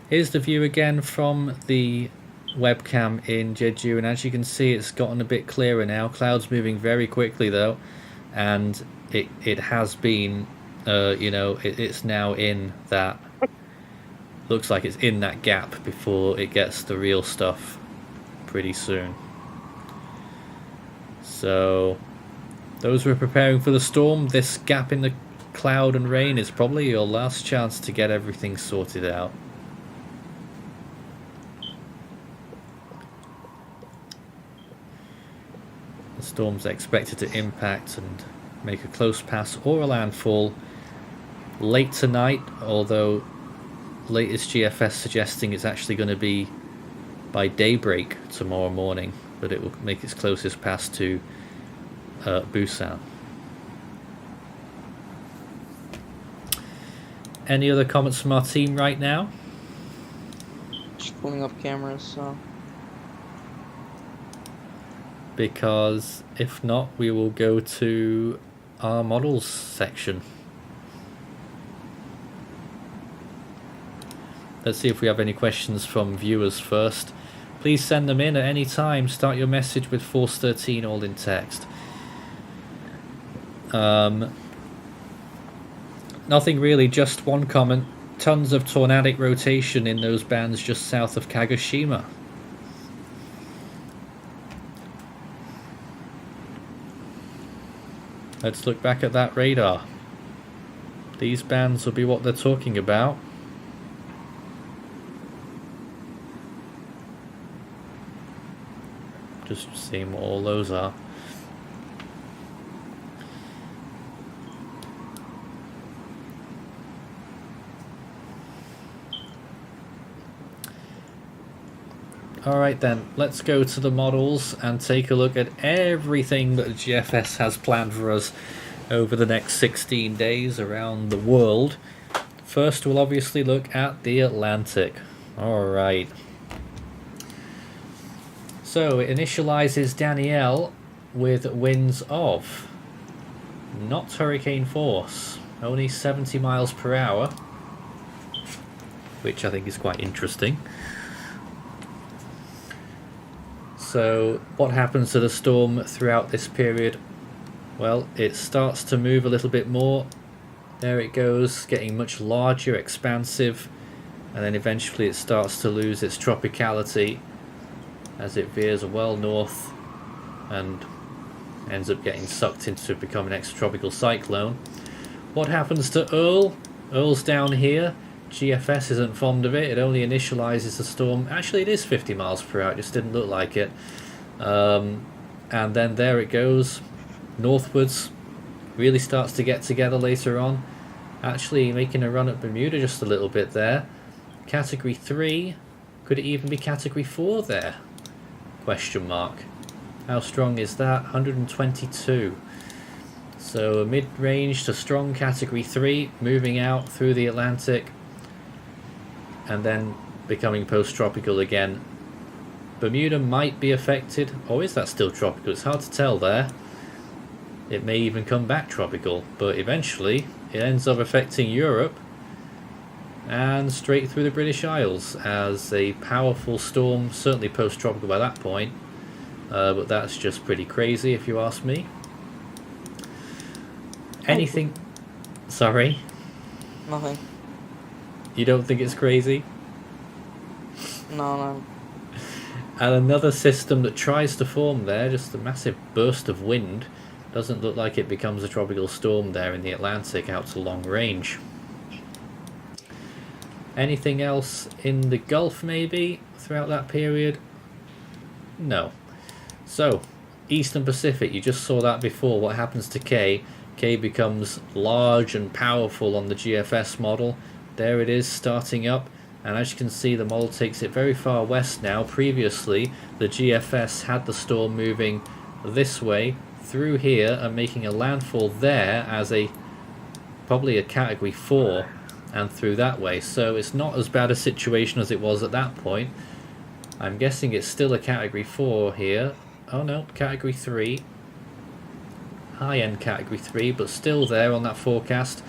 Here's the view again from the webcam in Jeju, and as you can see it's gotten a bit clearer now. Clouds moving very quickly though, and it has been it's now in that, looks like it's in that gap before it gets the real stuff pretty soon. So those who are preparing for the storm, this gap in the cloud and rain is probably your last chance to get everything sorted out. The storm's expected to impact and make a close pass or a landfall late tonight, although latest GFS suggesting it's actually going to be by daybreak tomorrow morning, but it will make its closest pass to Busan. Any other comments from our team right now? Just pulling up cameras, so. because if not, we will go to our models section. Let's see if we have any questions from viewers first. Please send them in at any time. Start your message with Force 13 all in text. Nothing really, just one comment. Tons of tornadic rotation in those bands just south of Kagoshima. Let's look back at that radar. These bands will be what they're talking about. Just seeing what all those are. Alright then, let's go to the models and take a look at everything that GFS has planned for us over the next 16 days around the world. First, we'll obviously look at the Atlantic. Alright. So, it initializes Danielle with winds of not hurricane force, only 70 miles per hour, which I think is quite interesting. So what happens to the storm throughout this period? Well, it starts to move a little bit more. There it goes, getting much larger, expansive, and then eventually it starts to lose its tropicality as it veers well north and ends up getting sucked into becoming an extratropical cyclone. What happens to Earl? Earl's down here. GFS isn't fond of it. It only initializes the storm. Actually, it is 50 miles per hour. It just didn't look like it. And then there it goes northwards. Really starts to get together later on. Actually making a run at Bermuda just a little bit there. Category 3. Could it even be Category 4 there? Question mark. How strong is that? 122. So a mid-range to strong Category 3, moving out through the Atlantic and then becoming post-tropical again. Bermuda might be affected, or is that still tropical? It's hard to tell there. It may even come back tropical, but eventually it ends up affecting Europe and straight through the British Isles as a powerful storm, certainly post-tropical by that point, but that's just pretty crazy if you ask me. Anything... Sorry? Nothing. You don't think it's crazy? No. And another system that tries to form there, just a massive burst of wind. Doesn't look like it becomes a tropical storm there in the Atlantic out to long range. Anything else in the Gulf maybe throughout that period? No. So, Eastern Pacific, you just saw that before. What happens to K? K becomes large and powerful on the GFS model. There it is starting up, and as you can see the model takes it very far west now. Previously the GFS had the storm moving this way through here and making a landfall there as probably a Category 4 and through that way, so it's not as bad a situation as it was at that point. I'm guessing it's still a Category 4 here. Oh no, Category 3, high-end Category 3, but still there on that forecast.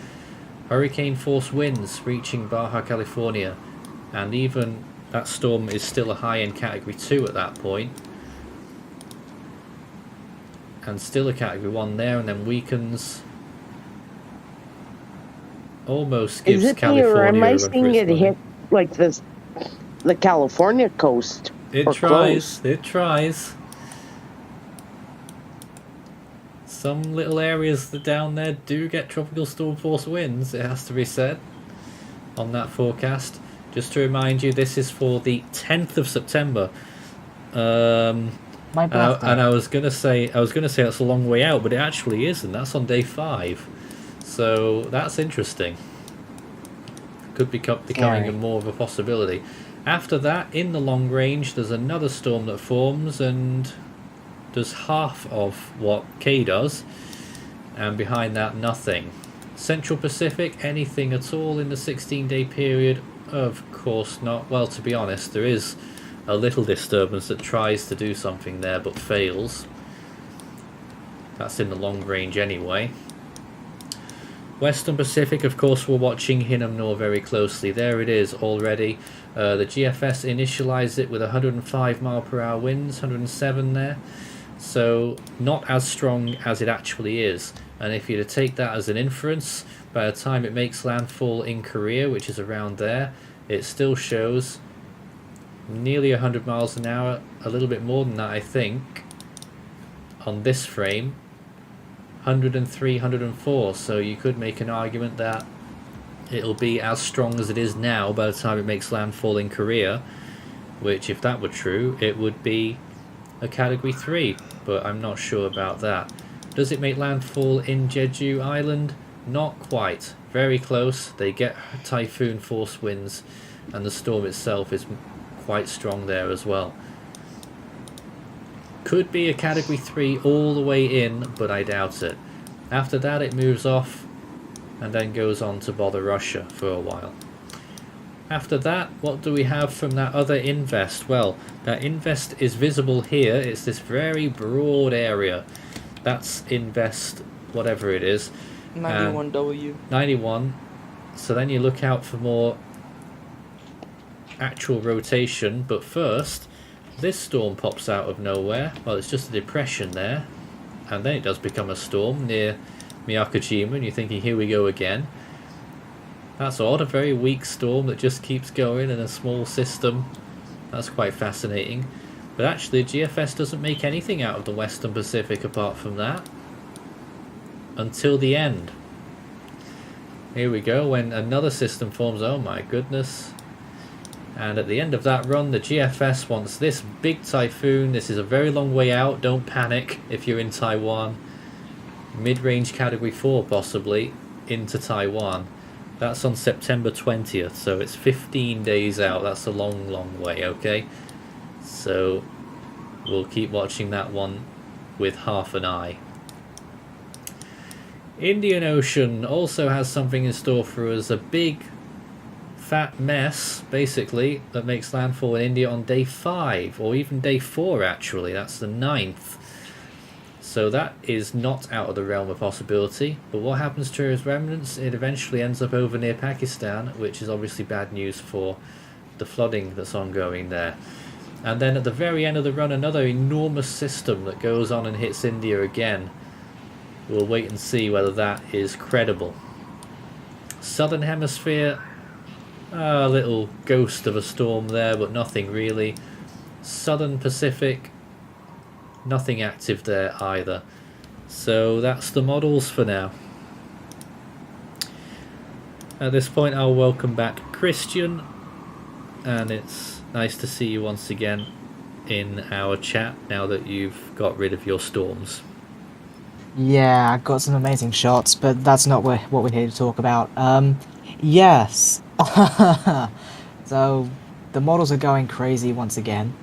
Hurricane force winds reaching Baja California, and even that storm is still a high-end Category 2 at that point, and still a Category 1 there, and then weakens, almost gives Is it California or am I a run for seeing its it money. hit like this, the California coast? It or tries, close? it tries. Some little areas that down there do get tropical storm force winds, it has to be said, on that forecast. Just to remind you, this is for the 10th of September. My birthday. And I was gonna say that's a long way out, but it actually isn't. That's on day 5. So that's interesting. Could become becoming Scary. more of a possibility. After that, in the long range, there's another storm that forms and does half of what K does, and behind that nothing. Central Pacific, anything at all in the 16-day period? Of course not. Well, to be honest, there is a little disturbance that tries to do something there but fails. That's in the long range anyway. Western Pacific, of course, we're watching Hinnomnor very closely. There it is already. The GFS initialized it with 105 mile per hour winds, 107 there. So not as strong as it actually is. And if you to take that as an inference, by the time it makes landfall in Korea, which is around there, it still shows nearly 100 miles an hour, a little bit more than that I think, on this frame. 103, 104, so you could make an argument that it'll be as strong as it is now by the time it makes landfall in Korea, which if that were true, it would be a category 3, but I'm not sure about that. Does it make landfall in Jeju Island? Not quite. Very close. They get typhoon force winds, and the storm itself is quite strong there as well. Could be a category 3 all the way in, but I doubt it. After that it moves off and then goes on to bother Russia for a while. After that, what do we have from that other invest? Well, that invest is visible here. It's this very broad area. That's invest whatever it is. 91W. 91. So then you look out for more actual rotation, but first this storm pops out of nowhere. Well, it's just a depression there, and then it does become a storm near Miyakojima, and you're thinking, here we go again. That's odd, a very weak storm that just keeps going in a small system. That's quite fascinating. But actually, GFS doesn't make anything out of the Western Pacific apart from that. Until the end. Here we go, when another system forms, oh my goodness. And at the end of that run, the GFS wants this big typhoon. This is a very long way out. Don't panic if you're in Taiwan. Mid-range category 4 possibly into Taiwan. That's on September 20th, so it's 15 days out. That's a long, long way, okay? So we'll keep watching that one with half an eye. Indian Ocean also has something in store for us. A big fat mess, basically, that makes landfall in India on day 5, or even day 4 actually. That's the 9th. So that is not out of the realm of possibility. But what happens to his remnants? It eventually ends up over near Pakistan, which is obviously bad news for the flooding that's ongoing there. And then at the very end of the run, another enormous system that goes on and hits India again. We'll wait and see whether that is credible. Southern Hemisphere, a little ghost of a storm there, but nothing really. Southern Pacific, nothing active there either. So that's the models for now. At this point, I'll welcome back Christian, and it's nice to see you once again in our chat now that you've got rid of your storms. Yeah, I got some amazing shots, but that's not what we're here to talk about. Yes. So, the models are going crazy once again.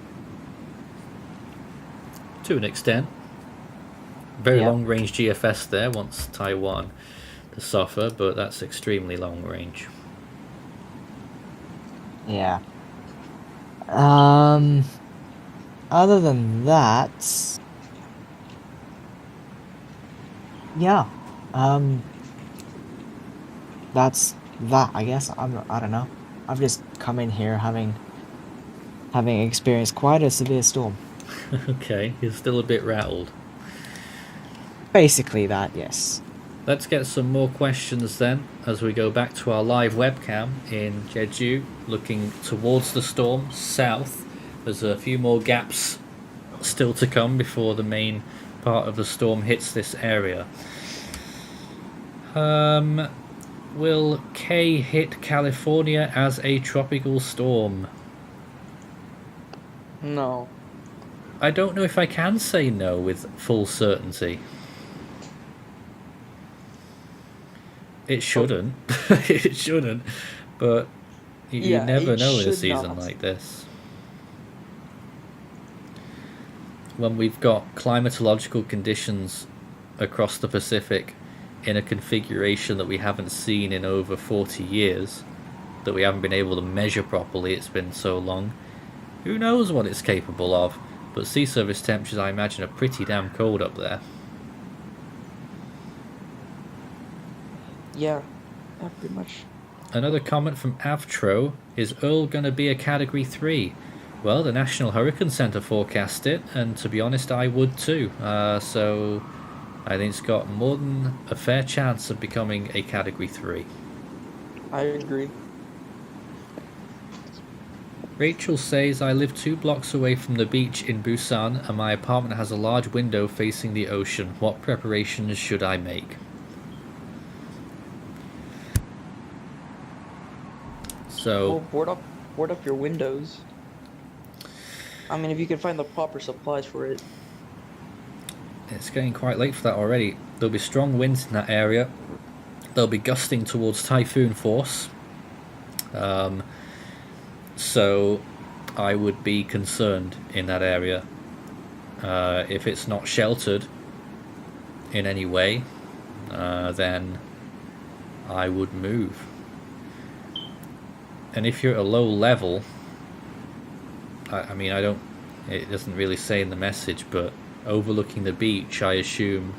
To an extent. Very Yep. long range GFS there, wants Taiwan to suffer, but that's extremely long range. Yeah. Other than that, yeah. That's that, I guess. I don't know. I've just come in here having experienced quite a severe storm. Okay, you're still a bit rattled. Basically that, yes. Let's get some more questions then as we go back to our live webcam in Jeju, looking towards the storm south. There's a few more gaps still to come before the main part of the storm hits this area. Will K hit California as a tropical storm? No. I don't know if I can say no with full certainty. It shouldn't. It shouldn't. But you Yeah, never it know in a should season not. like this. When we've got climatological conditions across the Pacific in a configuration that we haven't seen in over 40 years, that we haven't been able to measure properly, it's been so long, who knows what it's capable of. But sea surface temperatures, I imagine, are pretty damn cold up there. Yeah, pretty much. Another comment from Avtro, is Earl going to be a Category 3? Well, the National Hurricane Center forecast it, and to be honest, I would too. So I think it's got more than a fair chance of becoming a Category 3. I agree. Rachel says, I live 2 blocks away from the beach in Busan, and my apartment has a large window facing the ocean. What preparations should I make? So, Well, board up your windows. I mean, if you can find the proper supplies for it. it's getting quite late for that already. There'll be strong winds in that area. They'll be gusting towards typhoon force. So I would be concerned in that area. If it's not sheltered in any way, then I would move. And if you're at a low level, I mean, it doesn't really say in the message, but overlooking the beach, I assume.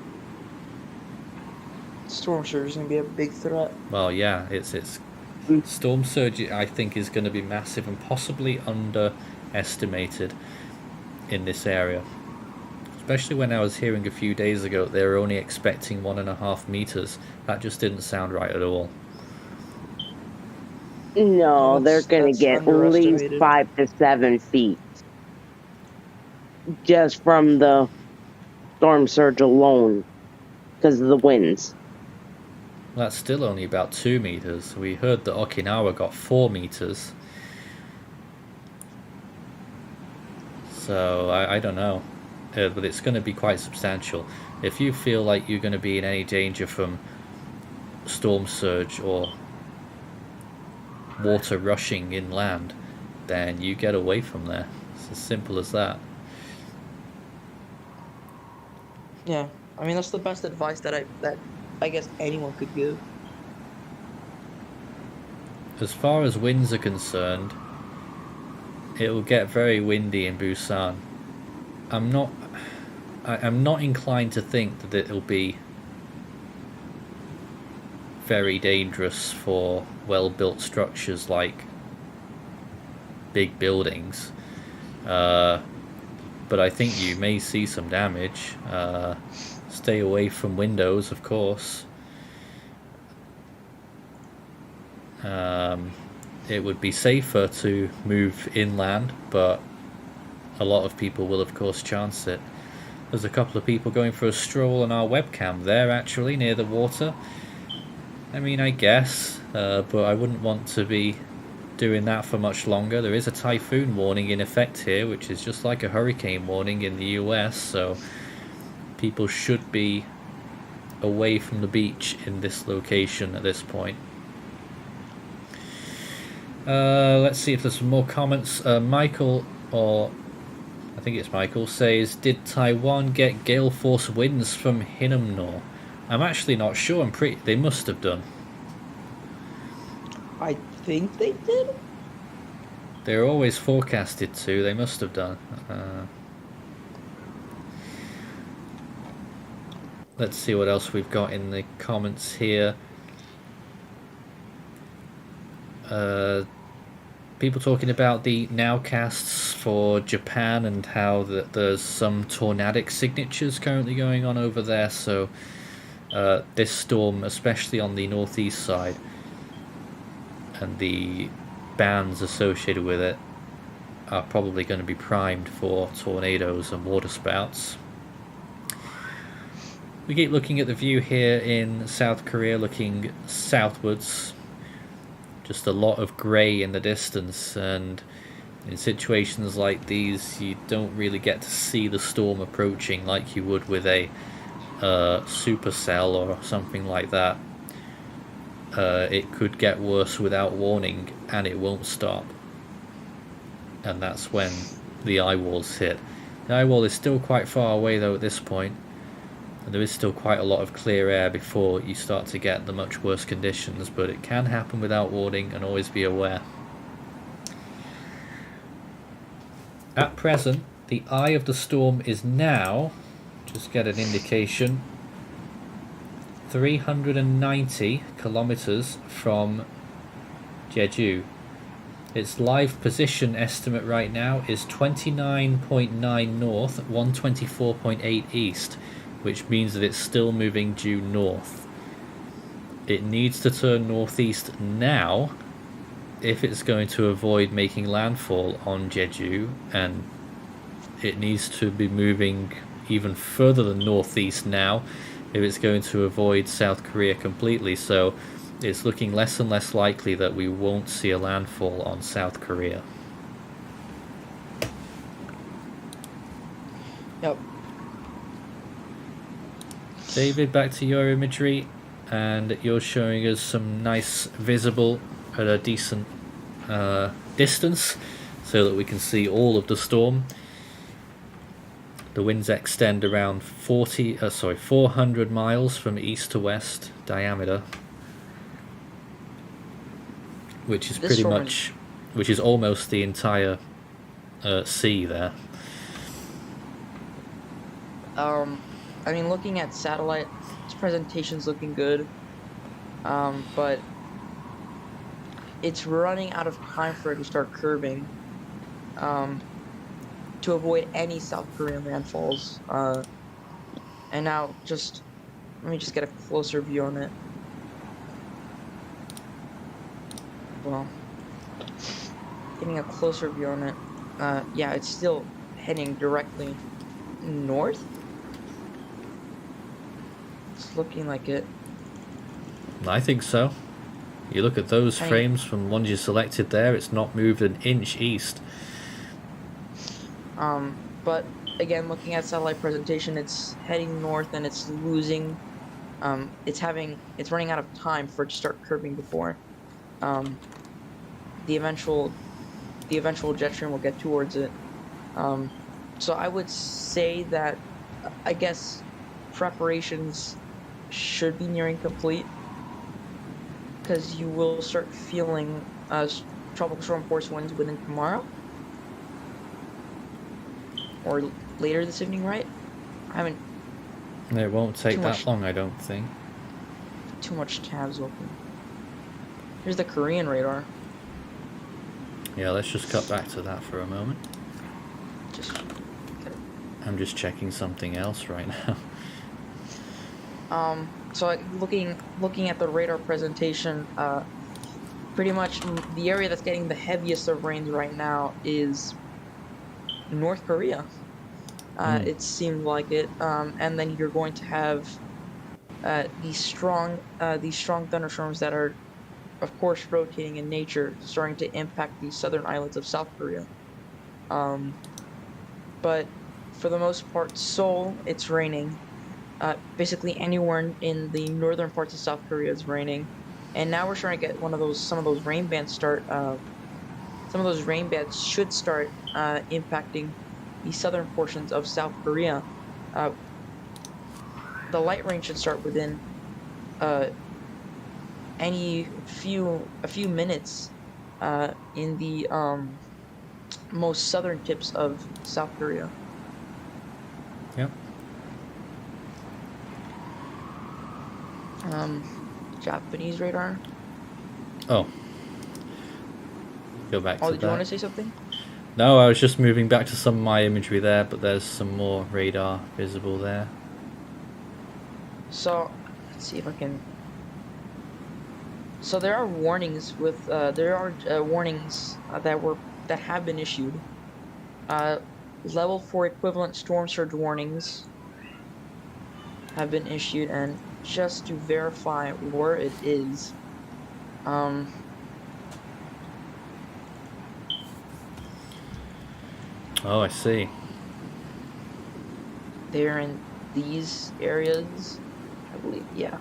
Storm surge is gonna be a big threat. Well, yeah, it's storm surge. I think is going to be massive and possibly underestimated in this area. Especially when I was hearing a few days ago they were only expecting 1.5 meters. That just didn't sound right at all. No, they're going to get at least 5 to 7 feet. Just from the storm surge alone. Because of the winds. That's still only about 2 meters. We heard that Okinawa got 4 meters. So, I don't know. But it's going to be quite substantial. If you feel like you're going to be in any danger from storm surge or water rushing inland, then you get away from there. It's as simple as that. Yeah, I mean that's the best advice that I guess anyone could give. As far as winds are concerned, it will get very windy in Busan. I'm not inclined to think that it'll be very dangerous for well-built structures like big buildings, but I think you may see some damage. Stay away from windows, of course. It would be safer to move inland, but a lot of people will of course chance it. There's a couple of people going for a stroll on our webcam there, actually, near the water. I mean, I guess, but I wouldn't want to be doing that for much longer. There is a typhoon warning in effect here, which is just like a hurricane warning in the US, so people should be away from the beach in this location at this point. Let's see if there's some more comments. Michael, or I think it's Michael, says, did Taiwan get gale force winds from Hinnomnor? I'm actually not sure. They must have done. I think they did. They're always forecasted to. They must have done. Let's see what else we've got in the comments here. People talking about the nowcasts for Japan and how there's some tornadic signatures currently going on over there. So this storm, especially on the northeast side, and the bands associated with it, are probably going to be primed for tornadoes and waterspouts. We keep looking at the view here in South Korea, looking southwards. Just a lot of grey in the distance, and in situations like these you don't really get to see the storm approaching like you would with a supercell or something like that. It could get worse without warning and it won't stop, and that's when the eye walls hit. The eye wall is still quite far away though at this point, and there is still quite a lot of clear air before you start to get the much worse conditions, but it can happen without warning, and always be aware. At present, the eye of the storm is now, just get an indication, 390 kilometers from Jeju. Its live position estimate right now is 29.9 north, 124.8 east, which means that it's still moving due north. It needs to turn northeast now if it's going to avoid making landfall on Jeju, and it needs to be moving even further than northeast now if it's going to avoid South Korea completely. So it's looking less and less likely that we won't see a landfall on South Korea. Yep. David, back to your imagery, and you're showing us some nice visible at a decent distance so that we can see all of the storm. The winds extend around 400 miles from east to west diameter, which is pretty much, which is almost the entire sea there. I mean, looking at satellite, this presentation's looking good, but it's running out of time for it to start curving, to avoid any South Korean landfalls. And now, let me just get a closer view on it. Well, getting a closer view on it, yeah, it's still heading directly north. It's looking like it. I think so. You look at those frames from ones you selected there, it's not moved an inch east. But again, looking at satellite presentation, it's heading north and it's losing, it's running out of time for it to start curving before the eventual jet stream will get towards it. So I would say that, I guess, preparations should be nearing complete, because you will start feeling tropical storm force winds within tomorrow or later this evening, right? I haven't. It won't take that long, I don't think. Too much tabs open. Here's the Korean radar. Yeah, let's just cut back to that for a moment. I'm just checking something else right now. So looking at the radar presentation, pretty much the area that's getting the heaviest of rains right now is North Korea. It seemed like it, and then you're going to have these strong thunderstorms that are, of course, rotating in nature, starting to impact the southern islands of South Korea. But for the most part, Seoul, it's raining. Basically anywhere in the northern parts of South Korea is raining, and now we're starting to get some of those rain bands start. Some of those rain bands should start impacting the southern portions of South Korea. The light rain should start within a few minutes in the most southern tips of South Korea. Yep. Japanese radar. Oh. Go back to that. Did you want to say something? No, I was just moving back to some of my imagery there, but there's some more radar visible there. So, let's see if I can. So there are warnings warnings that have been issued. Level 4 equivalent storm surge warnings have been issued, and just to verify where it is, Oh, I see. they're in these areas, I believe. Yeah.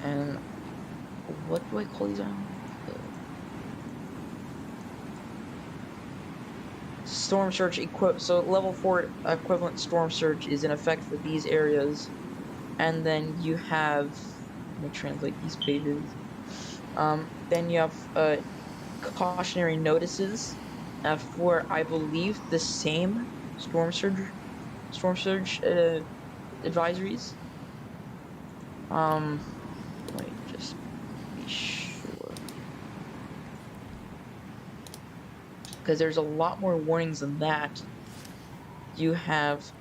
And what do I call these? Storm surge so level 4 equivalent storm surge is in effect for these areas, and then you have, let me translate these pages. Then you have cautionary notices for, I believe, the same storm storm surge advisories. Wait, just be sure. Because there's a lot more warnings than that. You have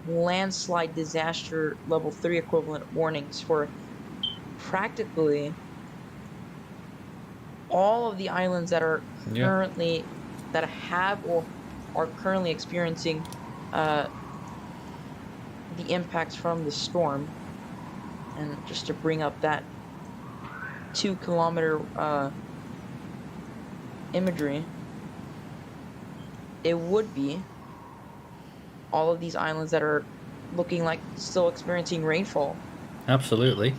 landslide disaster level 3 equivalent warnings for practically all of the islands that are currently that have or are currently experiencing the impacts from the storm. And just to bring up that 2-kilometer imagery, it would be all of these islands that are looking like still experiencing rainfall. Absolutely.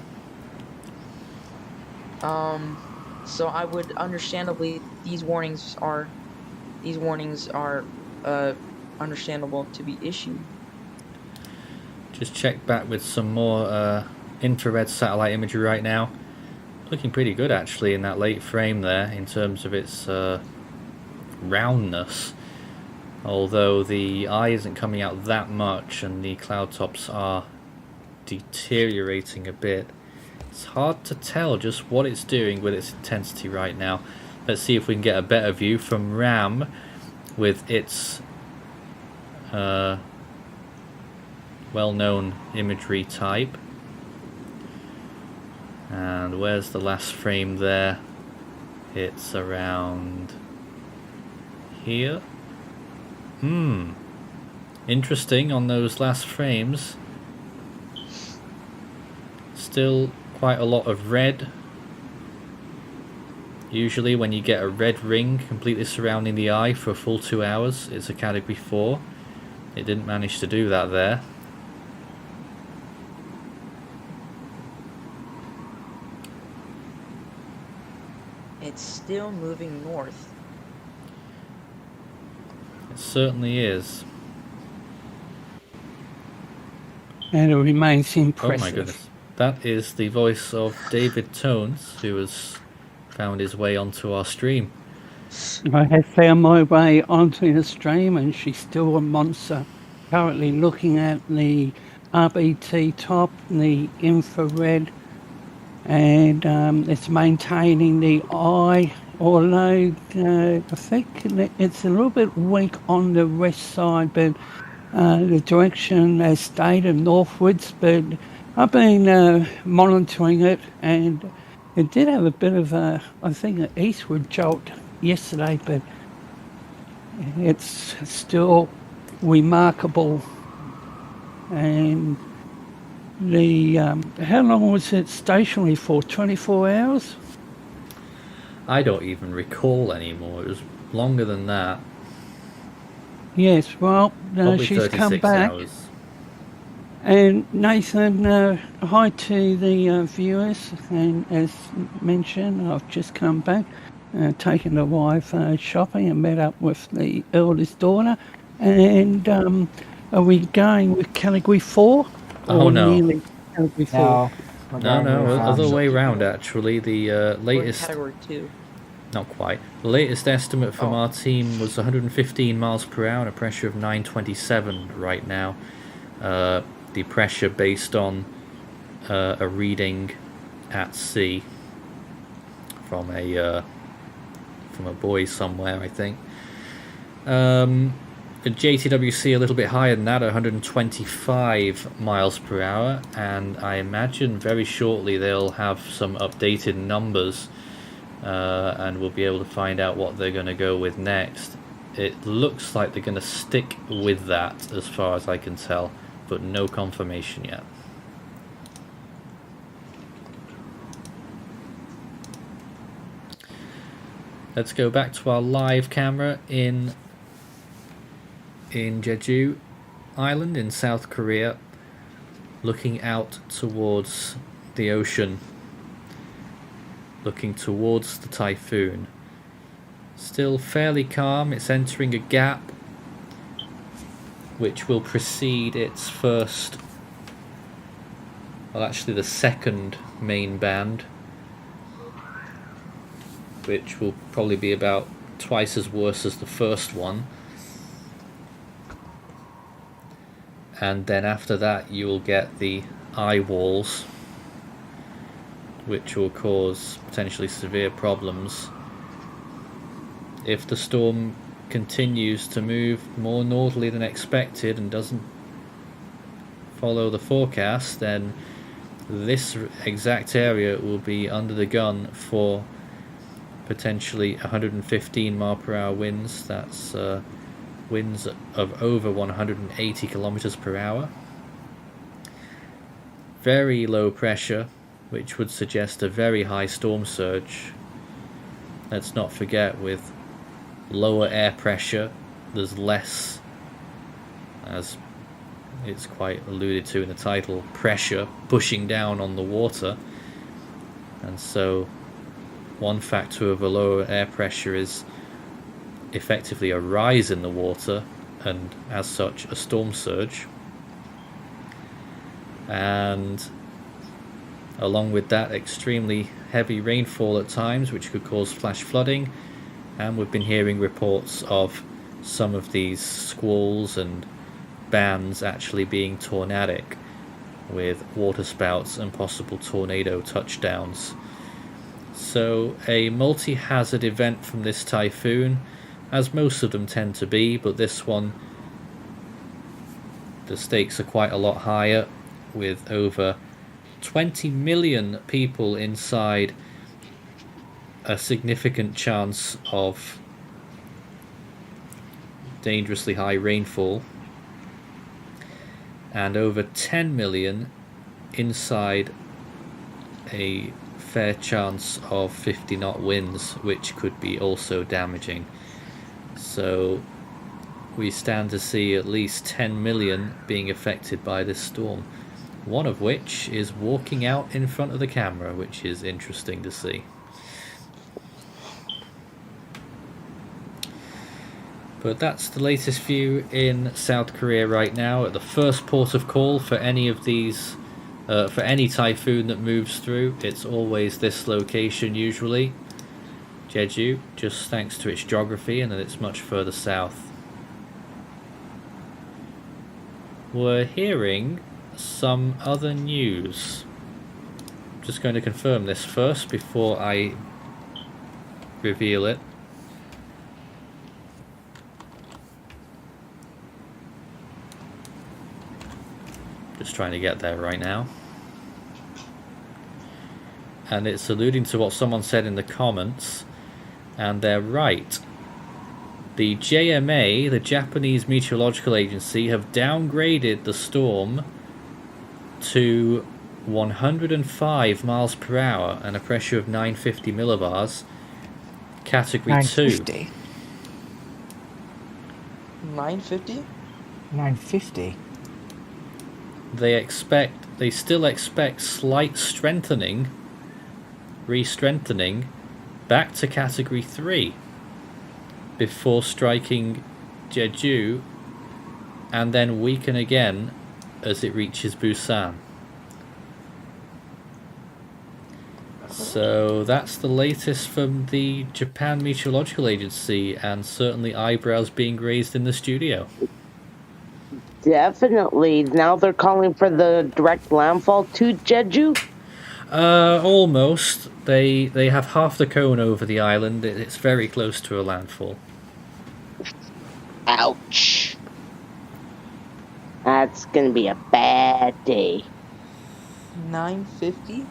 So I would understandably these warnings are understandable to be issued. Just check back with some more infrared satellite imagery right now. Looking pretty good actually in that late frame there in terms of its roundness. Although the eye isn't coming out that much and the cloud tops are deteriorating a bit. It's hard to tell just what it's doing with its intensity right now. Let's see if we can get a better view from RAM with its well-known imagery type. And where's the last frame there? It's around here. Interesting on those last frames. Still quite a lot of red. Usually when you get a red ring completely surrounding the eye for a full 2 hours, it's a category 4. It didn't manage to do that there. It's still moving north. It certainly is. And it remains impressive. Oh my goodness. That is the voice of David Tones, who has found his way onto our stream. I have found my way onto the stream, and she's still a monster. Currently looking at the RBT top, the infrared, and it's maintaining the eye, although I think it's a little bit weak on the west side, but the direction has stated northwards. But I've been monitoring it, and it did have a bit of a, I think, an eastward jolt yesterday, but it's still remarkable. And the how long was it stationary for? 24 hours? I don't even recall anymore. It was longer than that. Yes, well, Probably she's 36 come back. hours. And Nathan, hi to the viewers, and as mentioned, I've just come back, taken the wife shopping and met up with the eldest daughter. And are we going with category 4? Oh, no. Nearly category 4? No. we're No, going with, other way round actually. The We're in latest... category 2. Not quite. The latest estimate from our team was 115 miles per hour and a pressure of 927 right now. The pressure based on a reading at sea from a boy somewhere, I think. The Jtwc a little bit higher than that, 125 miles per hour, and I imagine very shortly they'll have some updated numbers, and we'll be able to find out what they're going to go with next. It looks like they're going to stick with that as far as I can tell, but no confirmation yet. Let's go back to our live camera in Jeju Island in South Korea, looking out towards the ocean, looking towards the typhoon. Still fairly calm. It's entering a gap which will precede its first, well, actually the second main band, which will probably be about twice as worse as the first one. and then after that you will get the eye walls, which will cause potentially severe problems. If the storm continues to move more northerly than expected and doesn't follow the forecast, then this exact area will be under the gun for potentially 115 mile per hour winds. That's winds of over 180 kilometers per hour. Very low pressure, which would suggest a very high storm surge. Let's not forget, with lower air pressure, there's less, as it's quite alluded to in the title, pressure pushing down on the water. And so one factor of a lower air pressure is effectively a rise in the water, and as such a storm surge. And along with that, extremely heavy rainfall at times, which could cause flash flooding. And we've been hearing reports of some of these squalls and bands actually being tornadic, with waterspouts and possible tornado touchdowns. So a multi-hazard event from this typhoon, as most of them tend to be, but this one, the stakes are quite a lot higher, with over 20 million people inside, a significant chance of dangerously high rainfall, and over 10 million inside, a fair chance of 50 knot winds, which could be also damaging. So we stand to see at least 10 million being affected by this storm, one of which is walking out in front of the camera, which is interesting to see. But that's the latest view in South Korea right now, at the first port of call for any of these, for any typhoon that moves through. It's always this location usually, Jeju, just thanks to its geography, and that it's much further south. We're hearing some other news. Just going to confirm this first before I reveal it. Just trying to get there right now. And it's alluding to what someone said in the comments, and they're right. The JMA, the Japanese Meteorological Agency, have downgraded the storm to 105 miles per hour and a pressure of 950 millibars, category 950. 2. 950? 950. They still expect slight strengthening, re-strengthening, back to category 3 before striking Jeju, and then weaken again as it reaches Busan. So that's the latest from the Japan Meteorological Agency, and certainly eyebrows being raised in the studio. Definitely. Now they're calling for the direct landfall to Jeju? Almost. They have half the cone over the island. It's very close to a landfall. Ouch. That's gonna be a bad day. 950?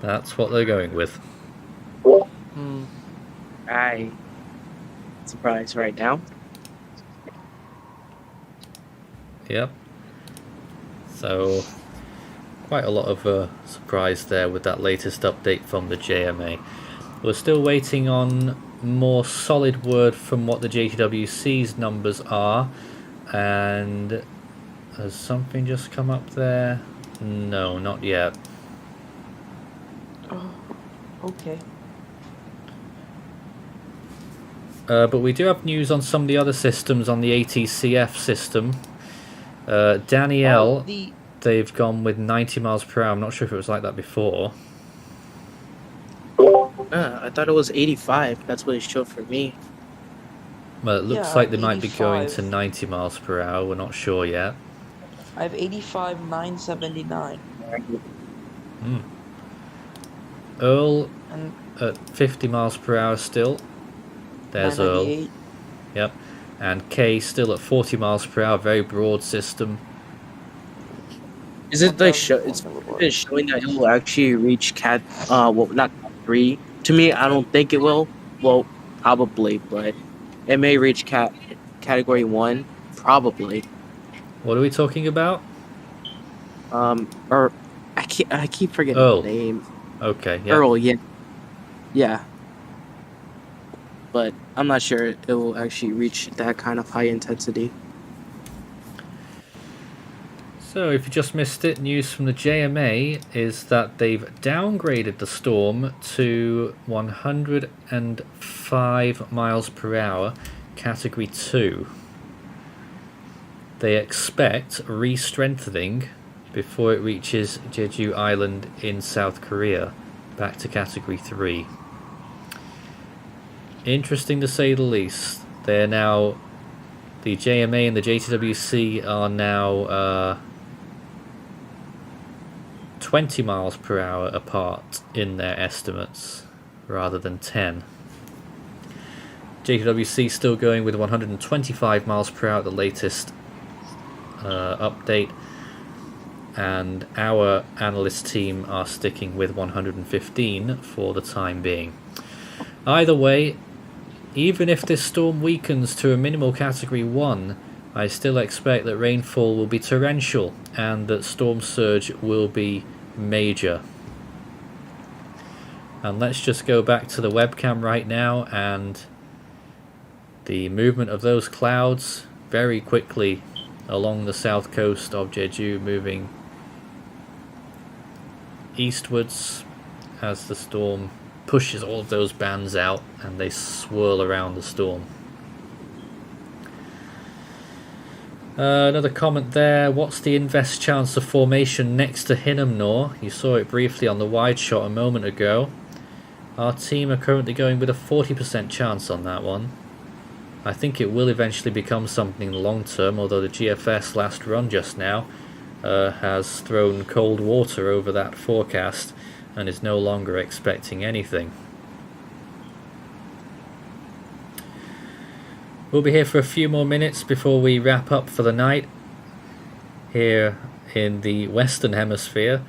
That's what they're going with. I surprised right now. Yep. So, quite a lot of surprise there with that latest update from the JMA. We're still waiting on more solid word from what the Jtwc's numbers are, and has something just come up there? No, not yet. Oh, okay. But we do have news on some of the other systems on the ATCF system. Danielle, they've gone with 90 miles per hour. I'm not sure if it was like that before. I thought it was 85. That's what it showed for me. Well, it looks Yeah, like they might be going 85. to 90 miles per hour. We're not sure yet. I have 85,979. Earl And at 50 miles per hour still. There's Earl. 998. Yep. And K still at 40 miles per hour. Very broad system. Is it like it's $1,100. showing that it will actually reach cat well, not cat 3? To me, I don't think it will. Well, probably, but it may reach category 1, probably. What are we talking about? Or I keep forgetting Earl. the name. Okay, yeah. Earl, yeah. Yeah. But I'm not sure it will actually reach that kind of high intensity. So, if you just missed it, news from the JMA is that they've downgraded the storm to 105 miles per hour, category 2. They expect re-strengthening before it reaches Jeju Island in South Korea, back to category 3. Interesting to say the least. They're now, the JMA and the Jtwc are now 20 miles per hour apart in their estimates rather than 10. Jtwc still going with 125 miles per hour at the latest update, and our analyst team are sticking with 115 for the time being. Either way, even if this storm weakens to a minimal category 1, I still expect that rainfall will be torrential and that storm surge will be major. And let's just go back to the webcam right now, and the movement of those clouds very quickly along the south coast of Jeju, moving eastwards as the storm pushes all of those bands out and they swirl around the storm. Another comment there. What's the invest chance of formation next to Hinnomnor? You saw it briefly on the wide shot a moment ago. Our team are currently going with a 40% chance on that one. I think it will eventually become something in the long term, although the GFS last run just now has thrown cold water over that forecast and is no longer expecting anything. We'll be here for a few more minutes before we wrap up for the night. Here in the Western Hemisphere,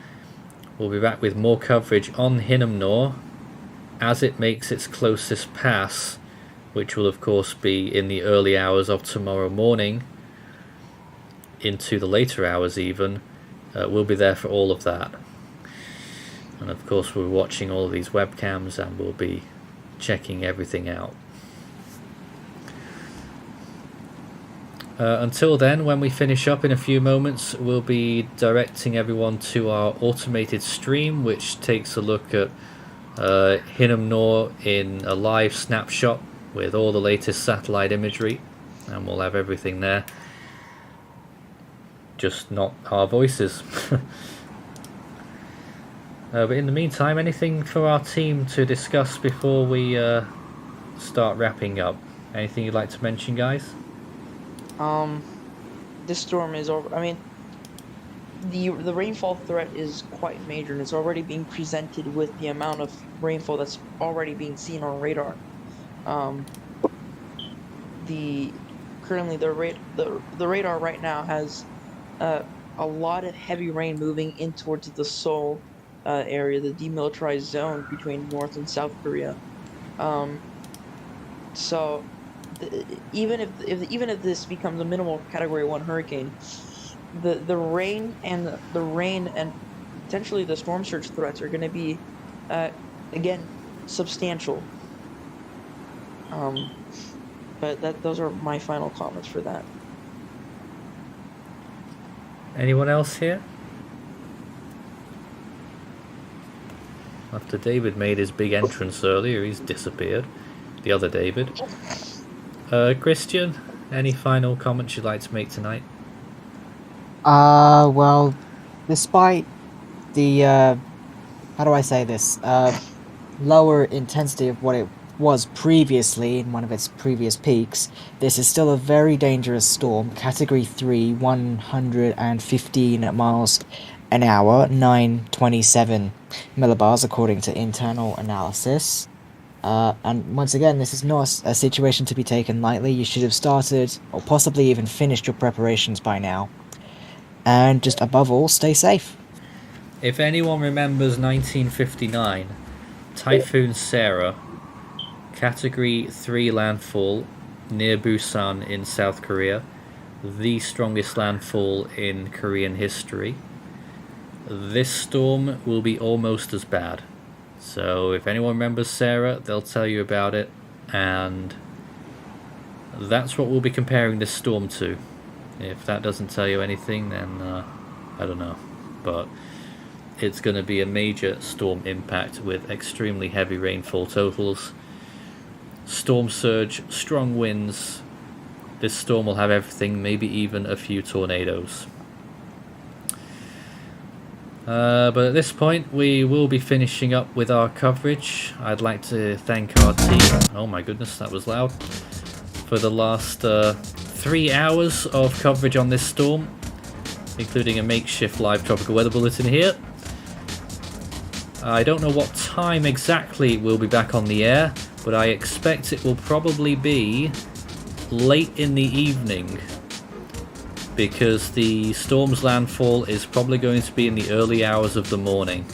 we'll be back with more coverage on Hinnomnor as it makes its closest pass, which will of course be in the early hours of tomorrow morning, into the later hours even. We'll be there for all of that. And of course we're watching all of these webcams and we'll be checking everything out. Until then, when we finish up in a few moments, we'll be directing everyone to our automated stream, which takes a look at Hinnomnor in a live snapshot with all the latest satellite imagery, and we'll have everything there, just not our voices. But in the meantime, anything for our team to discuss before we start wrapping up? Anything you'd like to mention, guys? This storm is over. I mean, the rainfall threat is quite major, and it's already being presented with the amount of rainfall that's already being seen on radar. Currently the radar right now has a lot of heavy rain moving in towards the Seoul area, the demilitarized zone between North and South Korea. So even if this becomes a minimal Category 1 hurricane, the rain and potentially the storm surge threats are going to be again substantial. But those are my final comments for that. Anyone else here? After David made his big entrance earlier, he's disappeared. The other David. Christian, any final comments you'd like to make tonight? Well, despite the, how do I say this, lower intensity of what was previously in one of its previous peaks, this is still a very dangerous storm, Category 3, 115 miles an hour, 927 millibars according to internal analysis. And once again, this is not a situation to be taken lightly. You should have started, or possibly even finished your preparations by now. And just above all, stay safe. If anyone remembers 1959, Typhoon Sarah, Category 3 landfall near Busan in South Korea, the strongest landfall in Korean history. This storm will be almost as bad. So if anyone remembers Sarah, they'll tell you about it, and that's what we'll be comparing this storm to. If that doesn't tell you anything, then I don't know. But it's going to be a major storm impact with extremely heavy rainfall totals, storm surge, strong winds. This storm will have everything, maybe even a few tornadoes. But at this point, we will be finishing up with our coverage. I'd like to thank our team, oh my goodness, that was loud, for the last 3 hours of coverage on this storm, including a makeshift live tropical weather bulletin here. I don't know what time exactly we'll be back on the air, but I expect it will probably be late in the evening, because the storm's landfall is probably going to be in the early hours of the morning.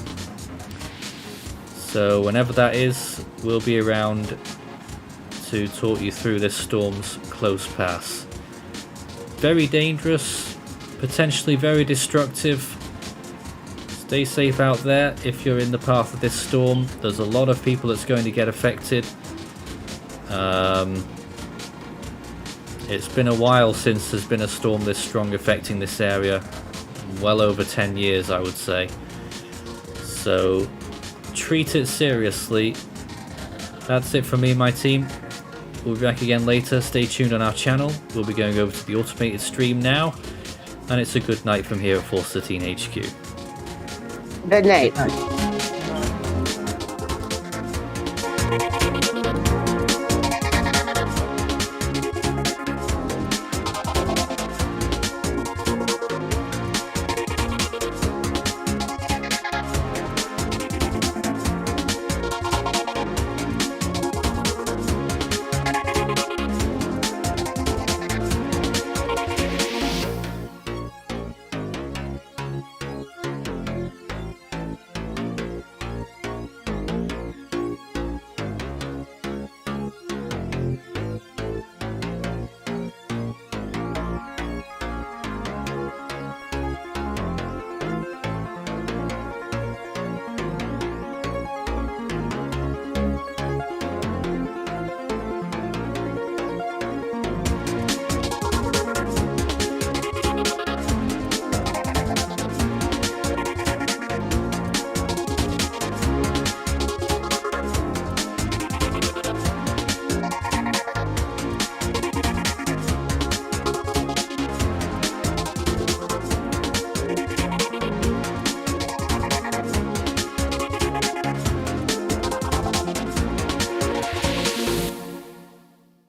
So whenever that is, we'll be around to talk you through this storm's close pass. Very dangerous, potentially very destructive. Stay safe out there if you're in the path of this storm. There's a lot of people that's going to get affected. It's been a while since there's been a storm this strong affecting this area. Well over 10 years, I would say. So treat it seriously. That's it from me and my team. We'll be back again later. Stay tuned on our channel. We'll be going over to the automated stream now. And it's a good night from here at Force 13 HQ. Good night. Right.